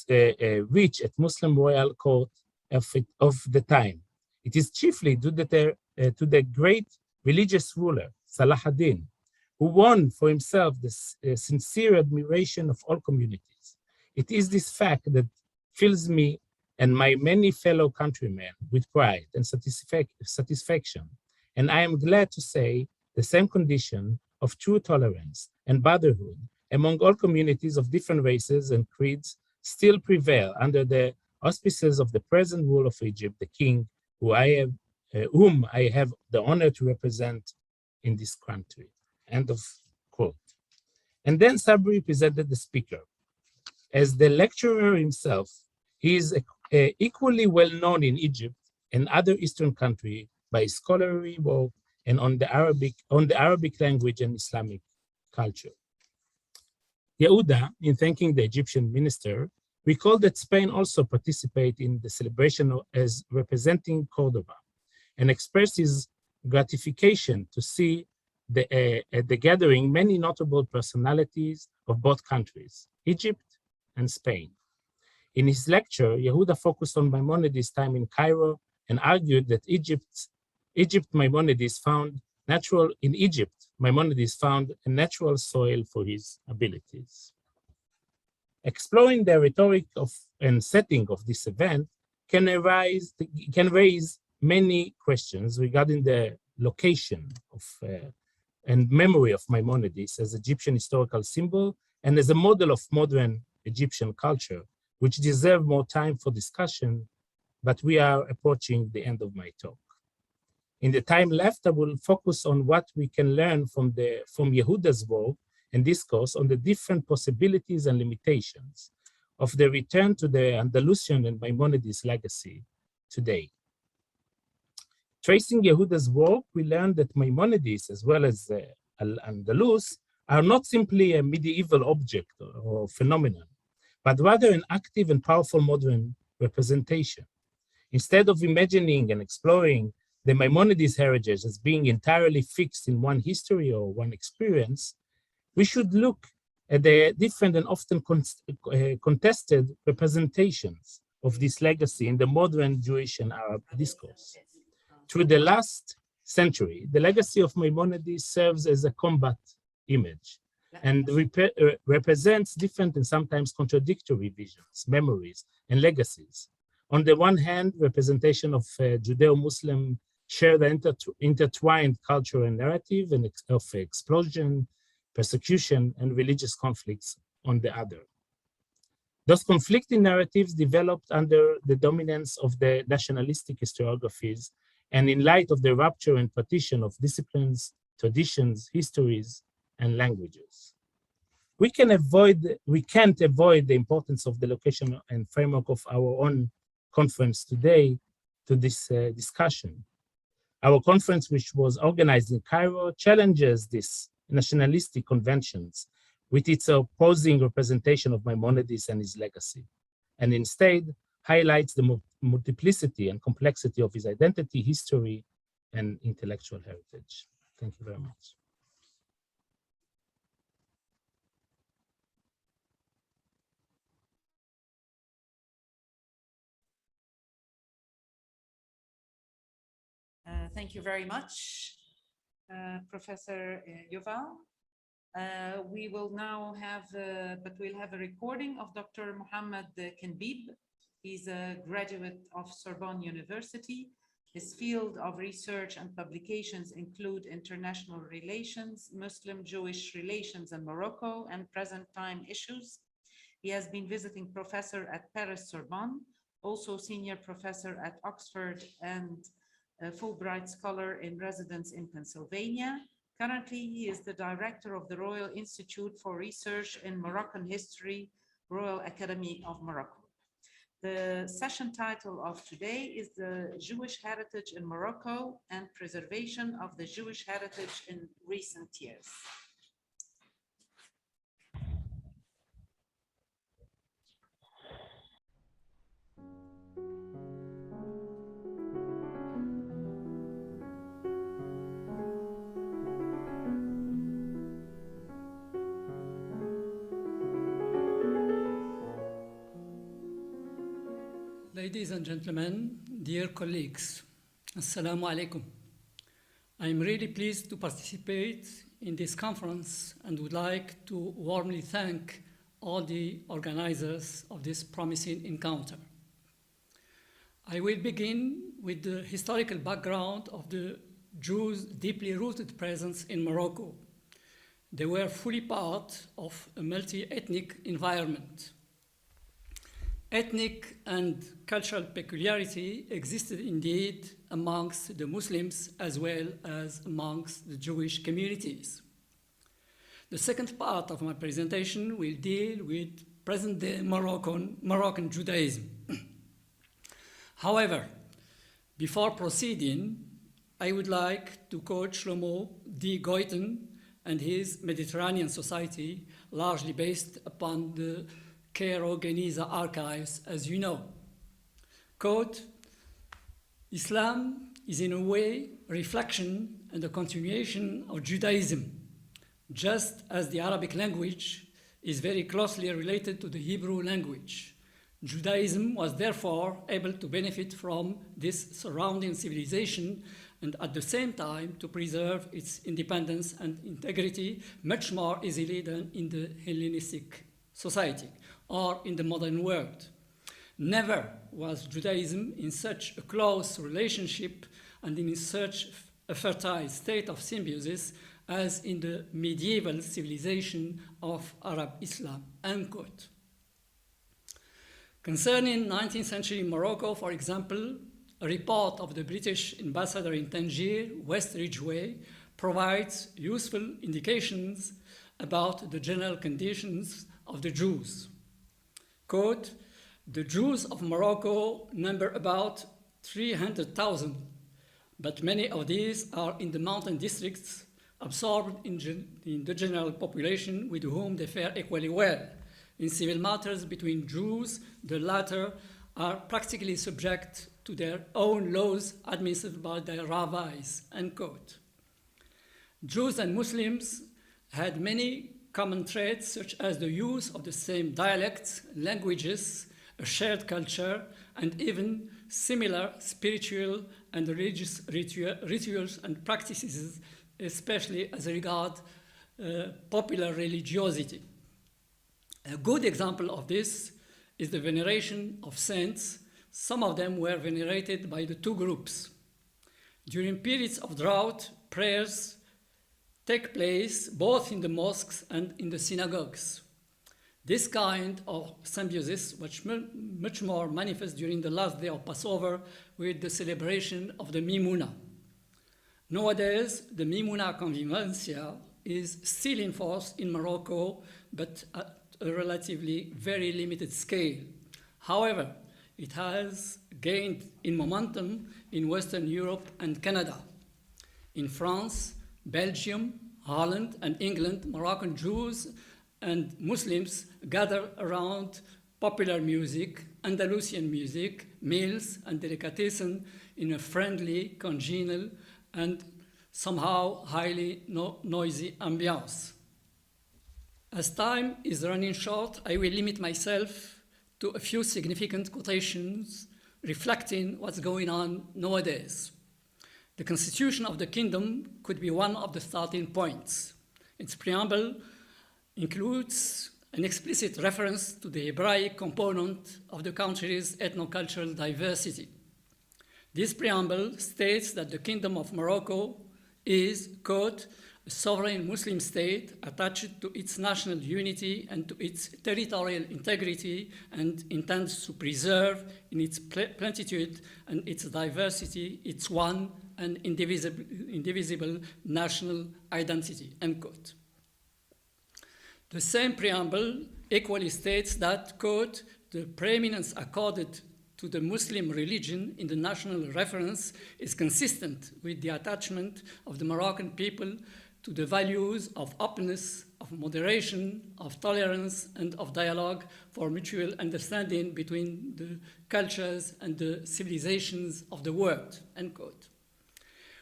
reach at Muslim royal court of the time. It is chiefly due to the great religious ruler, Salah ad-Din, who won for himself the sincere admiration of all communities. It is this fact that fills me and my many fellow countrymen with pride and satisfaction. And I am glad to say the same condition of true tolerance and brotherhood among all communities of different races and creeds still prevail under the auspices of the present rule of Egypt, the king whom I have the honor to represent in this country. End of quote. And then Sabri presented the speaker. As the lecturer himself, he is equally well known in Egypt and other Eastern countries by his scholarly work and on the Arabic language and Islamic culture. Yehuda, in thanking the Egyptian minister, recalled that Spain also participated in the celebration as representing Córdoba and expressed his gratification to see at the gathering many notable personalities of both countries, Egypt and Spain. In his lecture, Yehuda focused on Maimonides' time in Cairo and argued that Maimonides found a natural soil for his abilities. Exploring the rhetoric and setting of this event can raise many questions regarding the location of and memory of Maimonides as Egyptian historical symbol and as a model of modern Egyptian culture, which deserve more time for discussion, but we are approaching the end of my talk. In the time left, I will focus on what we can learn from Yehuda's work and discourse on the different possibilities and limitations of the return to the Andalusian and Maimonides legacy today. Tracing Yehuda's work, we learned that Maimonides, as well as Al-Andalus, are not simply a medieval object or phenomenon, but rather an active and powerful modern representation. Instead of imagining and exploring the Maimonides heritage as being entirely fixed in one history or one experience, we should look at the different and often contested representations of this legacy in the modern Jewish and Arab discourse. Through the last century, the legacy of Maimonides serves as a combat image and represents different and sometimes contradictory visions, memories, and legacies. On the one hand, representation of Judeo-Muslim share the intertwined culture and narrative and of explosion, persecution, and religious conflicts on the other. Those conflicting narratives developed under the dominance of the nationalistic historiographies and in light of the rupture and partition of disciplines, traditions, histories, and languages. We can't avoid the importance of the location and framework of our own conference today to this discussion. Our conference, which was organized in Cairo, challenges these nationalistic conventions with its opposing representation of Maimonides and his legacy, and instead highlights the multiplicity and complexity of his identity, history, and intellectual heritage. Thank you very much. Thank you very much, Professor Yuval. We will now have, we'll have a recording of Dr. Mohammed Kenbib. He's a graduate of Sorbonne University. His field of research and publications include international relations, Muslim-Jewish relations in Morocco, and present time issues. He has been visiting professor at Paris Sorbonne, also senior professor at Oxford and Fulbright Scholar in residence in Pennsylvania. Currently, he is the director of the Royal Institute for Research in Moroccan History, Royal Academy of Morocco. The session title of today is The Jewish Heritage in Morocco and Preservation of the Jewish Heritage in Recent Years. Ladies and gentlemen, dear colleagues, Assalamu alaikum. I'm really pleased to participate in this conference and would like to warmly thank all the organizers of this promising encounter. I will begin with the historical background of the Jews' deeply rooted presence in Morocco. They were fully part of a multi-ethnic environment. Ethnic and cultural peculiarity existed indeed amongst the Muslims as well as amongst the Jewish communities. The second part of my presentation will deal with present-day Moroccan Judaism. However, before proceeding, I would like to quote Shlomo D. Goiten and his Mediterranean Society, largely based upon the Cairo Geniza archives, as you know. Quote, Islam is in a way a reflection and a continuation of Judaism, just as the Arabic language is very closely related to the Hebrew language. Judaism was therefore able to benefit from this surrounding civilization and at the same time to preserve its independence and integrity much more easily than in the Hellenistic society or in the modern world. Never was Judaism in such a close relationship and in such a fertile state of symbiosis as in the medieval civilization of Arab Islam, unquote. Concerning 19th century Morocco, for example, a report of the British ambassador in Tangier, West Ridgeway, provides useful indications about the general conditions of the Jews. Quote, the Jews of Morocco number about 300,000, but many of these are in the mountain districts, absorbed in the general population with whom they fare equally well. In civil matters between Jews, the latter are practically subject to their own laws administered by their rabbis, unquote. Jews and Muslims had many common traits such as the use of the same dialects, languages, a shared culture, and even similar spiritual and religious rituals and practices, especially as regards popular religiosity. A good example of this is the veneration of saints. Some of them were venerated by the two groups. During periods of drought, prayers take place both in the mosques and in the synagogues. This kind of symbiosis was much more manifest during the last day of Passover with the celebration of the Mimuna. Nowadays, the Mimuna convivencia is still in force in Morocco, but at a relatively very limited scale. However, it has gained in momentum in Western Europe and Canada. In France, Belgium, Holland, and England, Moroccan Jews and Muslims gather around popular music, Andalusian music, meals, and delicatessen in a friendly, congenial, and somehow highly noisy ambiance. As time is running short, I will limit myself to a few significant quotations reflecting what's going on nowadays. The constitution of the kingdom could be one of the starting points. Its preamble includes an explicit reference to the Hebraic component of the country's ethnocultural diversity. This preamble states that the Kingdom of Morocco is, quote, a sovereign Muslim state attached to its national unity and to its territorial integrity and intends to preserve in its plenitude and its diversity its one and indivisible national identity, end quote. The same preamble equally states that, quote, the preeminence accorded to the Muslim religion in the national reference is consistent with the attachment of the Moroccan people to the values of openness, of moderation, of tolerance, and of dialogue for mutual understanding between the cultures and the civilizations of the world, end quote.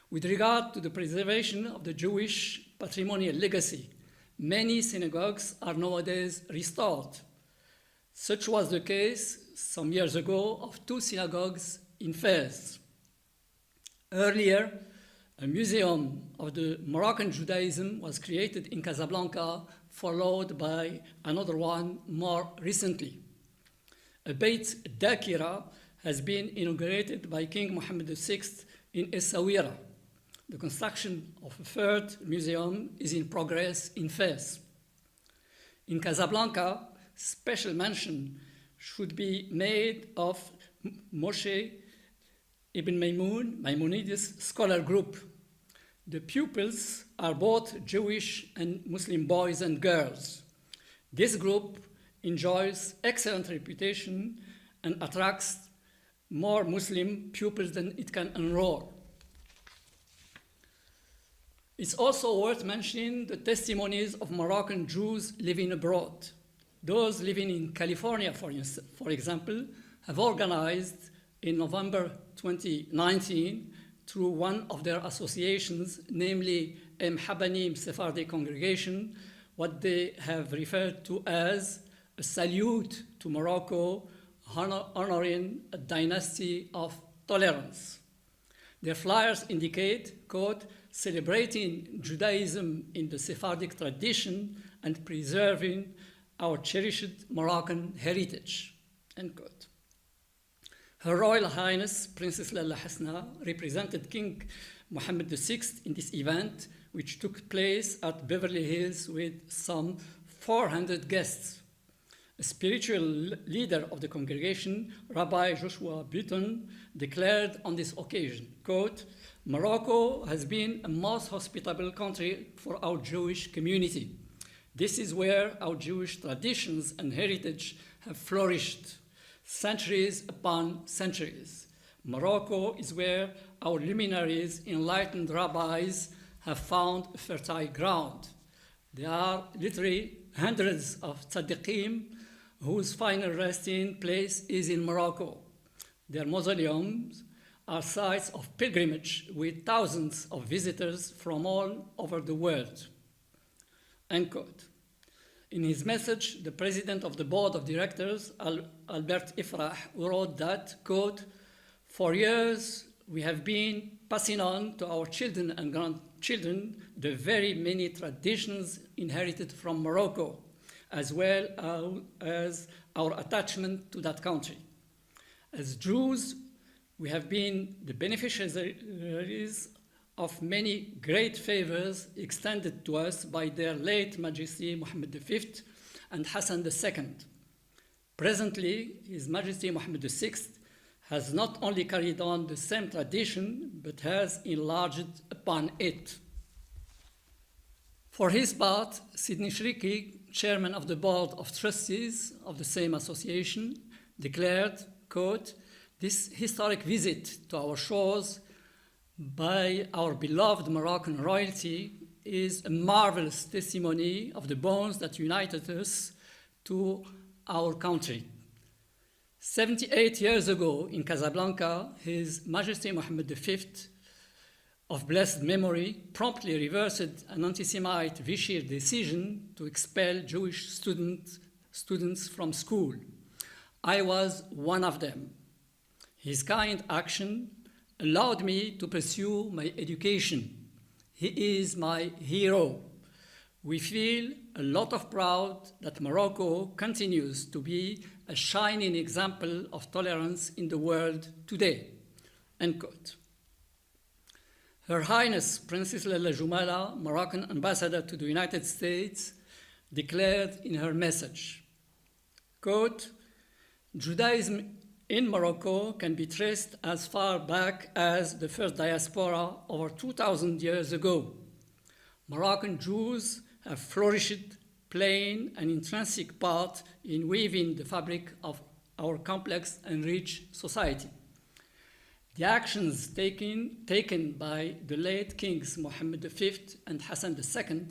With regard to the preservation of the Jewish patrimonial legacy, many synagogues are nowadays restored. Such was the case some years ago of 2 synagogues in Fez. Earlier, a museum of the Moroccan Judaism was created in Casablanca, followed by another one more recently. A Beit Dakira has been inaugurated by King Mohammed VI in Essaouira. The construction of a third museum is in progress in Fez. In Casablanca, special mention should be made of Moshe Ibn Maimonides Scholar Group. The pupils are both Jewish and Muslim boys and girls. This group enjoys excellent reputation and attracts more Muslim pupils than it can enroll. It's also worth mentioning the testimonies of Moroccan Jews living abroad. Those living in California, for example, have organized in November 2019 through one of their associations, namely Mhabanim Sephardi Congregation, what they have referred to as a salute to Morocco, honoring a dynasty of tolerance. Their flyers indicate, quote, celebrating Judaism in the Sephardic tradition and preserving our cherished Moroccan heritage, end quote. Her Royal Highness Princess Lalla Hasna represented King Mohammed VI in this event, which took place at Beverly Hills with some 400 guests. A spiritual leader of the congregation, Rabbi Joshua Button, declared on this occasion, quote, Morocco has been a most hospitable country for our Jewish community. This is where our Jewish traditions and heritage have flourished, centuries upon centuries. Morocco is where our luminaries, enlightened rabbis, have found fertile ground. There are literally hundreds of tzaddiqim whose final resting place is in Morocco. Their mausoleums are sites of pilgrimage with thousands of visitors from all over the world. End quote. In his message, the president of the board of directors, Albert Ifrah, wrote that, quote, for years we have been passing on to our children and grandchildren the very many traditions inherited from Morocco, as well as our attachment to that country. As Jews, we have been the beneficiaries of many great favors extended to us by their late Majesty Mohammed V and Hassan II. Presently, His Majesty Mohammed VI has not only carried on the same tradition, but has enlarged upon it. For his part, Sidney Shriki, chairman of the board of trustees of the same association, declared, quote, this historic visit to our shores by our beloved Moroccan royalty is a marvelous testimony of the bonds that united us to our country. 78 years ago in Casablanca, His Majesty Mohammed V, of blessed memory, promptly reversed an anti-Semite Vichy decision to expel Jewish students from school. I was one of them. His kind action allowed me to pursue my education. He is my hero. We feel a lot of pride that Morocco continues to be a shining example of tolerance in the world today, end quote. Her Highness Princess Lalla Joumala, Moroccan ambassador to the United States, declared in her message, quote, Judaism in Morocco can be traced as far back as the first diaspora over 2,000 years ago. Moroccan Jews have flourished, playing an intrinsic part in weaving the fabric of our complex and rich society. The actions taken by the late Kings Mohammed V and Hassan II,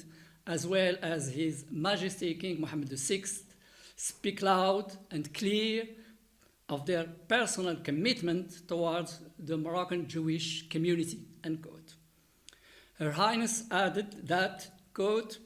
as well as His Majesty King Mohammed VI, speak loud and clear of their personal commitment towards the Moroccan Jewish community, end quote. Her Highness added that, quote,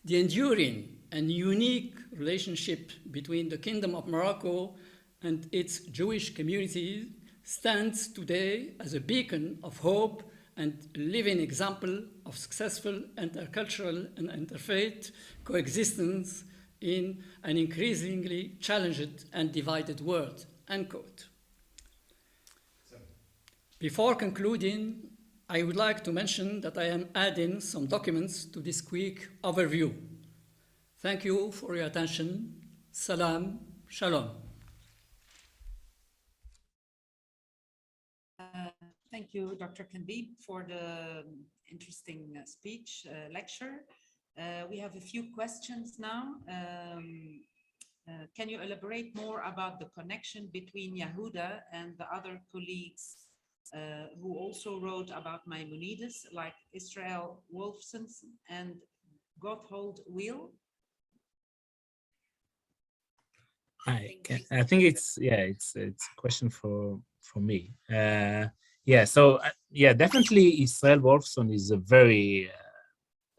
the enduring and unique relationship between the Kingdom of Morocco and its Jewish community stands today as a beacon of hope and a living example of successful intercultural and interfaith coexistence in an increasingly challenged and divided world, end quote. Before concluding, I would like to mention that I am adding some documents to this quick overview. Thank you for your attention. Salam, shalom. Thank you, Dr. Kandib, for the interesting speech, lecture. We have a few questions now. Can you elaborate more about the connection between Yehuda and the other colleagues who also wrote about Maimonides, like Israel Wolfson and Gotthold Weil? I think it's a question for me. Definitely Israel Wolfson is a very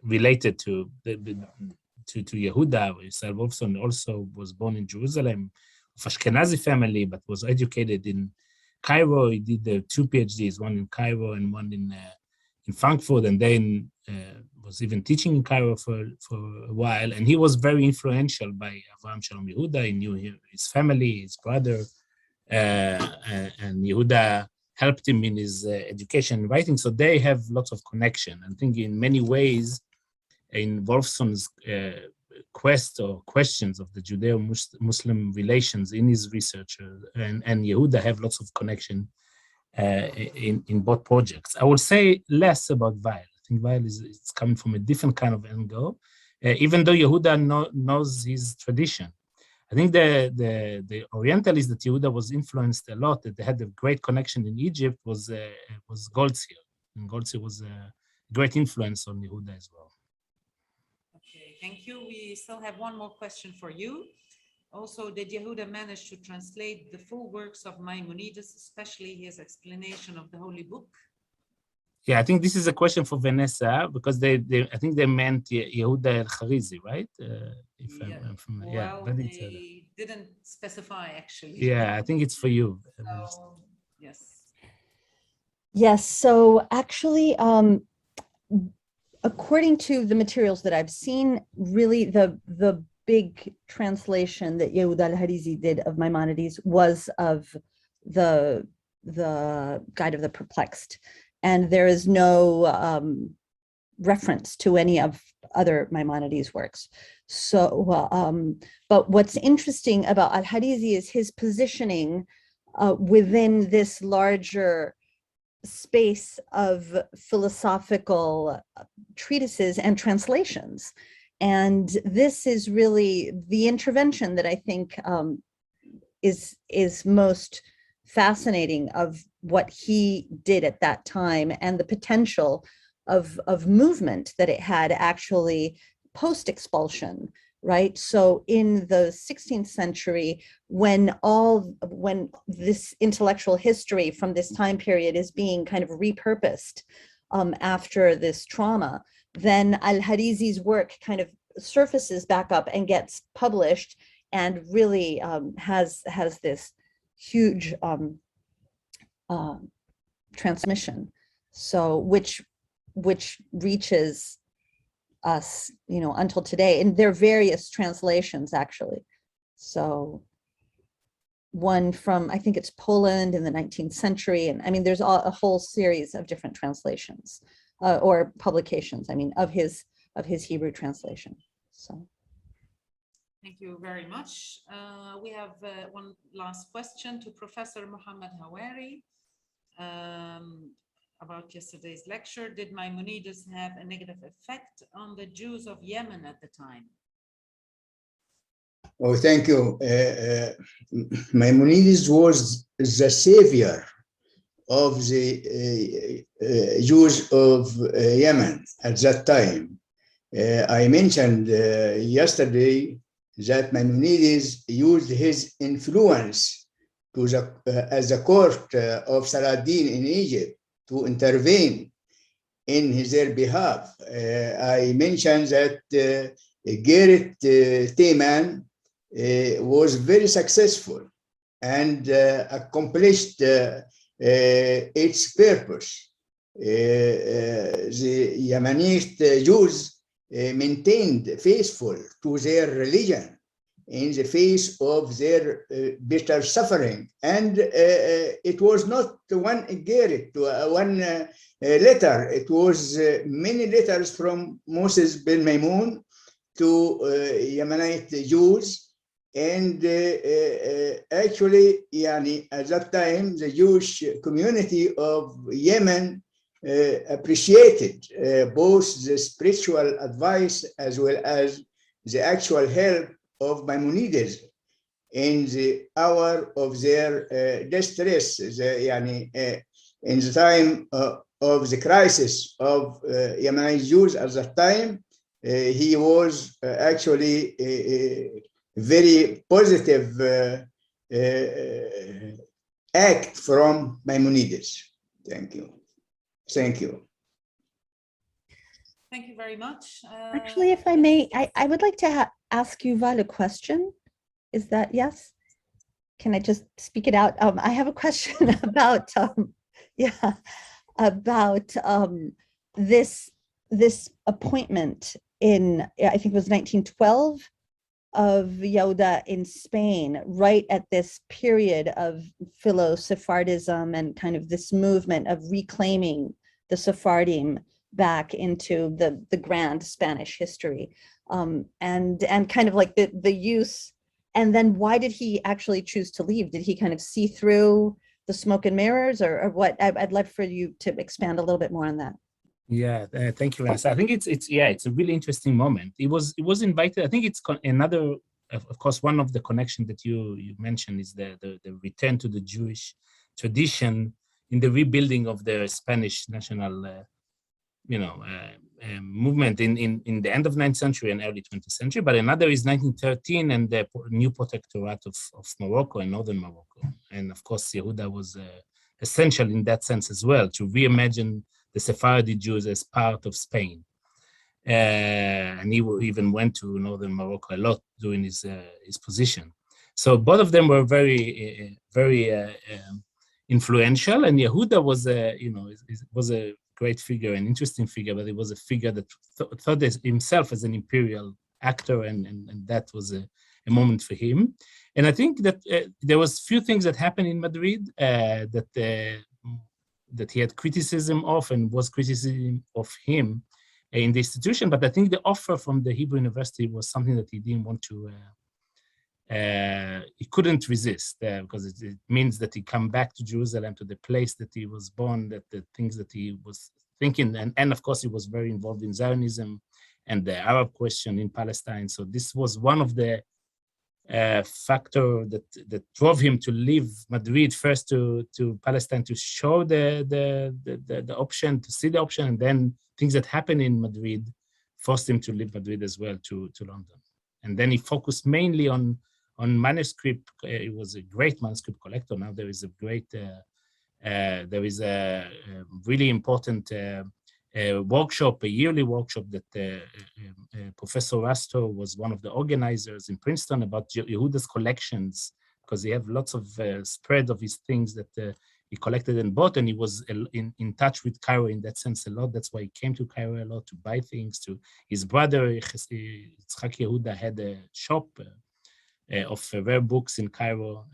related to Yehuda. Israel Wolfson also was born in Jerusalem, of Ashkenazi family, but was educated in Cairo. He did 2 PhDs, one in Cairo and one in Frankfurt, and then was even teaching in Cairo for a while. And he was very influential by Avraham Shalom Yehuda. He knew his family, his brother, and Yehuda helped him in his education and writing. So they have lots of connection. I think in many ways, in Wolfson's quest or questions of the Judeo-Muslim relations in his research, and Yehuda have lots of connection in both projects. I would say less about Weil. I think Weil is coming from a different kind of angle, even though Yehuda knows his tradition. I think the Orientalists that Yehuda was influenced a lot, that they had a great connection in Egypt, was Goldziher. And Goldziher was a great influence on Yehuda as well. Okay, thank you. We still have one more question for you. Also, did Yehuda manage to translate the full works of Maimonides, especially his explanation of the Holy Book? Yeah, I think this is a question for Vanessa, because I think they meant Yehuda el-Kharizi, right? They didn't specify, actually. Yeah, I think it's for you. So, yes. Yes, so actually, according to the materials that I've seen, really the big translation that Yehuda al-Harizi did of Maimonides was of the Guide of the Perplexed. And there is no reference to any of other Maimonides works. So, but what's interesting about al-Harizi is his positioning within this larger space of philosophical treatises and translations. And this is really the intervention that I think is most fascinating of what he did at that time, and the potential of movement that it had actually post-expulsion, right? So in the 16th century, when this intellectual history from this time period is being kind of repurposed after this trauma, then al-Harizi's work kind of surfaces back up and gets published, and really has this huge transmission, so which reaches us, until today in their various translations, actually. So one from, I think it's Poland in the 19th century, and I mean there's a whole series of different translations or publications, I mean, of his Hebrew translation. So thank you very much. We have one last question to Professor Mohammed Hawari about yesterday's lecture. Did Maimonides have a negative effect on the Jews of Yemen at the time? Oh, thank you. Maimonides was the savior of the Jews of Yemen at that time. I mentioned yesterday that Maimonides used his influence as the court of Saladin in Egypt to intervene in their behalf. I mentioned that Gerrit Tiemann was very successful and accomplished its purpose. The Yemenite Jews maintained faithful to their religion in the face of their bitter suffering. And it was not one Gerrit, one letter. It was many letters from Moses ben Maimon to Yemenite Jews. And actually, at that time, the Jewish community of Yemen appreciated both the spiritual advice as well as the actual help of Maimonides in the hour of their distress, in the time of the crisis of Yemenite Jews at that time. He was actually a very positive act from Maimonides. Thank you. Thank you. Thank you very much. Actually, if I may, I would like to ask Yuval a question. Is that yes? Can I just speak it out? I have a question about this appointment in, I think it was 1912, of Yehuda in Spain, right at this period of Philo-Sephardism and kind of this movement of reclaiming the Sephardim back into the grand Spanish history, and kind of like the use. And then why did he actually choose to leave? Did he kind of see through the smoke and mirrors, or what? I'd love for you to expand a little bit more on that. Yeah, thank you, Vanessa. I think it's a really interesting moment. It was invited. I think it's another, of course, one of the connections that you mentioned is the return to the Jewish tradition in the rebuilding of the Spanish national, movement in the end of 19th century and early 20th century. But another is 1913 and the new protectorate of Morocco and northern Morocco. And of course, Yehuda was essential in that sense as well, to reimagine the Sephardi Jews as part of Spain. And he even went to northern Morocco a lot during his position. So both of them were very influential. And Yehuda was a great figure, an interesting figure, but it was a figure that thought himself as an imperial actor, and that was a moment for him. And I think that there was few things that happened in Madrid that he had criticism of, and was criticism of him in the institution. But I think the offer from the Hebrew University was something that he didn't want to, he couldn't resist, because it means that he come back to Jerusalem, to the place that he was born, that the things that he was thinking, and of course he was very involved in Zionism and the Arab question in Palestine. So this was one of the factor that drove him to leave Madrid first to Palestine, to show the option, to see the option, and then things that happened in Madrid forced him to leave Madrid as well to London. And then he focused mainly on manuscript. He was a great manuscript collector. Now there is a great, really important workshop, a yearly workshop that Professor Rasto was one of the organizers in Princeton about Yehuda's collections, because he have lots of spread of his things that he collected and bought, and he was in touch with Cairo in that sense a lot. That's why he came to Cairo a lot to buy things. To his brother, Yitzhak Yehuda, had a shop of rare books in Cairo,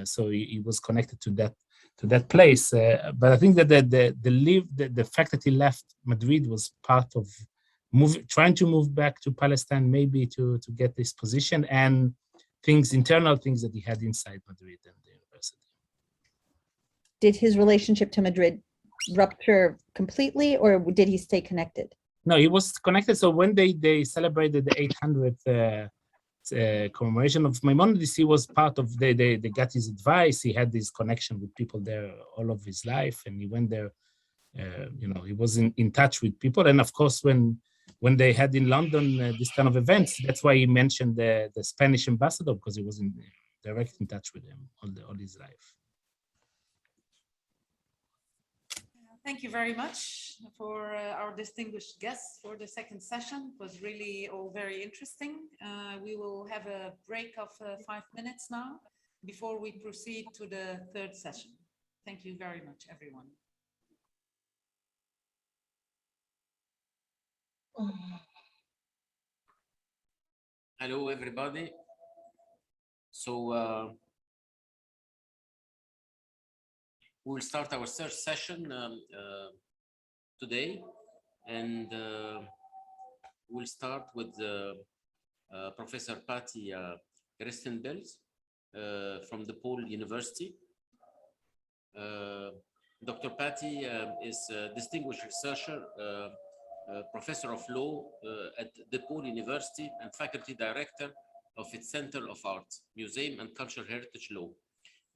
so he was connected to that place. But I think that the fact that he left Madrid was part of trying to move back to Palestine, maybe to get this position, and internal things that he had inside Madrid and the university. Did his relationship to Madrid rupture completely, or did he stay connected? No, he was connected. So when they celebrated the 800th commemoration of Maimonides, he was part of, they got his advice. He had this connection with people there all of his life, and he went there, he was in touch with people. And of course, when they had in London this kind of events, that's why he mentioned the Spanish ambassador, because he was in direct in touch with him all his life. Thank you very much for our distinguished guests for the second session. It was really all very interesting. We will have a break of 5 minutes now before we proceed to the third session. Thank you very much, everyone. Hello, everybody. So we'll start our third session today, and we'll start with Professor Patty Christenbels from DePaul University. Dr. Patty is a distinguished researcher, professor of law at DePaul University and faculty director of its Center of Arts, Museum and Cultural Heritage Law.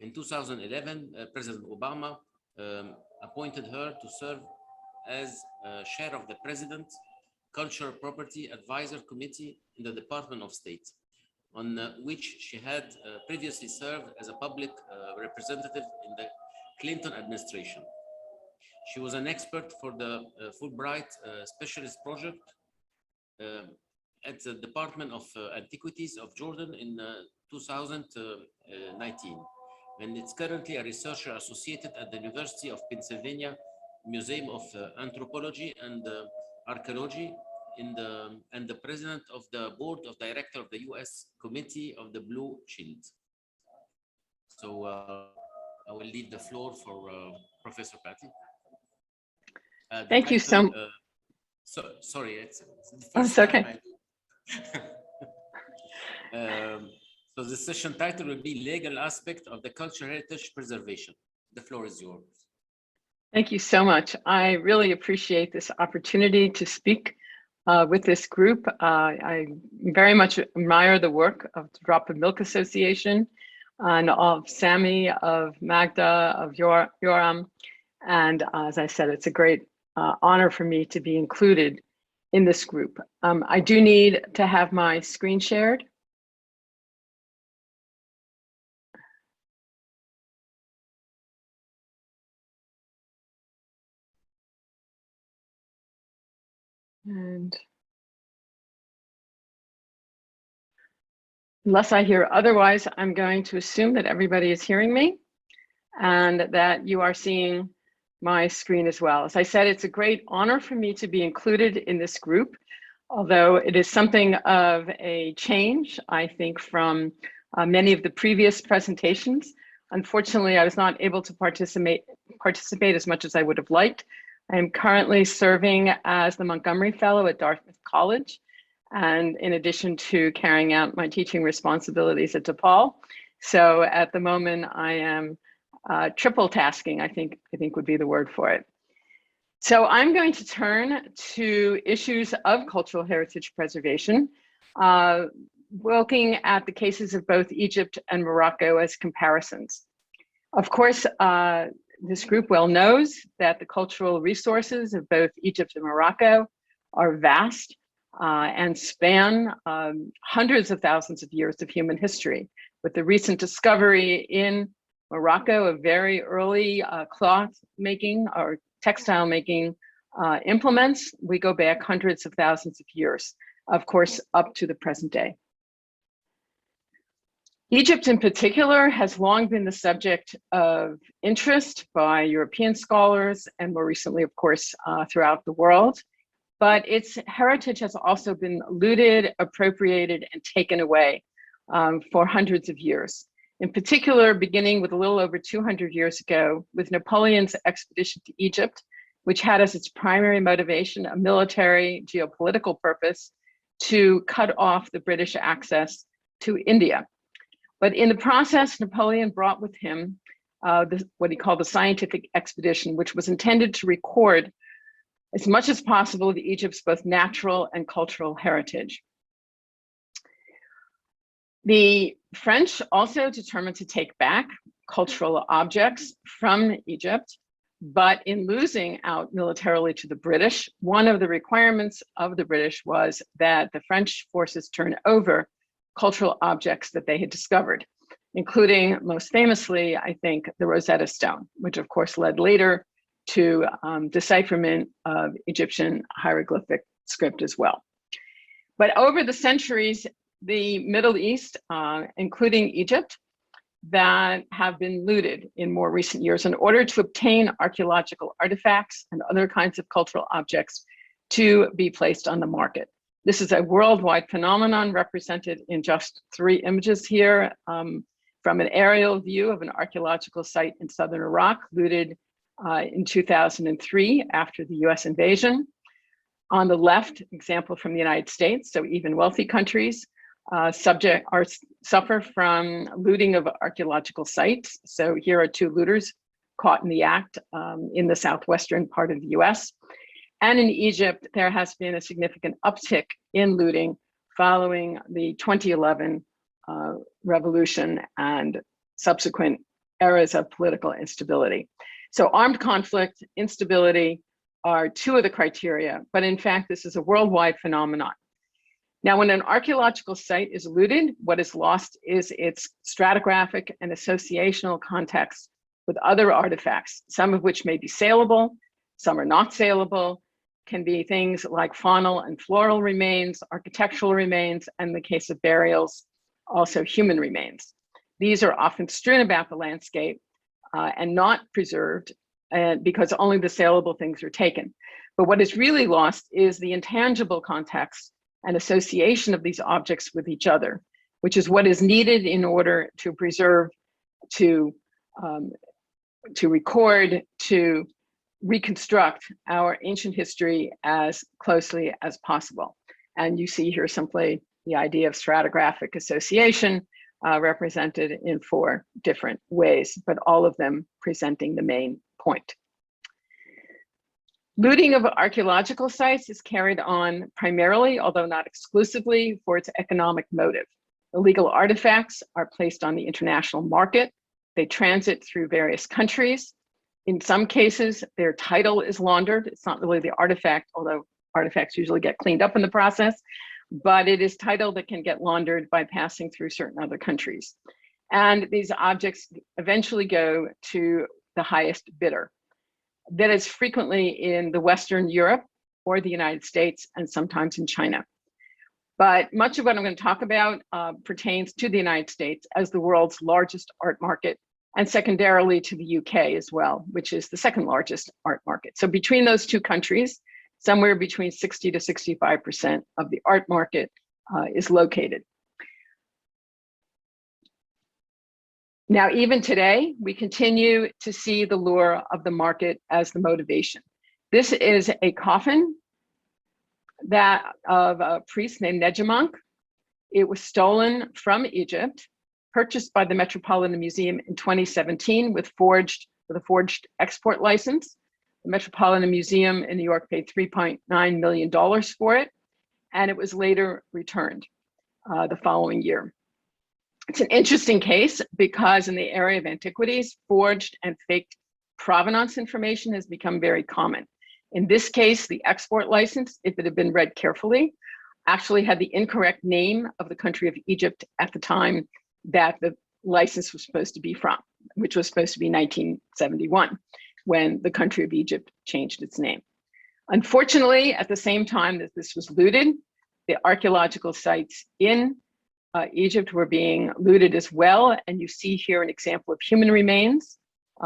In 2011, President Obama appointed her to serve as chair of the President's Cultural Property Advisor Committee in the Department of State, on which she had previously served as a public representative in the Clinton administration. She was an expert for the Fulbright Specialist Project at the Department of Antiquities of Jordan in 2019. And it's currently a researcher associated at the University of Pennsylvania Museum of Anthropology and Archaeology and the president of the board of director of the U.S. Committee of the Blue Shield. So I will leave the floor for Professor Patty. Thank you so much. Sorry, it's the first time okay. So the session title will be Legal Aspect of the Cultural Heritage Preservation. The floor is yours. Thank you so much. I really appreciate this opportunity to speak with this group. I very much admire the work of the Drop of Milk Association and of Sami, of Magda, of Yoram. And as I said, it's a great honor for me to be included in this group. I do need to have my screen shared. And unless I hear otherwise, I'm going to assume that everybody is hearing me and that you are seeing my screen as well. As I said, it's a great honor for me to be included in this group, although it is something of a change, I think, from many of the previous presentations. Unfortunately, I was not able to participate as much as I would have liked. I am currently serving as the Montgomery Fellow at Dartmouth College, and in addition to carrying out my teaching responsibilities at DePaul. So at the moment, I am triple tasking, I think would be the word for it. So I'm going to turn to issues of cultural heritage preservation, looking at the cases of both Egypt and Morocco as comparisons. Of course, this group well knows that the cultural resources of both Egypt and Morocco are vast and span hundreds of thousands of years of human history. With the recent discovery in Morocco of very early cloth making or textile making implements, we go back hundreds of thousands of years, of course, up to the present day. Egypt in particular has long been the subject of interest by European scholars and more recently, of course, throughout the world. But its heritage has also been looted, appropriated, and taken away for hundreds of years. In particular, beginning with a little over 200 years ago with Napoleon's expedition to Egypt, which had as its primary motivation a military geopolitical purpose to cut off the British access to India. But in the process, Napoleon brought with him what he called the scientific expedition, which was intended to record as much as possible of Egypt's both natural and cultural heritage. The French also determined to take back cultural objects from Egypt, but in losing out militarily to the British, one of the requirements of the British was that the French forces turn over cultural objects that they had discovered, including most famously, I think, the Rosetta Stone, which of course led later to decipherment of Egyptian hieroglyphic script as well. But over the centuries, the Middle East, including Egypt, that have been looted in more recent years in order to obtain archaeological artifacts and other kinds of cultural objects to be placed on the market. This is a worldwide phenomenon represented in just 3 images here from an aerial view of an archaeological site in southern Iraq, looted in 2003 after the US invasion. On the left, example from the United States, so even wealthy countries suffer from looting of archaeological sites. So here are 2 looters caught in the act in the southwestern part of the US. And in Egypt, there has been a significant uptick in looting following the 2011 revolution and subsequent eras of political instability. So armed conflict, instability are 2 of the criteria, but in fact, this is a worldwide phenomenon. Now, when an archaeological site is looted, what is lost is its stratigraphic and associational context with other artifacts, some of which may be saleable, some are not saleable, can be things like faunal and floral remains, architectural remains, and in the case of burials, also human remains. These are often strewn about the landscape and not preserved because only the saleable things are taken. But what is really lost is the intangible context and association of these objects with each other, which is what is needed in order to preserve, to record, to reconstruct our ancient history as closely as possible. And you see here simply the idea of stratigraphic association represented in 4 different ways, but all of them presenting the main point. Looting of archaeological sites is carried on primarily, although not exclusively, for its economic motive. Illegal artifacts are placed on the international market. They transit through various countries. In some cases, their title is laundered. It's not really the artifact, although artifacts usually get cleaned up in the process, but it is title that can get laundered by passing through certain other countries. And these objects eventually go to the highest bidder. That is frequently in the Western Europe or the United States, and sometimes in China. But much of what I'm going to talk about pertains to the United States as the world's largest art market, and secondarily to the UK as well, which is the 2nd largest art market. So between those 2 countries, somewhere between 60 to 65% of the art market is located. Now, even today, we continue to see the lure of the market as the motivation. This is a coffin that of a priest named Nejamonk. It was stolen from Egypt, purchased by the Metropolitan Museum in 2017 with a forged export license. The Metropolitan Museum in New York paid $3.9 million for it, and it was later returned the following year. It's an interesting case because in the area of antiquities, forged and faked provenance information has become very common. In this case, the export license, if it had been read carefully, actually had the incorrect name of the country of Egypt at the time that the license was supposed to be from, which was supposed to be 1971, when the country of Egypt changed its name. Unfortunately, at the same time that this was looted, the archaeological sites in Egypt were being looted as well. And you see here an example of human remains.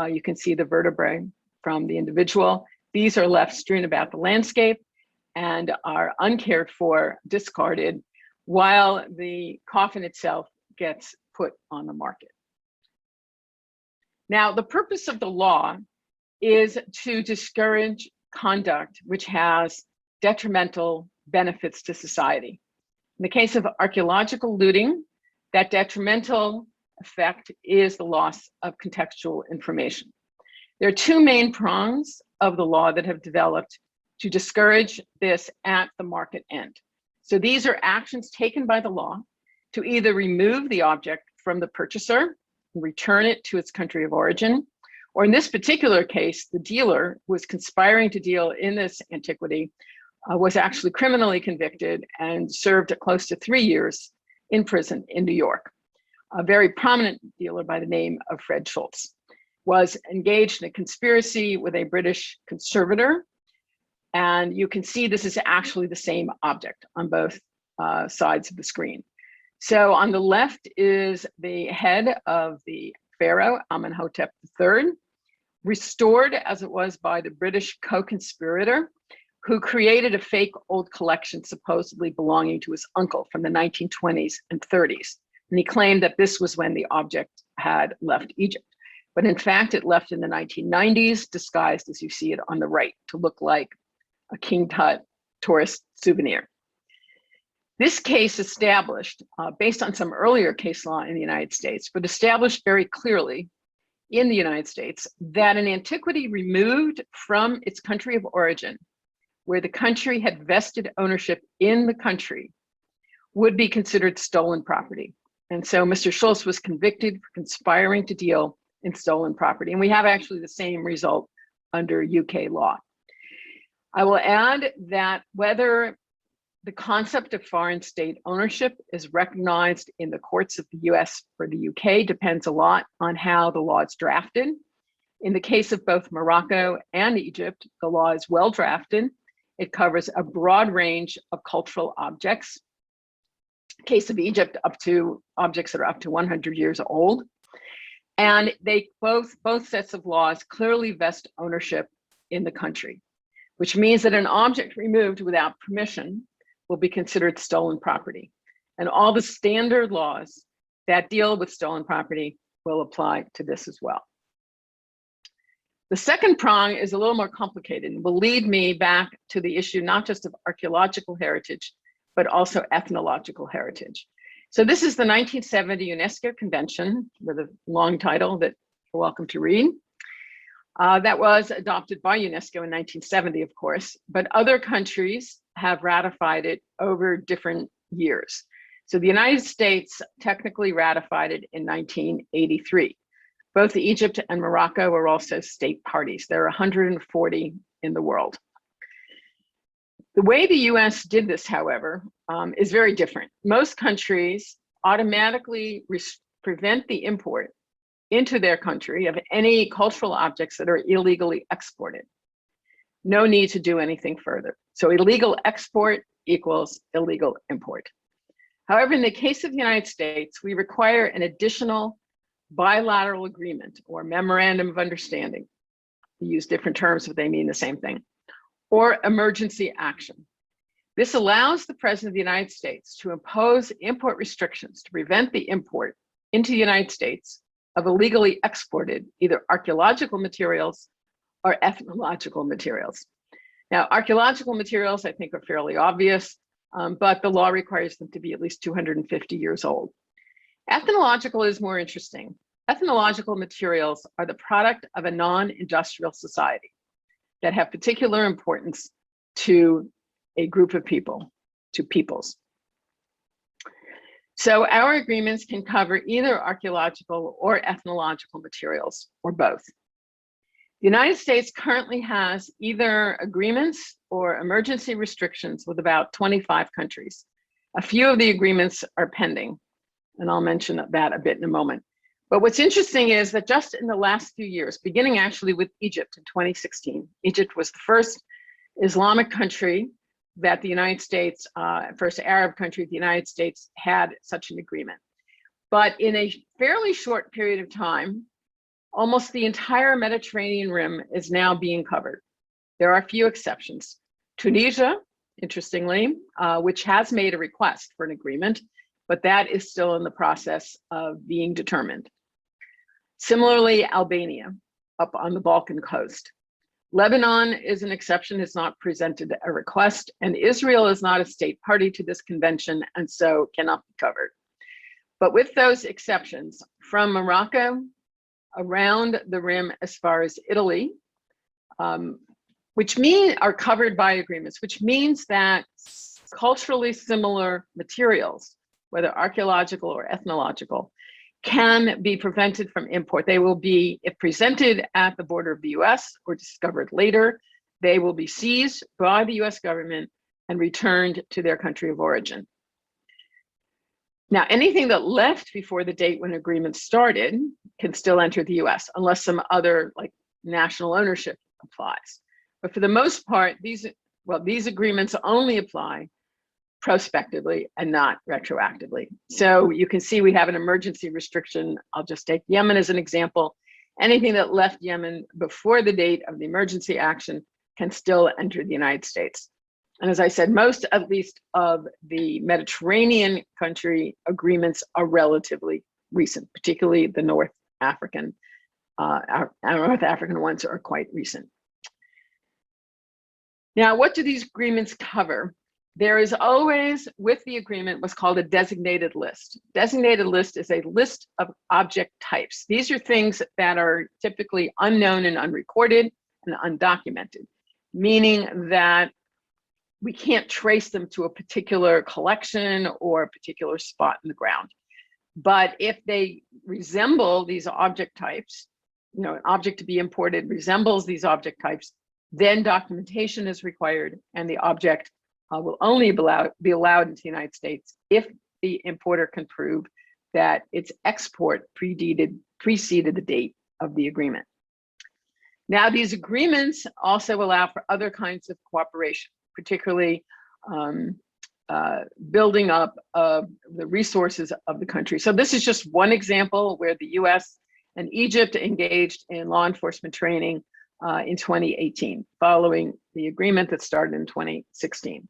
You can see the vertebrae from the individual. These are left strewn about the landscape and are uncared for, discarded, while the coffin itself gets put on the market. Now, the purpose of the law is to discourage conduct which has detrimental benefits to society. In the case of archaeological looting, that detrimental effect is the loss of contextual information. There are 2 main prongs of the law that have developed to discourage this at the market end. So these are actions taken by the law to either remove the object from the purchaser and return it to its country of origin, or in this particular case, the dealer who was conspiring to deal in this antiquity was actually criminally convicted and served close to 3 years in prison in New York. A very prominent dealer by the name of Fred Schultz. was engaged in a conspiracy with a British conservator. And you can see this is actually the same object on both sides of the screen. So on the left is the head of the pharaoh, Amenhotep III, restored as it was by the British co-conspirator, who created a fake old collection supposedly belonging to his uncle from the 1920s and 30s. And he claimed that this was when the object had left Egypt. But in fact, it left in the 1990s, disguised as you see it on the right, to look like a King Tut tourist souvenir. This case established, based on some earlier case law in the United States, but established very clearly in the United States that an antiquity removed from its country of origin, where the country had vested ownership in the country, would be considered stolen property. And so Mr. Schultz was convicted for conspiring to deal in stolen property. And we have actually the same result under UK law. I will add that whether the concept of foreign state ownership is recognized in the courts of the US or the UK depends a lot on how the law is drafted. In the case of both Morocco and Egypt, the law is well drafted. It covers a broad range of cultural objects. In the case of Egypt, up to objects that are up to 100 years old. And they both sets of laws clearly vest ownership in the country, which means that an object removed without permission will be considered stolen property. And all the standard laws that deal with stolen property will apply to this as well. The second prong is a little more complicated and will lead me back to the issue not just of archaeological heritage, but also ethnological heritage. So this is the 1970 UNESCO Convention with a long title that you're welcome to read. That was adopted by UNESCO in 1970, of course, but other countries have ratified it over different years. So the United States technically ratified it in 1983. Both Egypt and Morocco are also state parties. There are 140 in the world. The way the US did this, however, is very different. Most countries automatically prevent the import into their country of any cultural objects that are illegally exported. No need to do anything further. So illegal export equals illegal import. However, in the case of the United States, we require an additional bilateral agreement or memorandum of understanding. We use different terms, but they mean the same thing. Or emergency action. This allows the President of the United States to impose import restrictions to prevent the import into the United States of illegally exported either archaeological materials or ethnological materials. Now, archaeological materials, I think, are fairly obvious, but the law requires them to be at least 250 years old. Ethnological is more interesting. Ethnological materials are the product of a non-industrial society that have particular importance to a group of people, to peoples. So our agreements can cover either archaeological or ethnological materials, or both. The United States currently has either agreements or emergency restrictions with about 25 countries. A few of the agreements are pending, and I'll mention that a bit in a moment. But what's interesting is that just in the last few years, beginning actually with Egypt in 2016, Egypt was the first Islamic country that the United States, first Arab country, the United States had such an agreement. But in a fairly short period of time, almost the entire Mediterranean rim is now being covered. There are a few exceptions. Tunisia, interestingly, which has made a request for an agreement, but that is still in the process of being determined. Similarly, Albania, up on the Balkan coast. Lebanon is an exception, has not presented a request, and Israel is not a state party to this convention and so cannot be covered. But with those exceptions, from Morocco around the rim as far as Italy, which are covered by agreements, which means that culturally similar materials, whether archaeological or ethnological, can be prevented from import. They will be, if presented at the border of the US or discovered later, they will be seized by the US government and returned to their country of origin. Now, anything that left before the date when agreement started can still enter the US unless some other like national ownership applies. But for the most part, these agreements only apply prospectively and not retroactively. So you can see we have an emergency restriction. I'll just take Yemen as an example. Anything that left Yemen before the date of the emergency action can still enter the United States. And as I said, most, at least, of the Mediterranean country agreements are relatively recent, particularly the North African ones are quite recent. Now, what do these agreements cover? There is always, with the agreement, what's called a designated list. Designated list is a list of object types. These are things that are typically unknown and unrecorded and undocumented, meaning that we can't trace them to a particular collection or a particular spot in the ground. But if they resemble these object types, you know, an object to be imported resembles these object types, then documentation is required, and the object will only be allowed into the United States if the importer can prove that its export preceded the date of the agreement. Now, these agreements also allow for other kinds of cooperation, particularly building up the resources of the country. So this is just one example where the US and Egypt engaged in law enforcement training in 2018, following the agreement that started in 2016.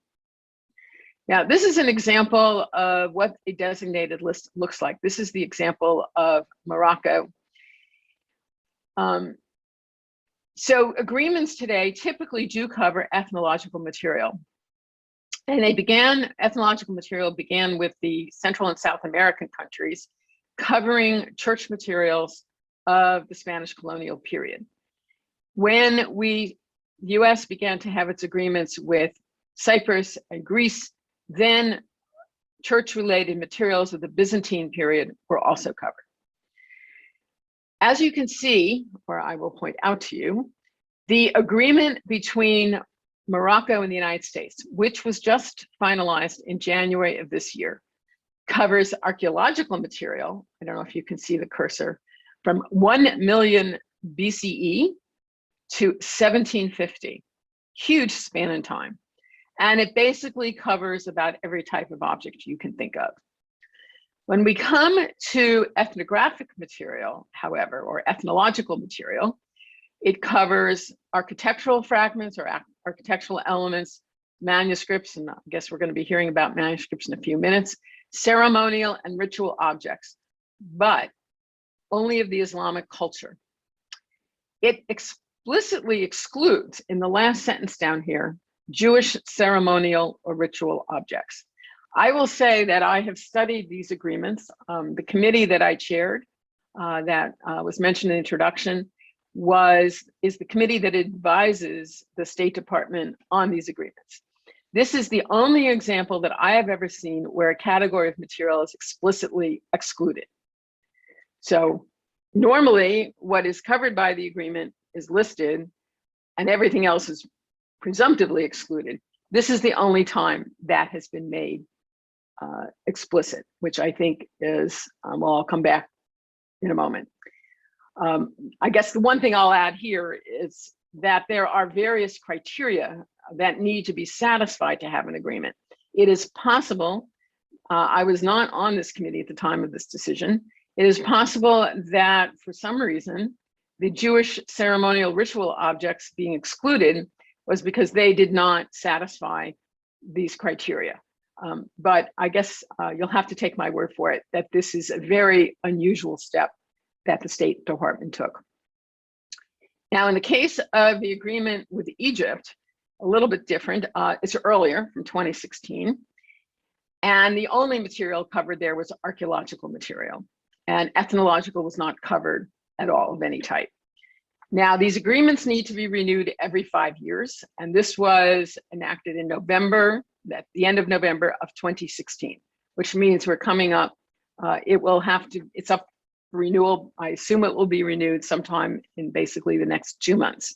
Now, this is an example of what a designated list looks like. This is the example of Morocco. So agreements today typically do cover ethnological material. And ethnological material began with the Central and South American countries, covering church materials of the Spanish colonial period. When the US began to have its agreements with Cyprus and Greece, then church-related materials of the Byzantine period were also covered. As you can see, or I will point out to you, the agreement between Morocco and the United States, which was just finalized in January of this year, covers archaeological material, I don't know if you can see the cursor, from 1 million BCE to 1750, huge span in time. And it basically covers about every type of object you can think of. When we come to ethnographic material, however, or ethnological material, it covers architectural fragments or architectural elements, manuscripts, and I guess we're going to be hearing about manuscripts in a few minutes, ceremonial and ritual objects, but only of the Islamic culture. It explicitly excludes, in the last sentence down here, Jewish ceremonial or ritual objects. I will say that I have studied these agreements. The committee that I chaired, that was mentioned in the introduction, is the committee that advises the State Department on these agreements. This is the only example that I have ever seen where a category of material is explicitly excluded. So normally what is covered by the agreement is listed and everything else is presumptively excluded. This is the only time that has been made explicit, which I think is, well, I'll come back in a moment. I guess the one thing I'll add here is that there are various criteria that need to be satisfied to have an agreement. It is possible, I was not on this committee at the time of this decision, it is possible that for some reason, the Jewish ceremonial ritual objects being excluded was because they did not satisfy these criteria. But I guess you'll have to take my word for it that this is a very unusual step that the State Department took. Now, in the case of the agreement with Egypt, a little bit different. It's earlier, from 2016. And the only material covered there was archaeological material. And ethnological was not covered at all of any type. Now, these agreements need to be renewed every 5 years. And this was enacted in November, at the end of November of 2016, which means we're coming up, it's up for renewal. I assume it will be renewed sometime in basically the next 2 months.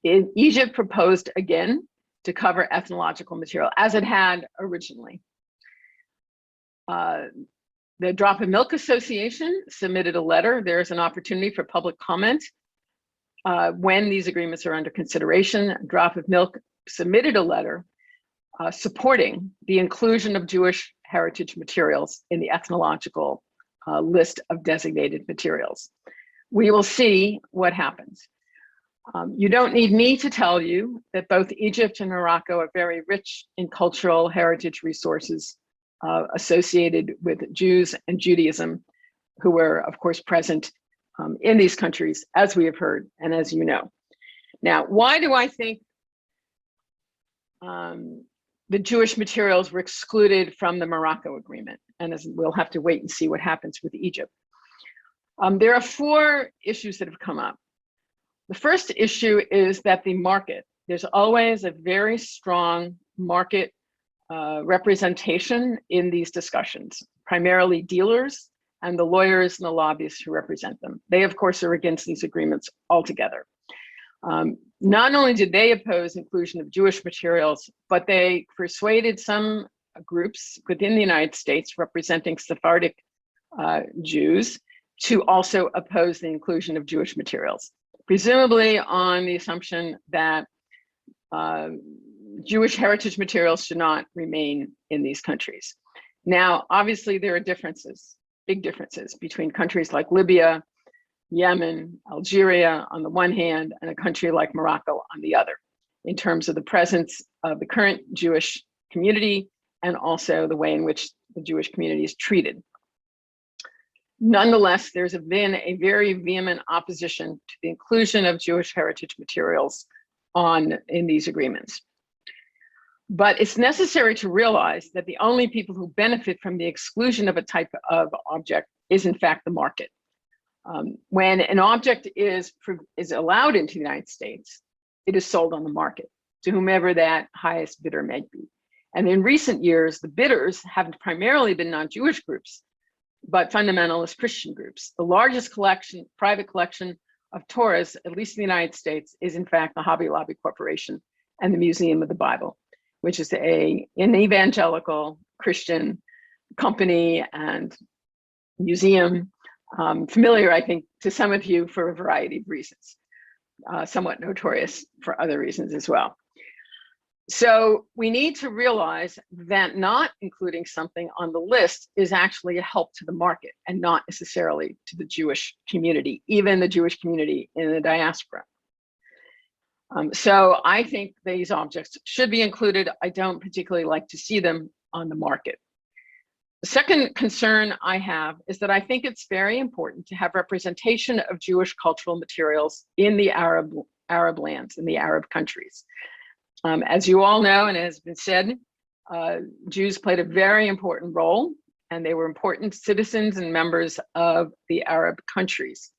Egypt proposed again to cover ethnological material as it had originally. The Drop of Milk Association submitted a letter. There's an opportunity for public comment when these agreements are under consideration. Drop of Milk submitted a letter supporting the inclusion of Jewish heritage materials in the ethnological list of designated materials. We will see what happens. You don't need me to tell you that both Egypt and Morocco are very rich in cultural heritage resources associated with Jews and Judaism, who were, of course, present in these countries, as we have heard and as you know. Now, why do I think the Jewish materials were excluded from the Morocco agreement? And as we'll have to wait and see what happens with Egypt. There are 4 issues that have come up. The first issue is that the market, there's always a very strong market representation in these discussions, primarily dealers and the lawyers and the lobbyists who represent them. They, of course, are against these agreements altogether. Not only did they oppose inclusion of Jewish materials, but they persuaded some groups within the United States representing Sephardic Jews to also oppose the inclusion of Jewish materials, presumably on the assumption that Jewish heritage materials should not remain in these countries. Now, obviously, there are differences, big differences between countries like Libya, Yemen, Algeria on the one hand, and a country like Morocco on the other, in terms of the presence of the current Jewish community and also the way in which the Jewish community is treated. Nonetheless, there's been a very vehement opposition to the inclusion of Jewish heritage materials in these agreements. But it's necessary to realize that the only people who benefit from the exclusion of a type of object is in fact the market. When an object is allowed into the United States, it is sold on the market to whomever that highest bidder may be. And in recent years, the bidders have primarily been non-Jewish groups, but fundamentalist Christian groups. The largest private collection of Torahs, at least in the United States, is in fact the Hobby Lobby Corporation and the Museum of the Bible, which is an evangelical Christian company and museum, familiar, I think, to some of you for a variety of reasons, somewhat notorious for other reasons as well. So we need to realize that not including something on the list is actually a help to the market and not necessarily to the Jewish community, even the Jewish community in the diaspora. So I think these objects should be included. I don't particularly like to see them on the market. The second concern I have is that I think it's very important to have representation of Jewish cultural materials in the Arab lands, in the Arab countries. As you all know, and has been said, Jews played a very important role, and they were important citizens and members of the Arab countries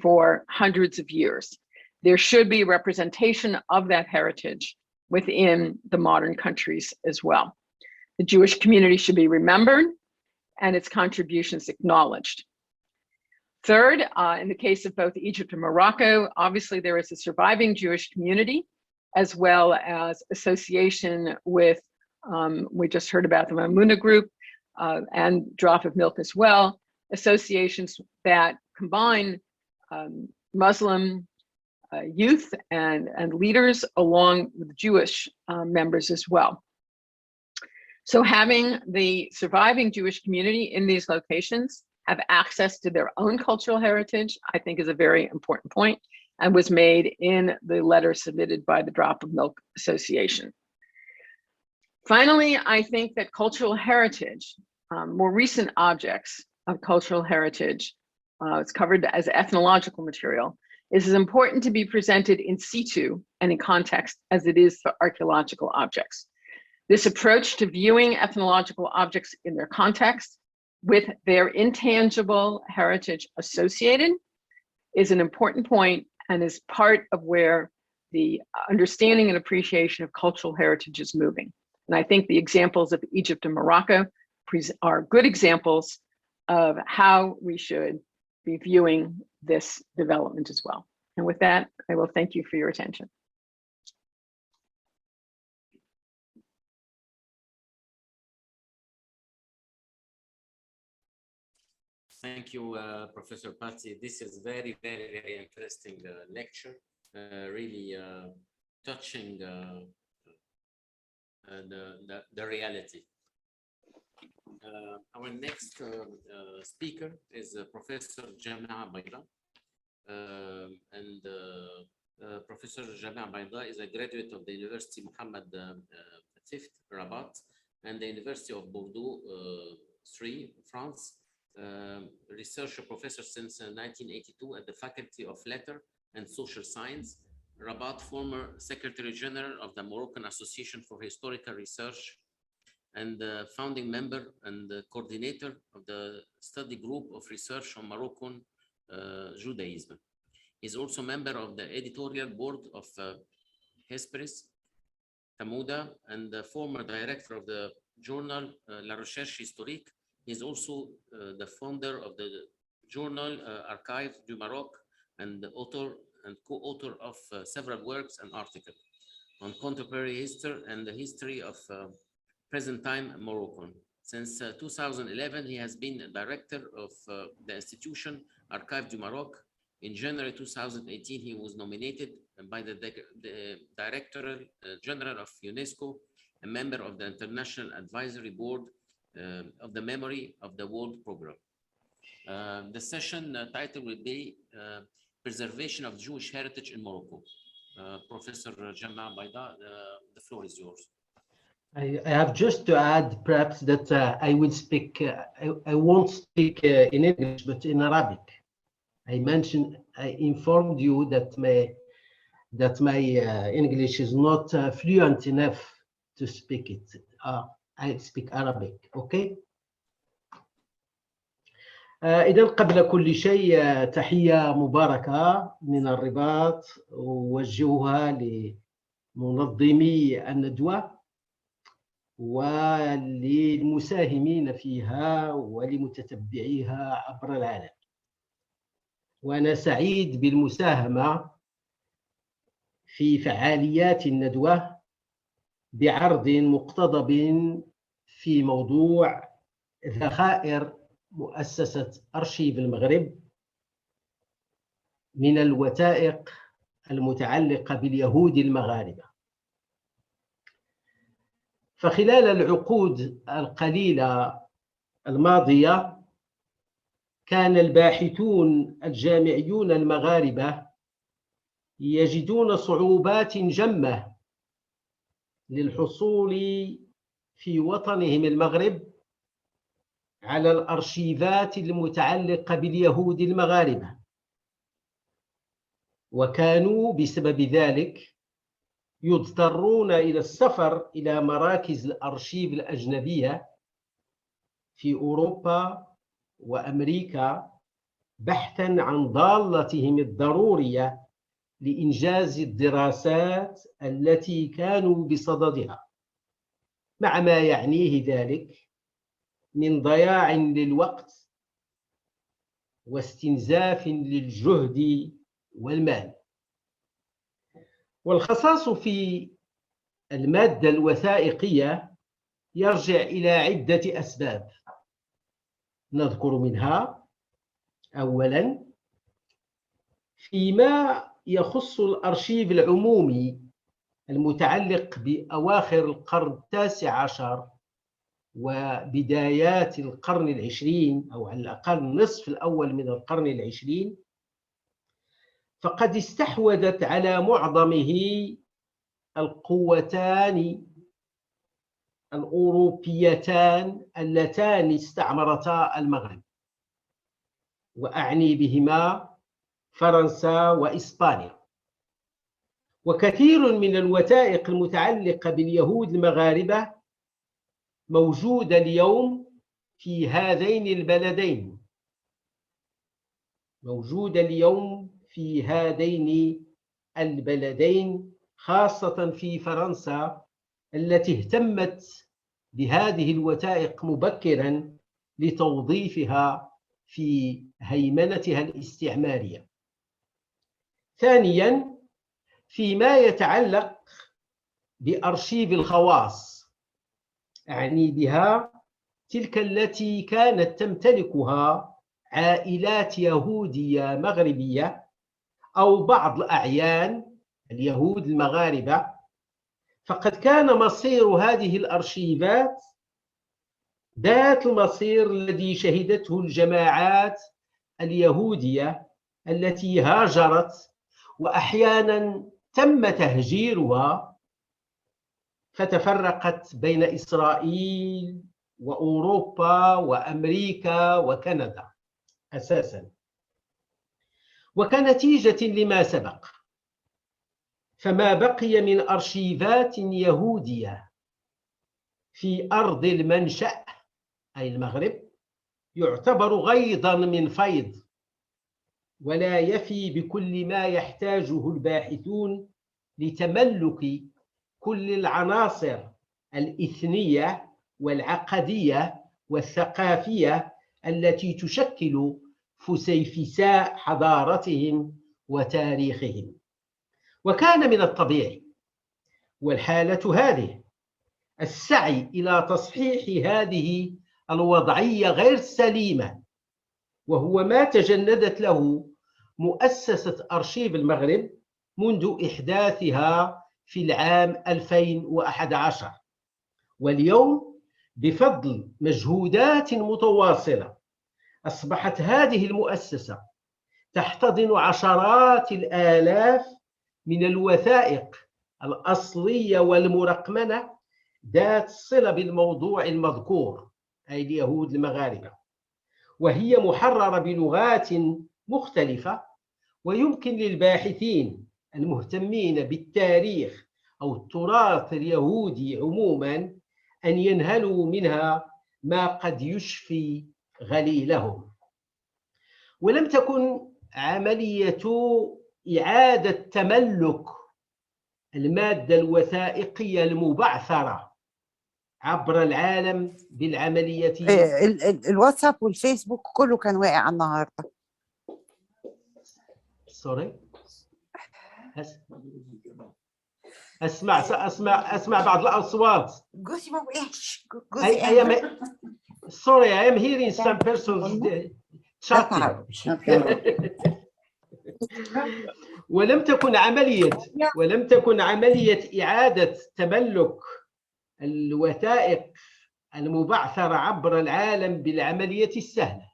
for hundreds of years. There should be representation of that heritage within the modern countries as well. The Jewish community should be remembered and its contributions acknowledged. Third, in the case of both Egypt and Morocco, obviously there is a surviving Jewish community, as well as association with, we just heard about the Maimonides group and Drop of Milk as well, associations that combine Muslim youth and leaders along with Jewish members as well. So having the surviving Jewish community in these locations have access to their own cultural heritage, I think is a very important point, and was made in the letter submitted by the Drop of Milk Association. Finally, I think that cultural heritage, more recent objects of cultural heritage, it's covered as ethnological material, is as important to be presented in situ and in context as it is for archaeological objects. This approach to viewing ethnological objects in their context with their intangible heritage associated is an important point and is part of where the understanding and appreciation of cultural heritage is moving. And I think the examples of Egypt and Morocco are good examples of how we should be viewing this development as well. And with that, I will thank you for your attention. Thank you, Professor Pazzi. This is very, very, very interesting lecture, really touching the reality. Our next speaker is Professor Jamia Bayda. Professor Jamia Bayda is a graduate of the University Muhammad V, Rabat, and the University of Bordeaux, France. Researcher professor since 1982 at the Faculty of Letters and Social Science. Rabat, former Secretary General of the Moroccan Association for Historical Research, and founding member and coordinator of the study group of research on Moroccan Judaism. He's also member of the editorial board of Hespres, Tamouda, and the former director of the journal La Recherche Historique. He's also the founder of the journal Archives du Maroc, and the author and co-author of several works and articles on contemporary history and the history of present time Moroccan. Since 2011, he has been director of the institution Archives du Maroc. In January 2018, he was nominated by the Director General of UNESCO, a member of the International Advisory Board of the Memory of the World Program. The session title will be Preservation of Jewish Heritage in Morocco. Professor Jamia Bayda, the floor is yours. I have just to add perhaps that I will speak, I won't speak in English, but in Arabic. I informed you that my English is not fluent enough to speak it. I speak Arabic, okay? إذا قبل كل شيء تحية مباركة من الرباط ووجهها لمنظمي الندوة وللمساهمين فيها ولمتتبعيها عبر العالم. وأنا سعيد بالمساهمة في فعاليات الندوة بعرض مقتضب في موضوع ذخائر مؤسسة أرشيف المغرب من الوثائق المتعلقة باليهود المغاربة. فخلال العقود القليلة الماضية كان الباحثون الجامعيون المغاربة يجدون صعوبات جمة للحصول في وطنهم المغرب على الأرشيفات المتعلقة باليهود المغاربة، وكانوا بسبب ذلك يضطرون إلى السفر إلى مراكز الأرشيف الأجنبية في أوروبا وأمريكا بحثاً عن ضالتهم الضرورية لإنجاز الدراسات التي كانوا بصددها، مع ما يعنيه ذلك من ضياع للوقت واستنزاف للجهد والمال. والخصاص في المادة الوثائقية يرجع إلى عدة أسباب، نذكر منها أولاً فيما يخص الأرشيف العمومي المتعلق بأواخر القرن التاسع عشر وبدايات القرن العشرين، أو على الأقل النصف الأول من القرن العشرين، فقد استحوذت على معظمه القوتان الأوروبيتان اللتان استعمرتا المغرب، وأعني بهما فرنسا وإسبانيا. وكثير من الوثائق المتعلقة باليهود المغاربة موجودة اليوم في هذين البلدين، خاصة في فرنسا التي اهتمت بهذه الوثائق مبكراً لتوظيفها في هيمنتها الاستعمارية. ثانياً فيما يتعلق بأرشيف الخواص، أعني بها تلك التي كانت تمتلكها عائلات يهودية مغربية أو بعض الأعيان اليهود المغاربة، فقد كان مصير هذه الأرشيفات ذات المصير الذي شهدته الجماعات اليهودية التي هاجرت وأحيانا تم تهجيرها فتفرقت بين إسرائيل وأوروبا وأمريكا وكندا أساسا. وكنتيجة لما سبق فما بقي من أرشيفات يهودية في أرض المنشأ أي المغرب يعتبر غيضا من فيض، ولا يفي بكل ما يحتاجه الباحثون لتملك كل العناصر الإثنية والعقدية والثقافية التي تشكل فسيفساء حضارتهم وتاريخهم. وكان من الطبيعي والحالة هذه السعي إلى تصحيح هذه الوضعية غير السليمة، وهو ما تجندت له مؤسسة أرشيف المغرب منذ إحداثها في العام 2011. واليوم بفضل مجهودات متواصلة أصبحت هذه المؤسسة تحتضن عشرات الآلاف من الوثائق الأصلية والمرقمنة ذات الصلة بالموضوع المذكور أي اليهود المغاربة، وهي محررة بلغات مختلفة، ويمكن للباحثين المهتمين بالتاريخ أو التراث اليهودي عموما أن ينهلوا منها ما قد يشفي غليلهم. ولم تكن عملية إعادة تملك المادة الوثائقية المبعثرة عبر العالم بالعملية الواتساب والفيسبوك كله كان واقع النهارده. سوري، اسمع بعض الاصوات. جوزي ما وقعش. Sorry, I am hearing some persons chatting. ولم تكن عملية إعادة تملك الوثائق المبعثرة عبر العالم بالعملية السهلة،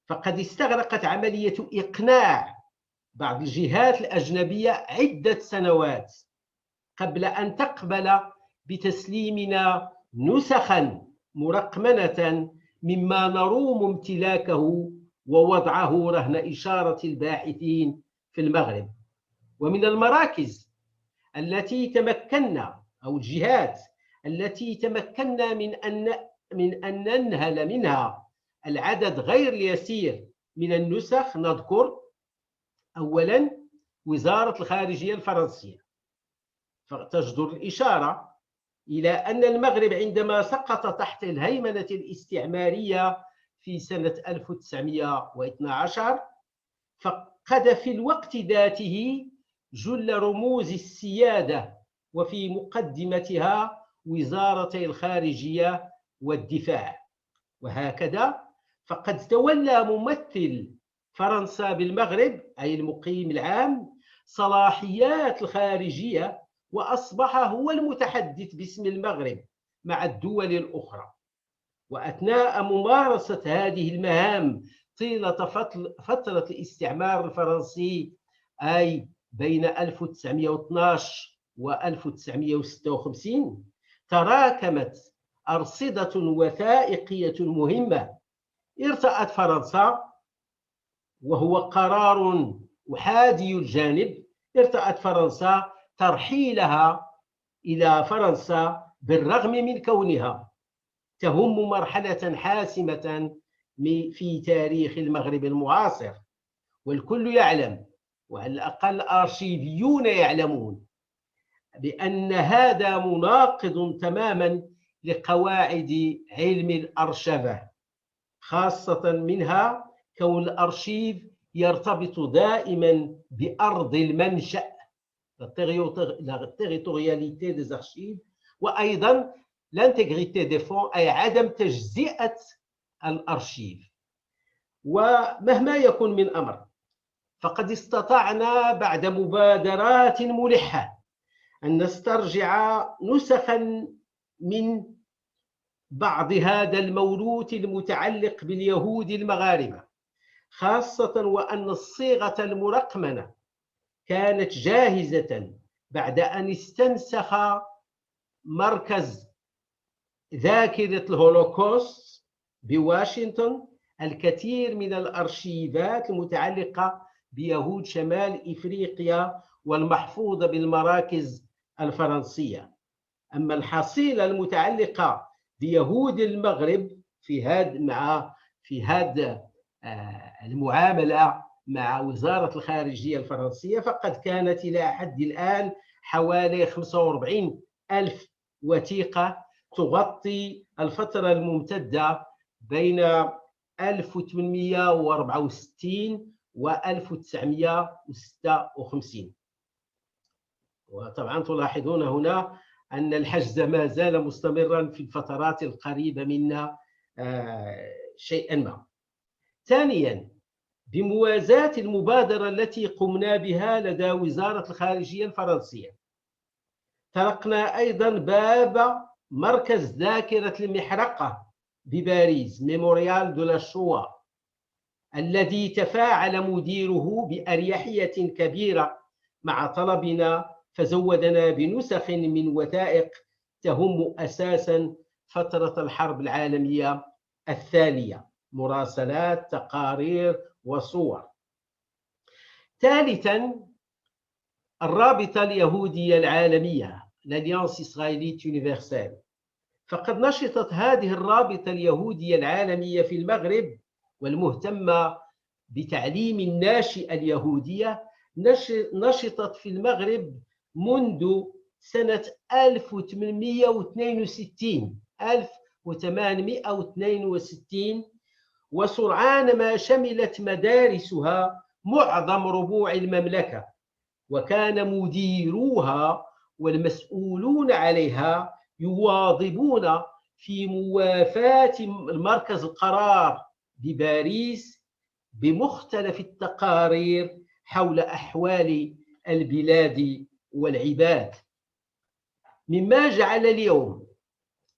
فقد استغرقت عملية إقناع بعض الجهات الأجنبية عدة سنوات قبل أن تقبل بتسليمنا نسخا مرقمنة مما نروم امتلاكه ووضعه رهن إشارة الباحثين في المغرب. ومن المراكز التي تمكنا أو الجهات التي تمكنا من أن ننهل منها العدد غير اليسير من النسخ نذكر أولا وزارة الخارجية الفرنسية. فتجدر الإشارة إلى أن المغرب عندما سقط تحت الهيمنة الاستعمارية في سنة 1912 فقد في الوقت ذاته جل رموز السيادة، وفي مقدمتها وزارتي الخارجية والدفاع. وهكذا فقد تولى ممثل فرنسا بالمغرب أي المقيم العام صلاحيات الخارجية، وأصبح هو المتحدث باسم المغرب مع الدول الأخرى. وأثناء ممارسة هذه المهام طيلة فترة الاستعمار الفرنسي أي بين 1912 و 1956 تراكمت أرصدة وثائقية مهمة ارتأت فرنسا، وهو قرار أحادي الجانب، ارتأت فرنسا ترحيلها إلى فرنسا بالرغم من كونها تهم مرحلة حاسمة في تاريخ المغرب المعاصر. والكل يعلم، وعلى الأقل الأرشيفيون يعلمون، بأن هذا مناقض تماما لقواعد علم الأرشفة، خاصة منها كون الأرشيف يرتبط دائما بأرض المنشأ la territorialité des archives، وأيضا l'intégrité des fonds أي عدم تجزئة الأرشيف. ومهما يكن من أمر فقد استطعنا بعد مبادرات ملحة أن نسترجع نسخا من بعض هذا الموروث المتعلق باليهود المغاربة، خاصة وأن الصيغة المرقمنة كانت جاهزة بعد أن استنسخ مركز ذاكرة الهولوكوست بواشنطن الكثير من الأرشيفات المتعلقة بيهود شمال إفريقيا والمحفوظة بالمراكز الفرنسية. أما الحصيلة المتعلقة بيهود المغرب في هذا المعاملة مع وزارة الخارجية الفرنسية فقد كانت إلى حد الآن حوالي 45 ألف وثيقة تغطي الفترة الممتدة بين 1864 و 1956. وطبعا تلاحظون هنا أن الحجز ما زال مستمرا في الفترات القريبة منا شيئا ما. ثانيا، بموازاة المبادرة التي قمنا بها لدى وزارة الخارجية الفرنسية، طرقنا أيضا باب مركز ذاكرة المحرقة بباريس ميموريال دو لا شوا، الذي تفاعل مديره بأريحية كبيرة مع طلبنا، فزودنا بنسخ من وثائق تهم أساسا فترة الحرب العالمية الثانية، مراسلات، تقارير وصور. ثالثا، الرابطة اليهودية العالمية l'Alliance israélite universelle، فقد نشطت هذه الرابطة اليهودية العالمية في المغرب والمهتمة بتعليم الناشئة اليهودية نشطت في المغرب منذ سنة 1862 وسرعان ما شملت مدارسها معظم ربوع المملكة، وكان مديروها والمسؤولون عليها يواظبون في موافاة المركز القرار بباريس بمختلف التقارير حول أحوال البلاد والعباد، مما جعل اليوم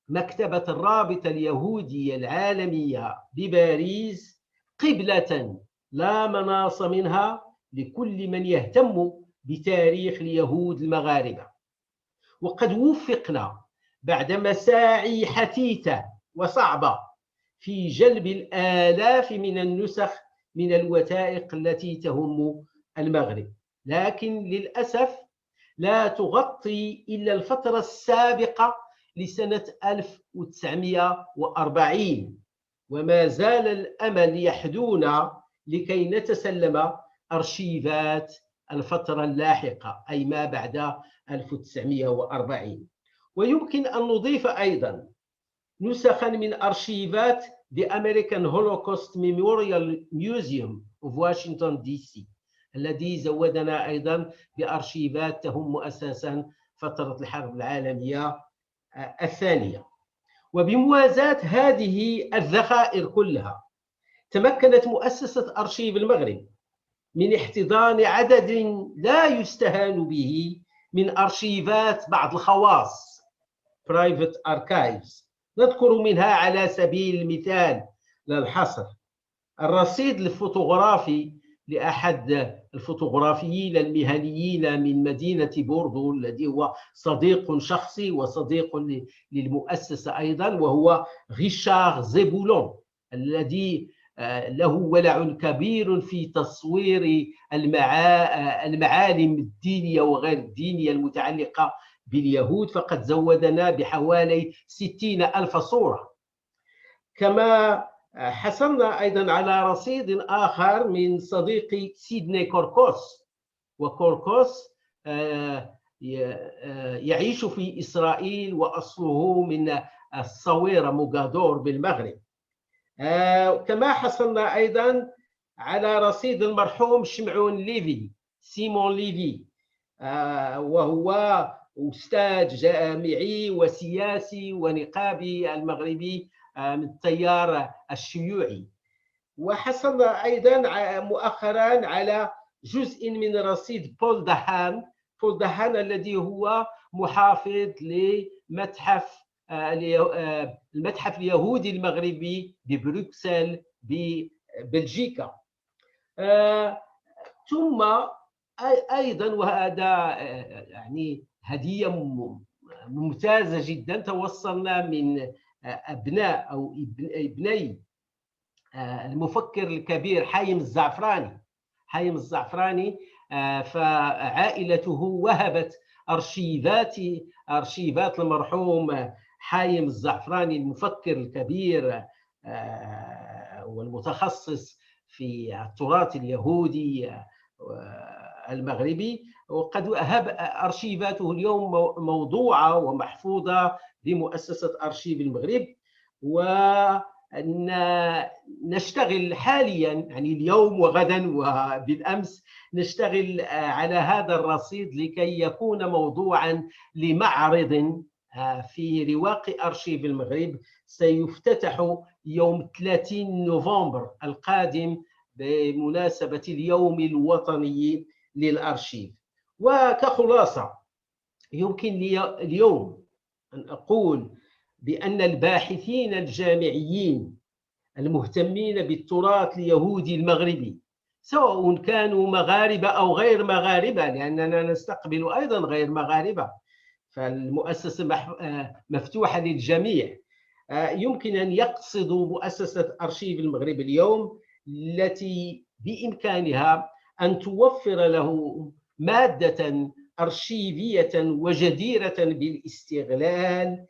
مكتبة الرابطة اليهودية العالمية بباريس قبلة لا مناص منها لكل من يهتم بتاريخ اليهود المغاربة. وقد وفقنا بعد مساعي حثيثة وصعبة في جلب الآلاف من النسخ من الوثائق التي تهم المغرب، لكن للأسف لا تغطي إلا الفترة السابقة لسنة 1940، وما زال الأمل يحدونا لكي نتسلم أرشيفات الفترة اللاحقة أي ما بعد 1940. ويمكن أن نضيف أيضا نسخا من أرشيفات The American Holocaust Memorial Museum of Washington DC، الذي زودنا أيضا بأرشيفات تهم أساسا فترة الحرب العالمية الثانية. وبموازاة هذه الذخائر كلها تمكنت مؤسسة أرشيف المغرب من احتضان عدد لا يستهان به من أرشيفات بعض الخواص Private Archives. نذكر منها على سبيل المثال للحصر الرصيد الفوتوغرافي لأحد الفوتوغرافيين المهنيين من مدينة بوردو، الذي هو صديق شخصي وصديق للمؤسسة أيضا، وهو ريشار زيبولون، الذي له ولع كبير في تصوير المعالم الدينية وغير الدينية المتعلقة باليهود، فقد زودنا بحوالي 60,000 صورة. كما حصلنا أيضا على رصيد آخر من صديقي سيدني كوركوس، وكوركوس يعيش في إسرائيل وأصله من الصويرة موغادور بالمغرب. كما حصلنا أيضا على رصيد المرحوم شمعون ليفي سيمون ليفي، وهو أستاذ جامعي وسياسي ونقابي المغربي من التيار الشيوعي. وحصلنا أيضا مؤخرا على جزء من رصيد بول دهان الذي هو محافظ لمتحف المتحف اليهودي المغربي ببروكسل ببلجيكا. ثم أيضا وهذا يعني هدية ممتازة جدا، توصلنا من أبناء أو ابني المفكر الكبير حايم الزعفراني، فعائلته وهبت أرشيفات المرحوم حايم الزعفراني المفكر الكبير والمتخصص في التراث اليهودي المغربي، وقد وهب أرشيفاته اليوم موضوعة ومحفوظة بمؤسسة أرشيف المغرب. ونشتغل حاليا يعني اليوم وغدا وبالأمس نشتغل على هذا الرصيد لكي يكون موضوعا لمعرض في رواق أرشيف المغرب سيفتتح يوم 30 نوفمبر القادم بمناسبة اليوم الوطني للأرشيف. وكخلاصة يمكن لي اليوم أن أقول بأن الباحثين الجامعيين المهتمين بالتراث اليهودي المغربي سواء كانوا مغاربة أو غير مغاربة، لأننا نستقبل أيضا غير مغاربة، فالمؤسسة مفتوحة للجميع، يمكن أن يقصدوا مؤسسة أرشيف المغرب اليوم التي بإمكانها أن توفر له مادة أرشيفية وجديرة بالاستغلال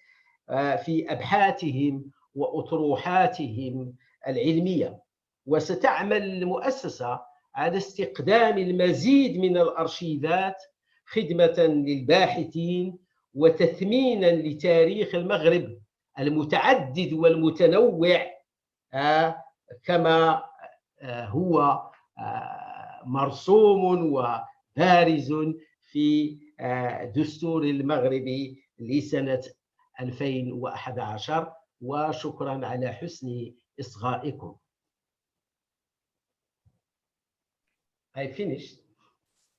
في أبحاثهم وأطروحاتهم العلمية. وستعمل المؤسسة على استخدام المزيد من الأرشيفات خدمة للباحثين وتثمينا لتاريخ المغرب المتعدد والمتنوع كما هو مرسوم وبارز في دستور المغربي لسنة 2011. وشكرا على حسن إصغائكم. I finished.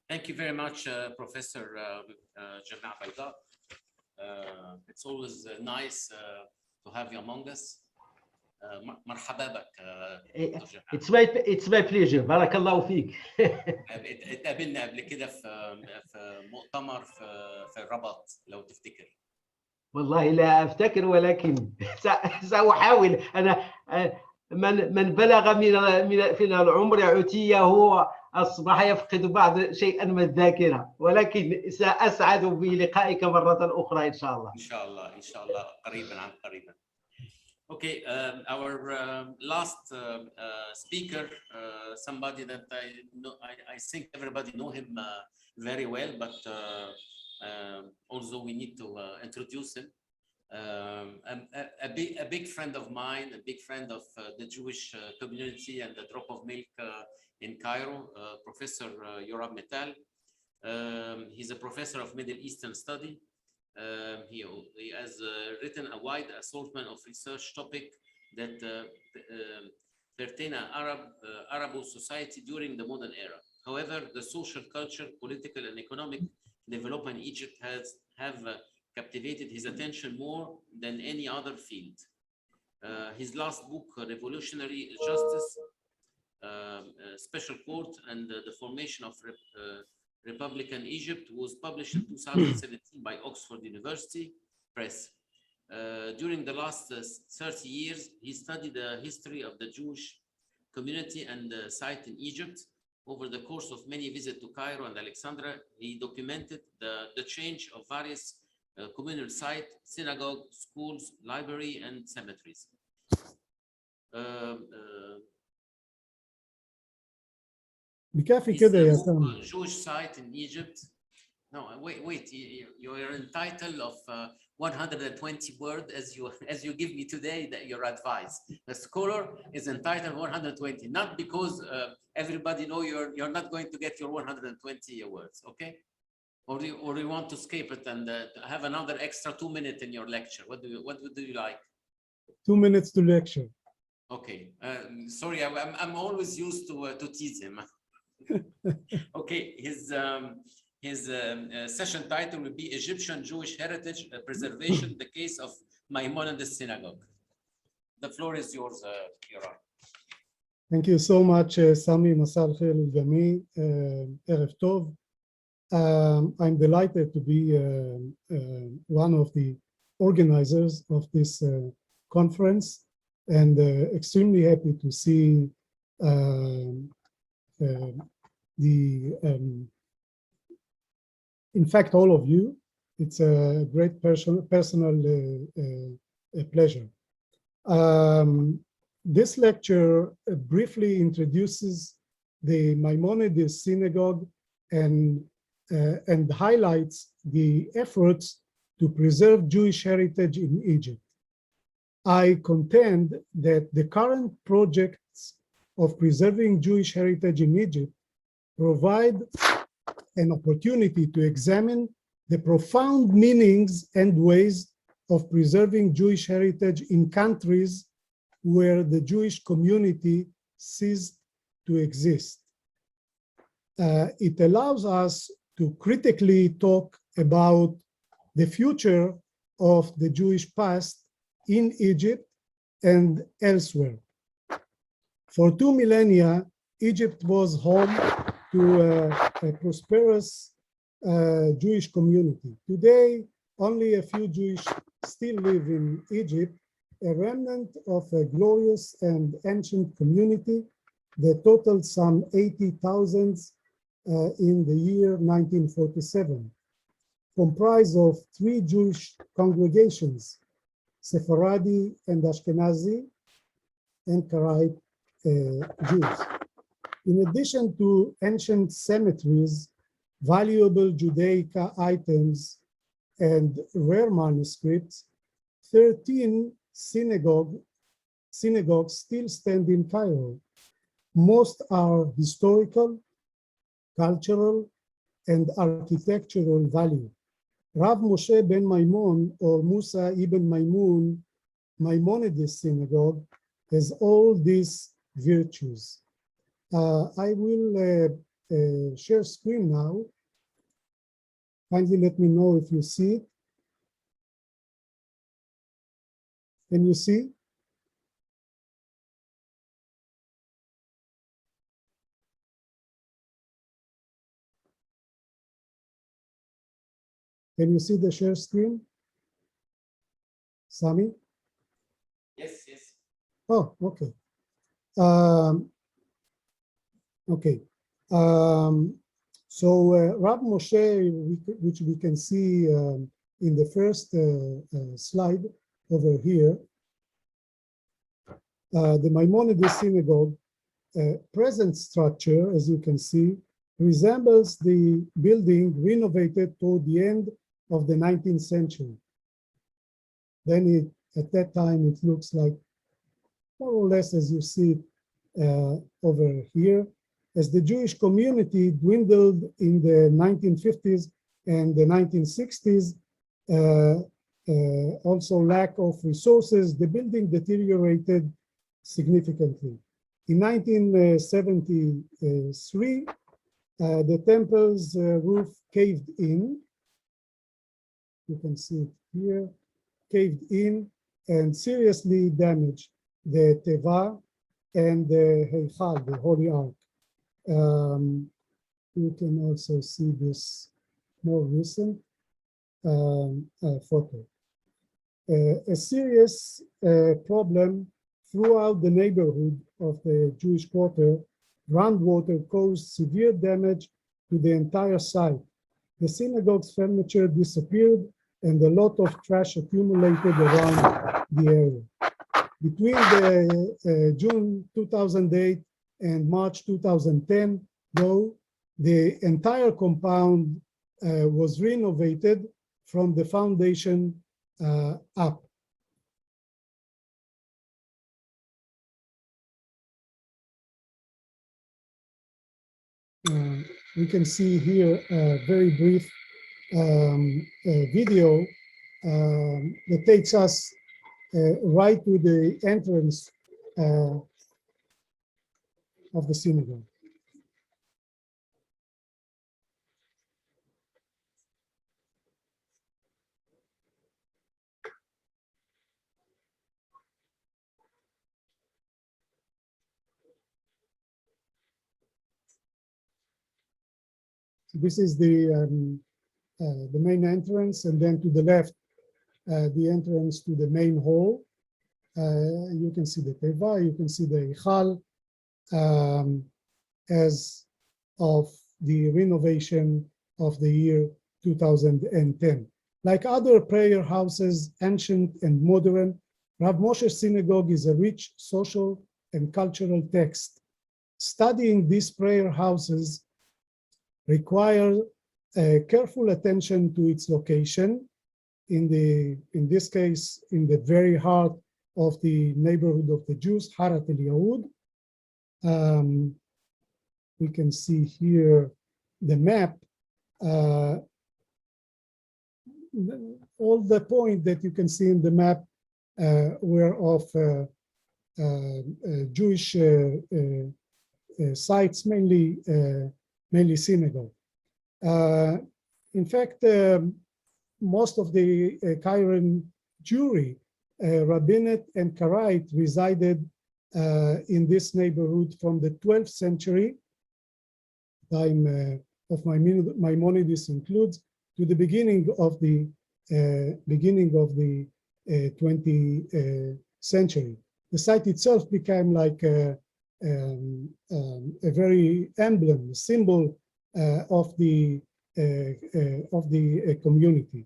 Thank you very much, Professor Jamia Bayda. It's always nice to have you among us. مرحبا بك. It's my pleasure. بارك الله فيك. اتقابلنا قبل كده في مؤتمر في الرباط لو تفتكر. والله لا أفتكر، ولكن سأحاول. أنا من بلغ من العمر عتية هو أصبح يفقد بعض شيئا من الذاكرة، ولكن سأسعد بلقائك مرة أخرى إن شاء الله. إن شاء الله قريبا عن قريبا. Okay, our last speaker, somebody that I know, I think everybody know him very well, but also we need to introduce him. A big friend of mine, a big friend of the Jewish community and the Drop of Milk in Cairo, Professor Yoram Metal. He's a professor of Middle Eastern study. He has written a wide assortment of research topics that pertain to Arab society during the modern era. However, the social, culture, political, and economic development in Egypt have captivated his attention more than any other field. His last book, Revolutionary Justice, Special Court, and the Formation of Republican Egypt, was published in 2017 by Oxford University Press. During the last 30 years, he studied the history of the Jewish community and site in Egypt. Over the course of many visits to Cairo and Alexandria, he documented the change of various communal sites, synagogue, schools, library, and cemeteries. بكافي كده يا سامي. Jewish site in Egypt. No, wait. You are entitled of 120 words as you give me today that your advice. The scholar is entitled 120, not because everybody know you're not going to get your 120 words, okay? Or you want to skip it and have another extra 2 minutes in your lecture? What do you like? 2 minutes to lecture. Okay. Sorry, I'm always used to tease him. Okay, his session title will be Egyptian Jewish Heritage Preservation: The Case of Maimonides Synagogue. The floor is yours, Your Honor. Thank you so much, Sami. Masal Khair al-Jami. Erev Tov. I'm delighted to be one of the organizers of this conference, and extremely happy to see in fact, all of you. It's a great personal pleasure. This lecture briefly introduces the Maimonides Synagogue and highlights the efforts to preserve Jewish heritage in Egypt. I contend that the current projects of preserving Jewish heritage in Egypt provide an opportunity to examine the profound meanings and ways of preserving Jewish heritage in countries where the Jewish community ceased to exist. It allows us to critically talk about the future of the Jewish past in Egypt and elsewhere. For 2 millennia, Egypt was home to a prosperous Jewish community. Today, only a few Jewish still live in Egypt, a remnant of a glorious and ancient community that totaled some 80,000 in the year 1947, comprised of 3 Jewish congregations, Sephardi and Ashkenazi, and Karaite Jews. In addition to ancient cemeteries, valuable Judaic items, and rare manuscripts, 13 synagogues still stand in Cairo. Most are historical, cultural, and architectural value. Rav Moshe ben Maimon, or Musa ibn Maimun, Maimonides Synagogue, has all these virtues. I will share screen now. Kindly let me know if you see it. Can you see? Can you see the share screen? Sami? Yes, yes. Oh, okay. Okay. So Rav Moshe, which we can see in the first slide over here, the Maimonides Synagogue present structure, as you can see, resembles the building renovated toward the end of the 19th century. Then at that time, it looks like more or less as you see it over here. As the Jewish community dwindled in the 1950s and the 1960s, also lack of resources, the building deteriorated significantly. In 1973, the temple's roof caved in. You can see it here, caved in and seriously damaged the Teva and the Heichal, the Holy Ark. You can also see this more recent photo. A serious problem throughout the neighborhood of the Jewish quarter. Groundwater caused severe damage to the entire site. The synagogue's furniture disappeared and a lot of trash accumulated around the area. Between the June 2008 and March 2010, though, the entire compound was renovated from the foundation up. We can see here a very brief video that takes us right to the entrance of the synagogue. So this is the main entrance, and then to the left, the entrance to the main hall. You can see the teva, you can see the Eichal, as of the renovation of the year 2010. Like other prayer houses, ancient and modern, Rav Moshe's synagogue is a rich social and cultural text. Studying these prayer houses requires careful attention to its location, in this case, in the very heart of the neighborhood of the Jews, Harat El Yahud. We can see here the map. All the points that you can see in the map were of Jewish sites, mainly synagogue. In fact, most of the Cairan Jewry, rabbinate and Karaite, resided in this neighborhood from the 12th century, time of Maimonides includes, to the beginning of the 20th century. The site itself became like a very emblem, symbol of the community.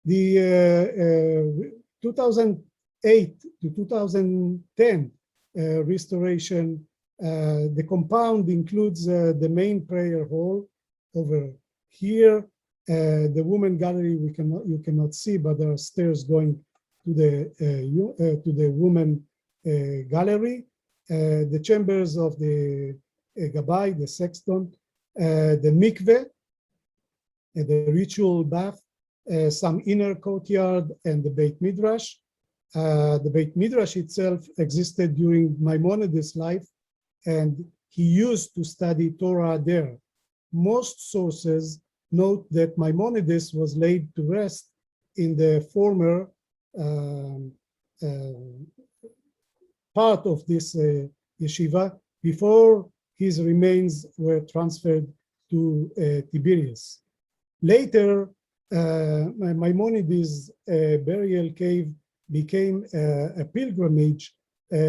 The 2008 to 2010 restoration, the compound includes the main prayer hall over here, the women gallery you cannot see, but there are stairs going to the women gallery, the chambers of the Gabbai, the sexton, the mikveh, the ritual bath, some inner courtyard, and the Beit Midrash. The Beit Midrash itself existed during Maimonides' life, and he used to study Torah there. Most sources note that Maimonides was laid to rest in the former part of this yeshiva before his remains were transferred to Tiberias. Later, Maimonides' burial cave became a pilgrimage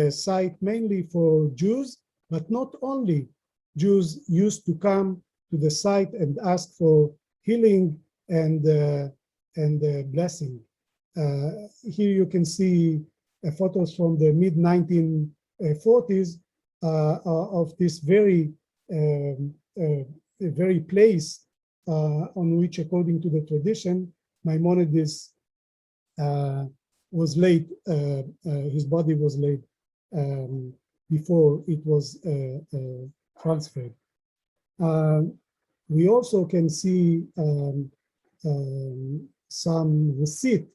site mainly for Jews, but not only. Jews used to come to the site and ask for healing and blessing. Here you can see photos from the mid-1940s of this very place on which, according to the tradition, Maimonides was laid. His body was laid before it was transferred. We also can see some receipt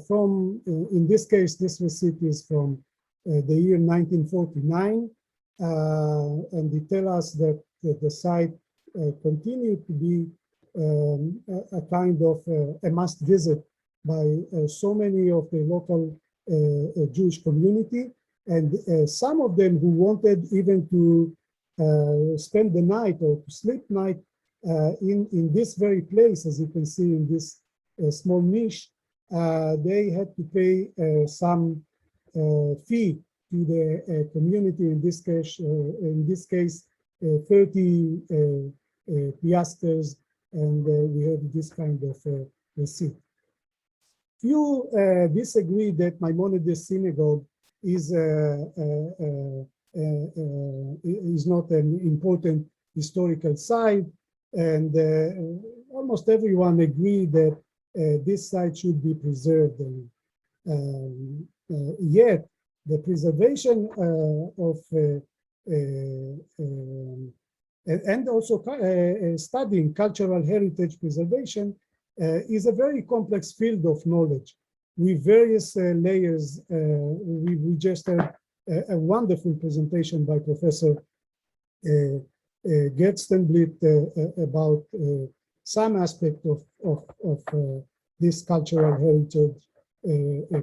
from, in this case, this receipt is from the year 1949, and they tell us that the site continued to be a kind of a must visit by so many of the local Jewish community, and some of them who wanted even to spend the night or to sleep night in this very place, as you can see in this small niche. They had to pay some fee to the community. In this case, 30 piasters, and we have this kind of receipt. Few disagree that Maimonides synagogue is not an important historical site, and almost everyone agree that this site should be preserved. Yet the preservation of and also studying cultural heritage preservation is a very complex field of knowledge with various layers. We just heard a wonderful presentation by Professor Gerstenblit about some aspect of this cultural heritage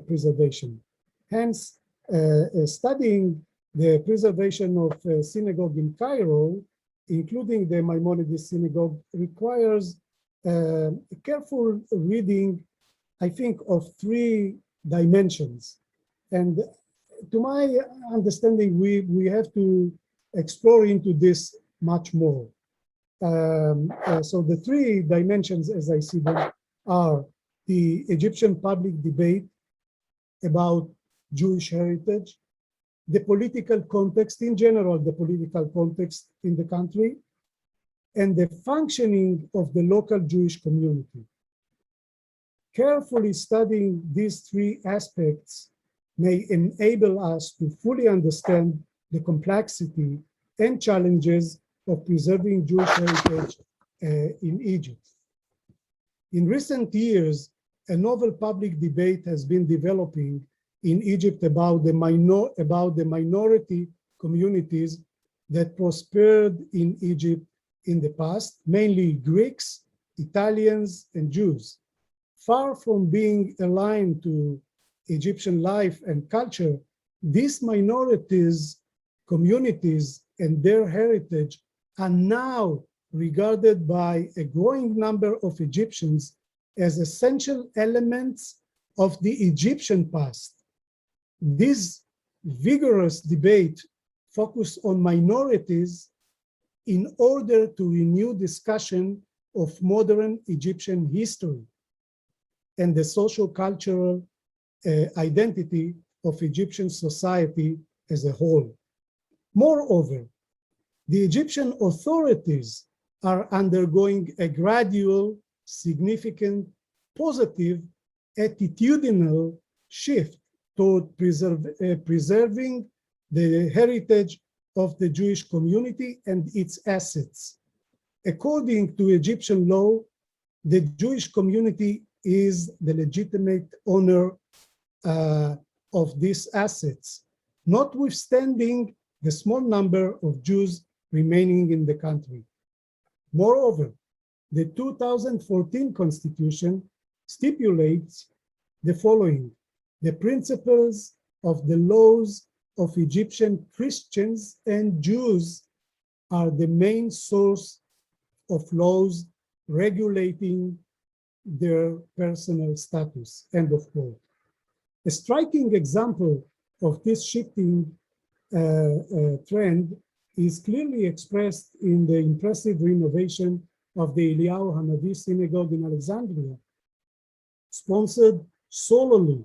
preservation. Hence, studying the preservation of synagogue in Cairo, including the Maimonides synagogue, requires careful reading, I think, of 3 dimensions. And to my understanding, we have to explore into this much more. So the 3 dimensions, as I see them, are the Egyptian public debate about Jewish heritage, the political context in general, the political context in the country, and the functioning of the local Jewish community. Carefully studying these 3 aspects may enable us to fully understand the complexity and challenges of preserving Jewish heritage in Egypt. In recent years, a novel public debate has been developing in Egypt about the minority communities that prospered in Egypt in the past, mainly Greeks, Italians, and Jews. Far from being aligned to Egyptian life and culture, these minorities, communities, and their heritage are now regarded by a growing number of Egyptians as essential elements of the Egyptian past. This vigorous debate focused on minorities in order to renew discussion of modern Egyptian history and the socio-cultural identity of Egyptian society as a whole. Moreover, the Egyptian authorities are undergoing a gradual, significant, positive, attitudinal shift toward preserving the heritage of the Jewish community and its assets. According to Egyptian law, the Jewish community is the legitimate owner of these assets, notwithstanding the small number of Jews remaining in the country. Moreover, the 2014 Constitution stipulates the following: the principles of the laws of Egyptian Christians and Jews are the main source of laws regulating their personal status, end of quote. A striking example of this shifting trend is clearly expressed in the impressive renovation of the Eliyahu Hanavi Synagogue in Alexandria, sponsored solely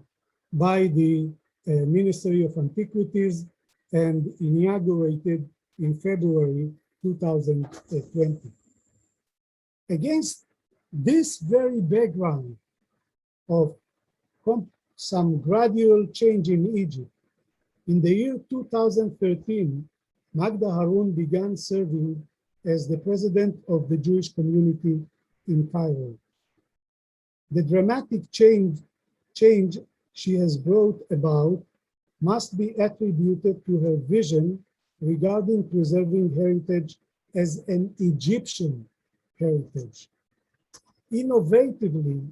by the Ministry of Antiquities and inaugurated in February 2020. Against this very background of some gradual change in Egypt, in the year 2013, Magda Harun began serving as the president of the Jewish community in Cairo. The dramatic change she has brought about must be attributed to her vision regarding preserving heritage as an Egyptian heritage. Innovatively,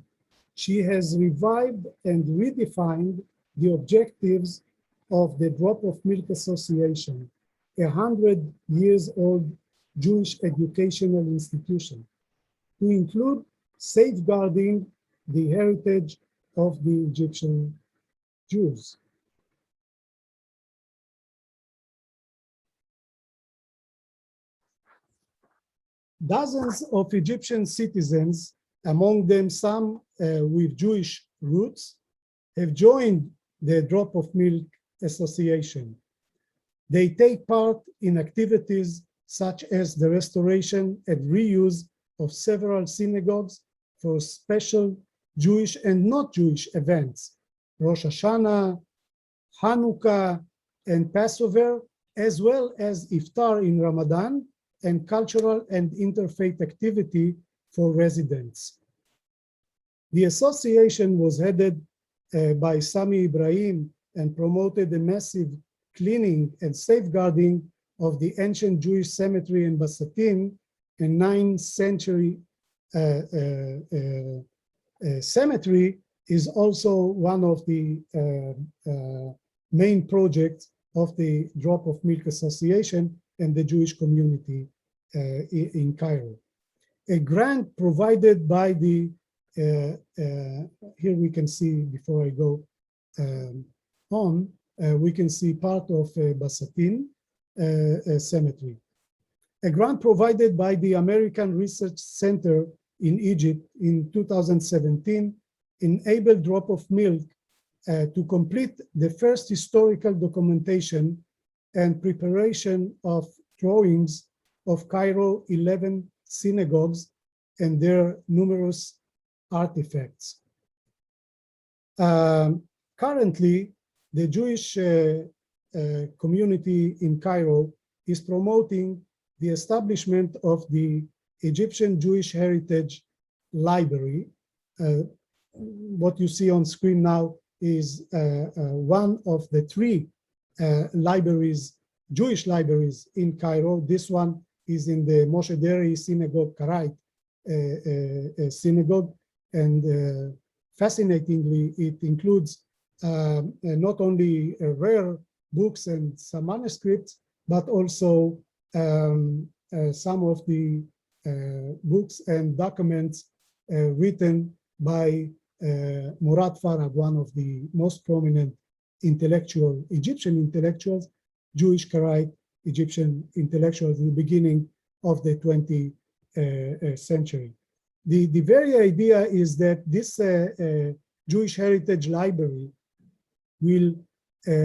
she has revived and redefined the objectives of the Drop of Milk Association, a 100-year-old Jewish educational institution, to include safeguarding the heritage of the Egyptian Jews. Dozens of Egyptian citizens, among them some with Jewish roots, have joined the Drop of Milk Association. They take part in activities such as the restoration and reuse of several synagogues for special Jewish and not Jewish events, Rosh Hashanah, Hanukkah, and Passover, as well as Iftar in Ramadan, and cultural and interfaith activity for residents. The association was headed by Sami Ibrahim and promoted a massive cleaning and safeguarding of the ancient Jewish cemetery in Basatin, a 9th century cemetery, is also one of the main projects of the Drop of Milk Association and the Jewish community in Cairo. A grant provided by the, here we can see, before I go on, we can see part of Basatin cemetery. A grant provided by the American Research Center in Egypt in 2017 enabled Drop of Milk to complete the first historical documentation and preparation of drawings of Cairo 11 synagogues and their numerous artifacts. Currently, the Jewish community in Cairo is promoting the establishment of the Egyptian Jewish Heritage Library. What you see on screen now is one of the 3 libraries, Jewish libraries in Cairo. This one is in the Moshe Deri Synagogue, Karaite Synagogue, and fascinatingly, it includes not only rare books and some manuscripts, but also some of the books and documents written by Murad Farag, one of the most prominent Egyptian intellectuals, Jewish Karaite Egyptian intellectuals in the beginning of the 20th century. The very idea is that this Jewish Heritage Library will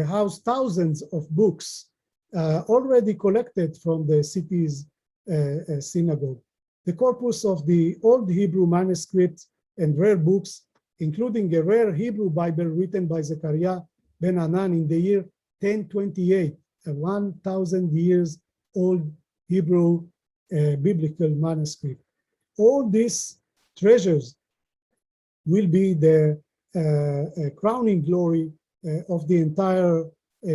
house thousands of books already collected from the city's synagogue. The corpus of the Old Hebrew manuscripts and rare books, including a rare Hebrew Bible written by Zechariah ben Hanan in the year 1028, a 1,000 years old Hebrew biblical manuscript. All these treasures will be the crowning glory of the entire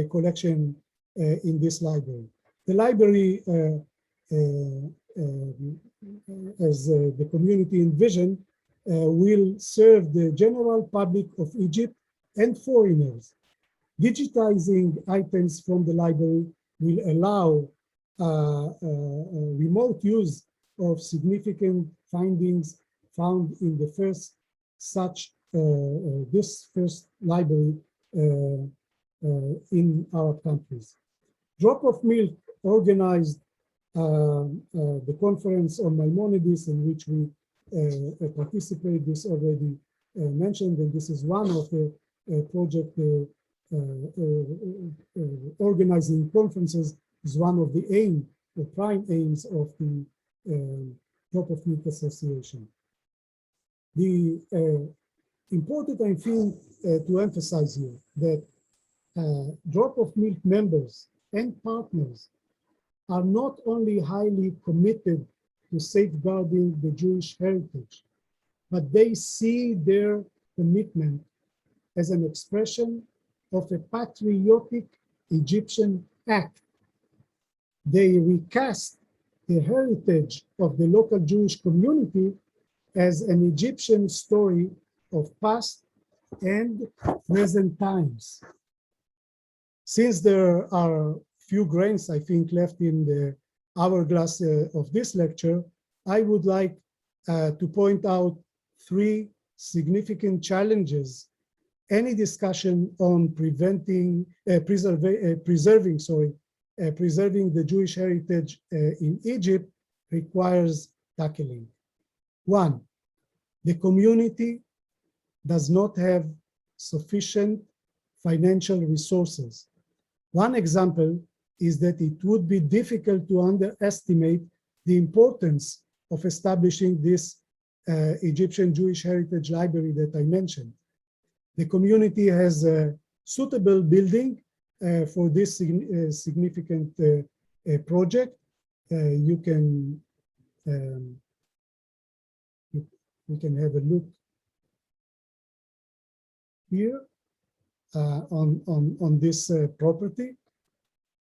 collection in this library. The library, as the community envisioned, will serve the general public of Egypt and foreigners. Digitizing items from the library will allow remote use of significant findings found in the first such this first library in our countries. Drop of Milk organized the conference on Maimonides, in which we participate. This already mentioned, and this is one of the project organizing conferences is one of the prime aims of the Drop of Milk Association. The important, I think, to emphasize here that Drop of Milk members and partners are not only highly committed to safeguarding the Jewish heritage, but they see their commitment as an expression of a patriotic Egyptian act. They recast the heritage of the local Jewish community as an Egyptian story of past and present times. Since there are few grains, I think, left in the hourglass of this lecture, I would like to point out 3 significant challenges any discussion on preserving the Jewish heritage in Egypt requires tackling. 1, the community does not have sufficient financial resources. One example is that it would be difficult to underestimate the importance of establishing this Egyptian Jewish Heritage Library that I mentioned. The community has a suitable building for this significant project. We can have a look here on this property.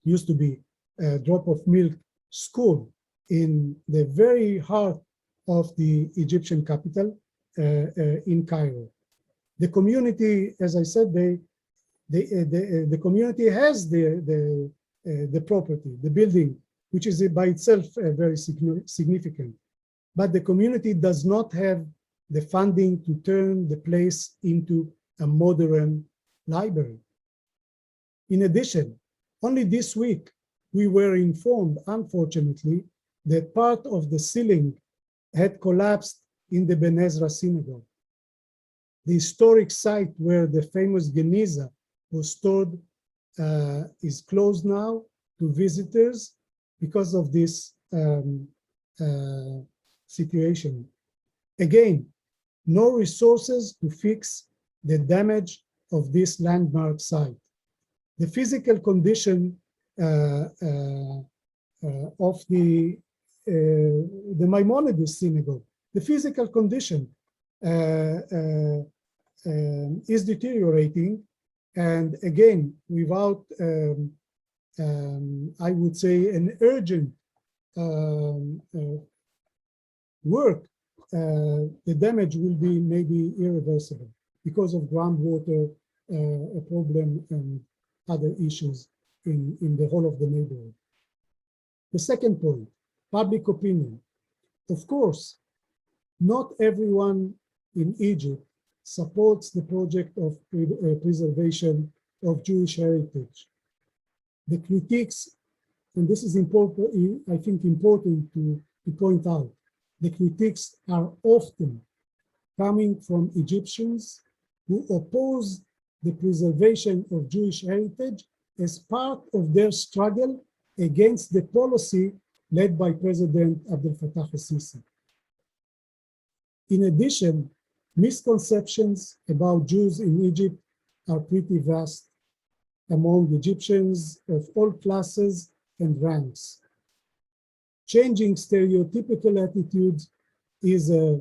used to be a drop of milk school in the very heart of the Egyptian capital in Cairo. The community, as I said, the community has the property, the building, which is by itself very significant. But the community does not have the funding to turn the place into a modern library. In addition, only this week, we were informed, unfortunately, that part of the ceiling had collapsed in the Ben Ezra synagogue. The historic site where the famous Geniza was stored is closed now to visitors because of this situation. Again, no resources to fix the damage of this landmark site. The physical condition of the Maimonides synagogue, the physical condition is deteriorating, and again, without I would say an urgent work, the damage will be maybe irreversible because of groundwater problem and other issues in the whole of the neighborhood. The second point, public opinion. Of course, not everyone in Egypt supports the project of preservation of Jewish heritage. The critiques, and this is important, I think important to point out, the critiques are often coming from Egyptians who oppose the preservation of Jewish heritage as part of their struggle against the policy led by President Abdel Fattah al-Sisi. In addition, misconceptions about Jews in Egypt are pretty vast among Egyptians of all classes and ranks. Changing stereotypical attitudes is a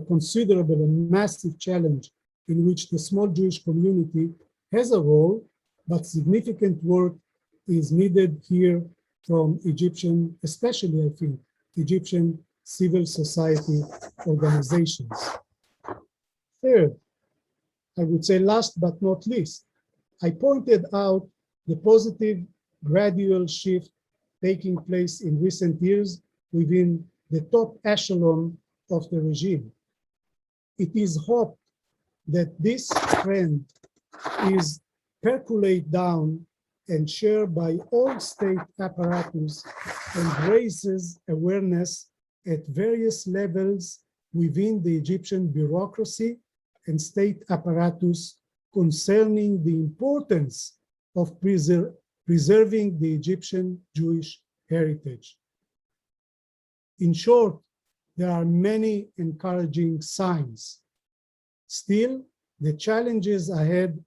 considerable and massive challenge in which the small Jewish community has a role, but significant work is needed here from Egyptian, especially I think, Egyptian civil society organizations. Third, I would say last but not least, I pointed out the positive gradual shift taking place in recent years within the top echelon of the regime. It is hoped that this trend is percolate down and shared by all state apparatus and raises awareness at various levels within the Egyptian bureaucracy and state apparatus concerning the importance of preserving the Egyptian Jewish heritage. In short, there are many encouraging signs. Still, the challenges ahead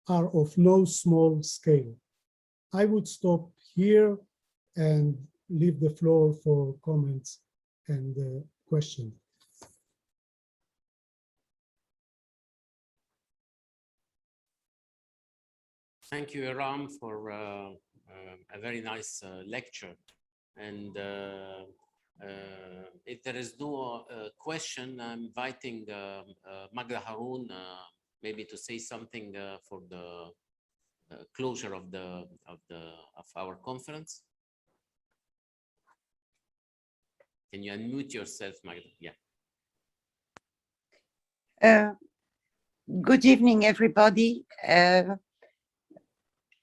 are of no small scale. I would stop here and leave the floor for comments and questions. Thank you, Iram, for a very nice lecture. And if there is no question, I'm inviting Magda Haroun maybe to say something for the closure of our conference. Can you unmute yourself, Magda? Yeah. Good evening, everybody.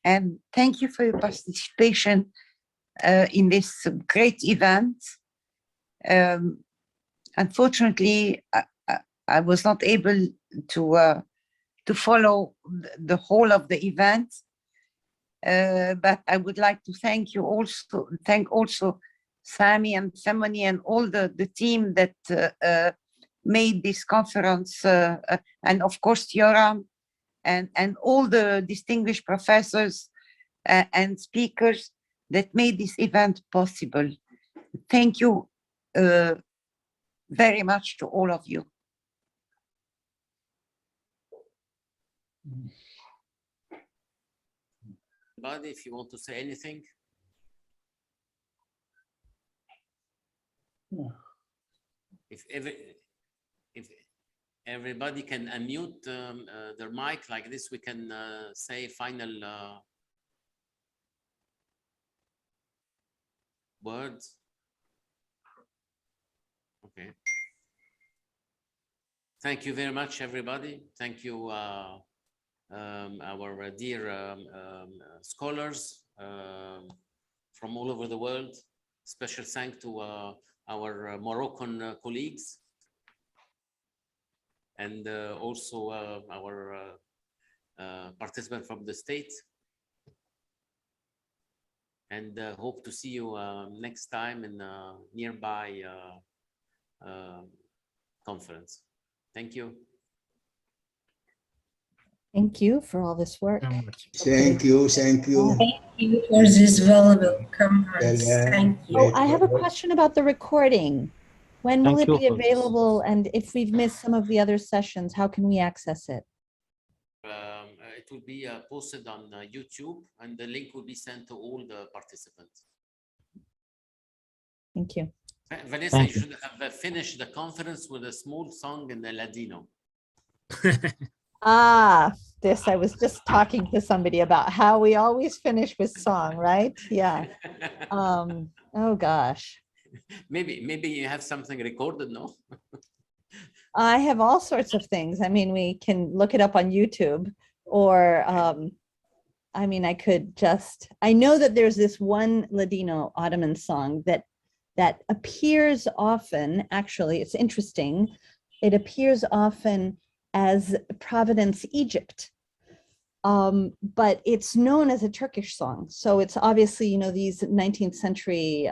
And thank you for your participation in this great event. Unfortunately, I was not able to follow the whole of the event, but I would like to thank also Sami and Semoni and all the team that made this conference, and of course Yoram and all the distinguished professors and speakers that made this event possible. Thank you very much to all of you. everybody, if you want to say anything. If everybody can unmute their mic like this, we can say final words. Okay. Thank you very much, everybody. Thank you, our dear scholars from all over the world. Special thanks to our Moroccan colleagues, and also our participant from the States. And hope to see you next time in a nearby conference. Thank you. Thank you for all this work. Thank you. Thank you. Thank you for this valuable conference. Thank you. Oh, I have a question about the recording. When will Thank it you be for this. available? And if we've missed some of the other sessions, how can we access it? It will be posted on YouTube, and the link will be sent to all the participants. Thank you. Vanessa, Thank you should have finished the conference with a small song in the Ladino. Ah, this, I was just talking to somebody about how we always finish with song, right? Yeah. Oh gosh. Maybe you have something recorded, no? I have all sorts of things. I mean, we can look it up on YouTube, or I mean, I could just, I know that there's this one Ladino Ottoman song that appears often. Actually, it's interesting. It appears often as Providence, Egypt. But it's known as a Turkish song. So it's obviously, you know, these 19th century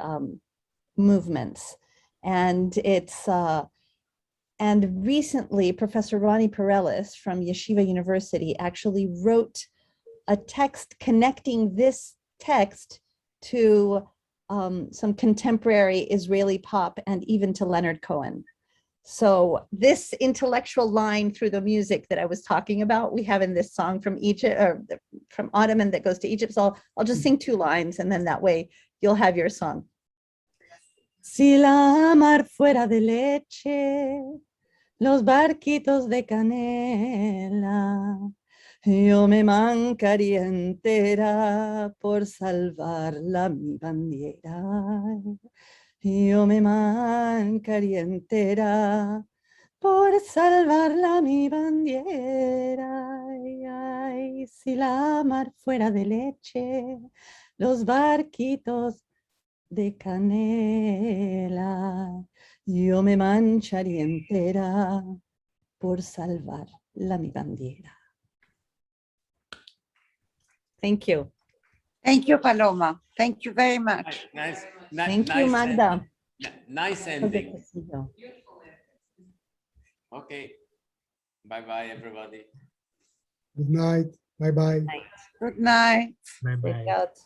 movements. And it's, and recently, Professor Ronnie Parelis from Yeshiva University actually wrote a text connecting this text to some contemporary Israeli pop and even to Leonard Cohen. So this intellectual line through the music that I was talking about, we have in this song from Egypt, or from Ottoman that goes to Egypt. So I'll just sing 2 lines, and then that way you'll have your song. Si la mar fuera de leche, los barquitos de canela, yo me mancaría entera por salvarla mi bandera. Yo me mancaría entera por salvarla mi bandera. Ay, ay, si la mar fuera de leche, los barquitos de canela, yo me mancharía entera por salvarla mi bandera. Thank you. Thank you, Paloma. Thank you very much. Thank you, Magda. Nice So good ending. to see you. Okay. Bye-bye, everybody. Good night. Bye-bye. Good night. Bye-bye. Take out.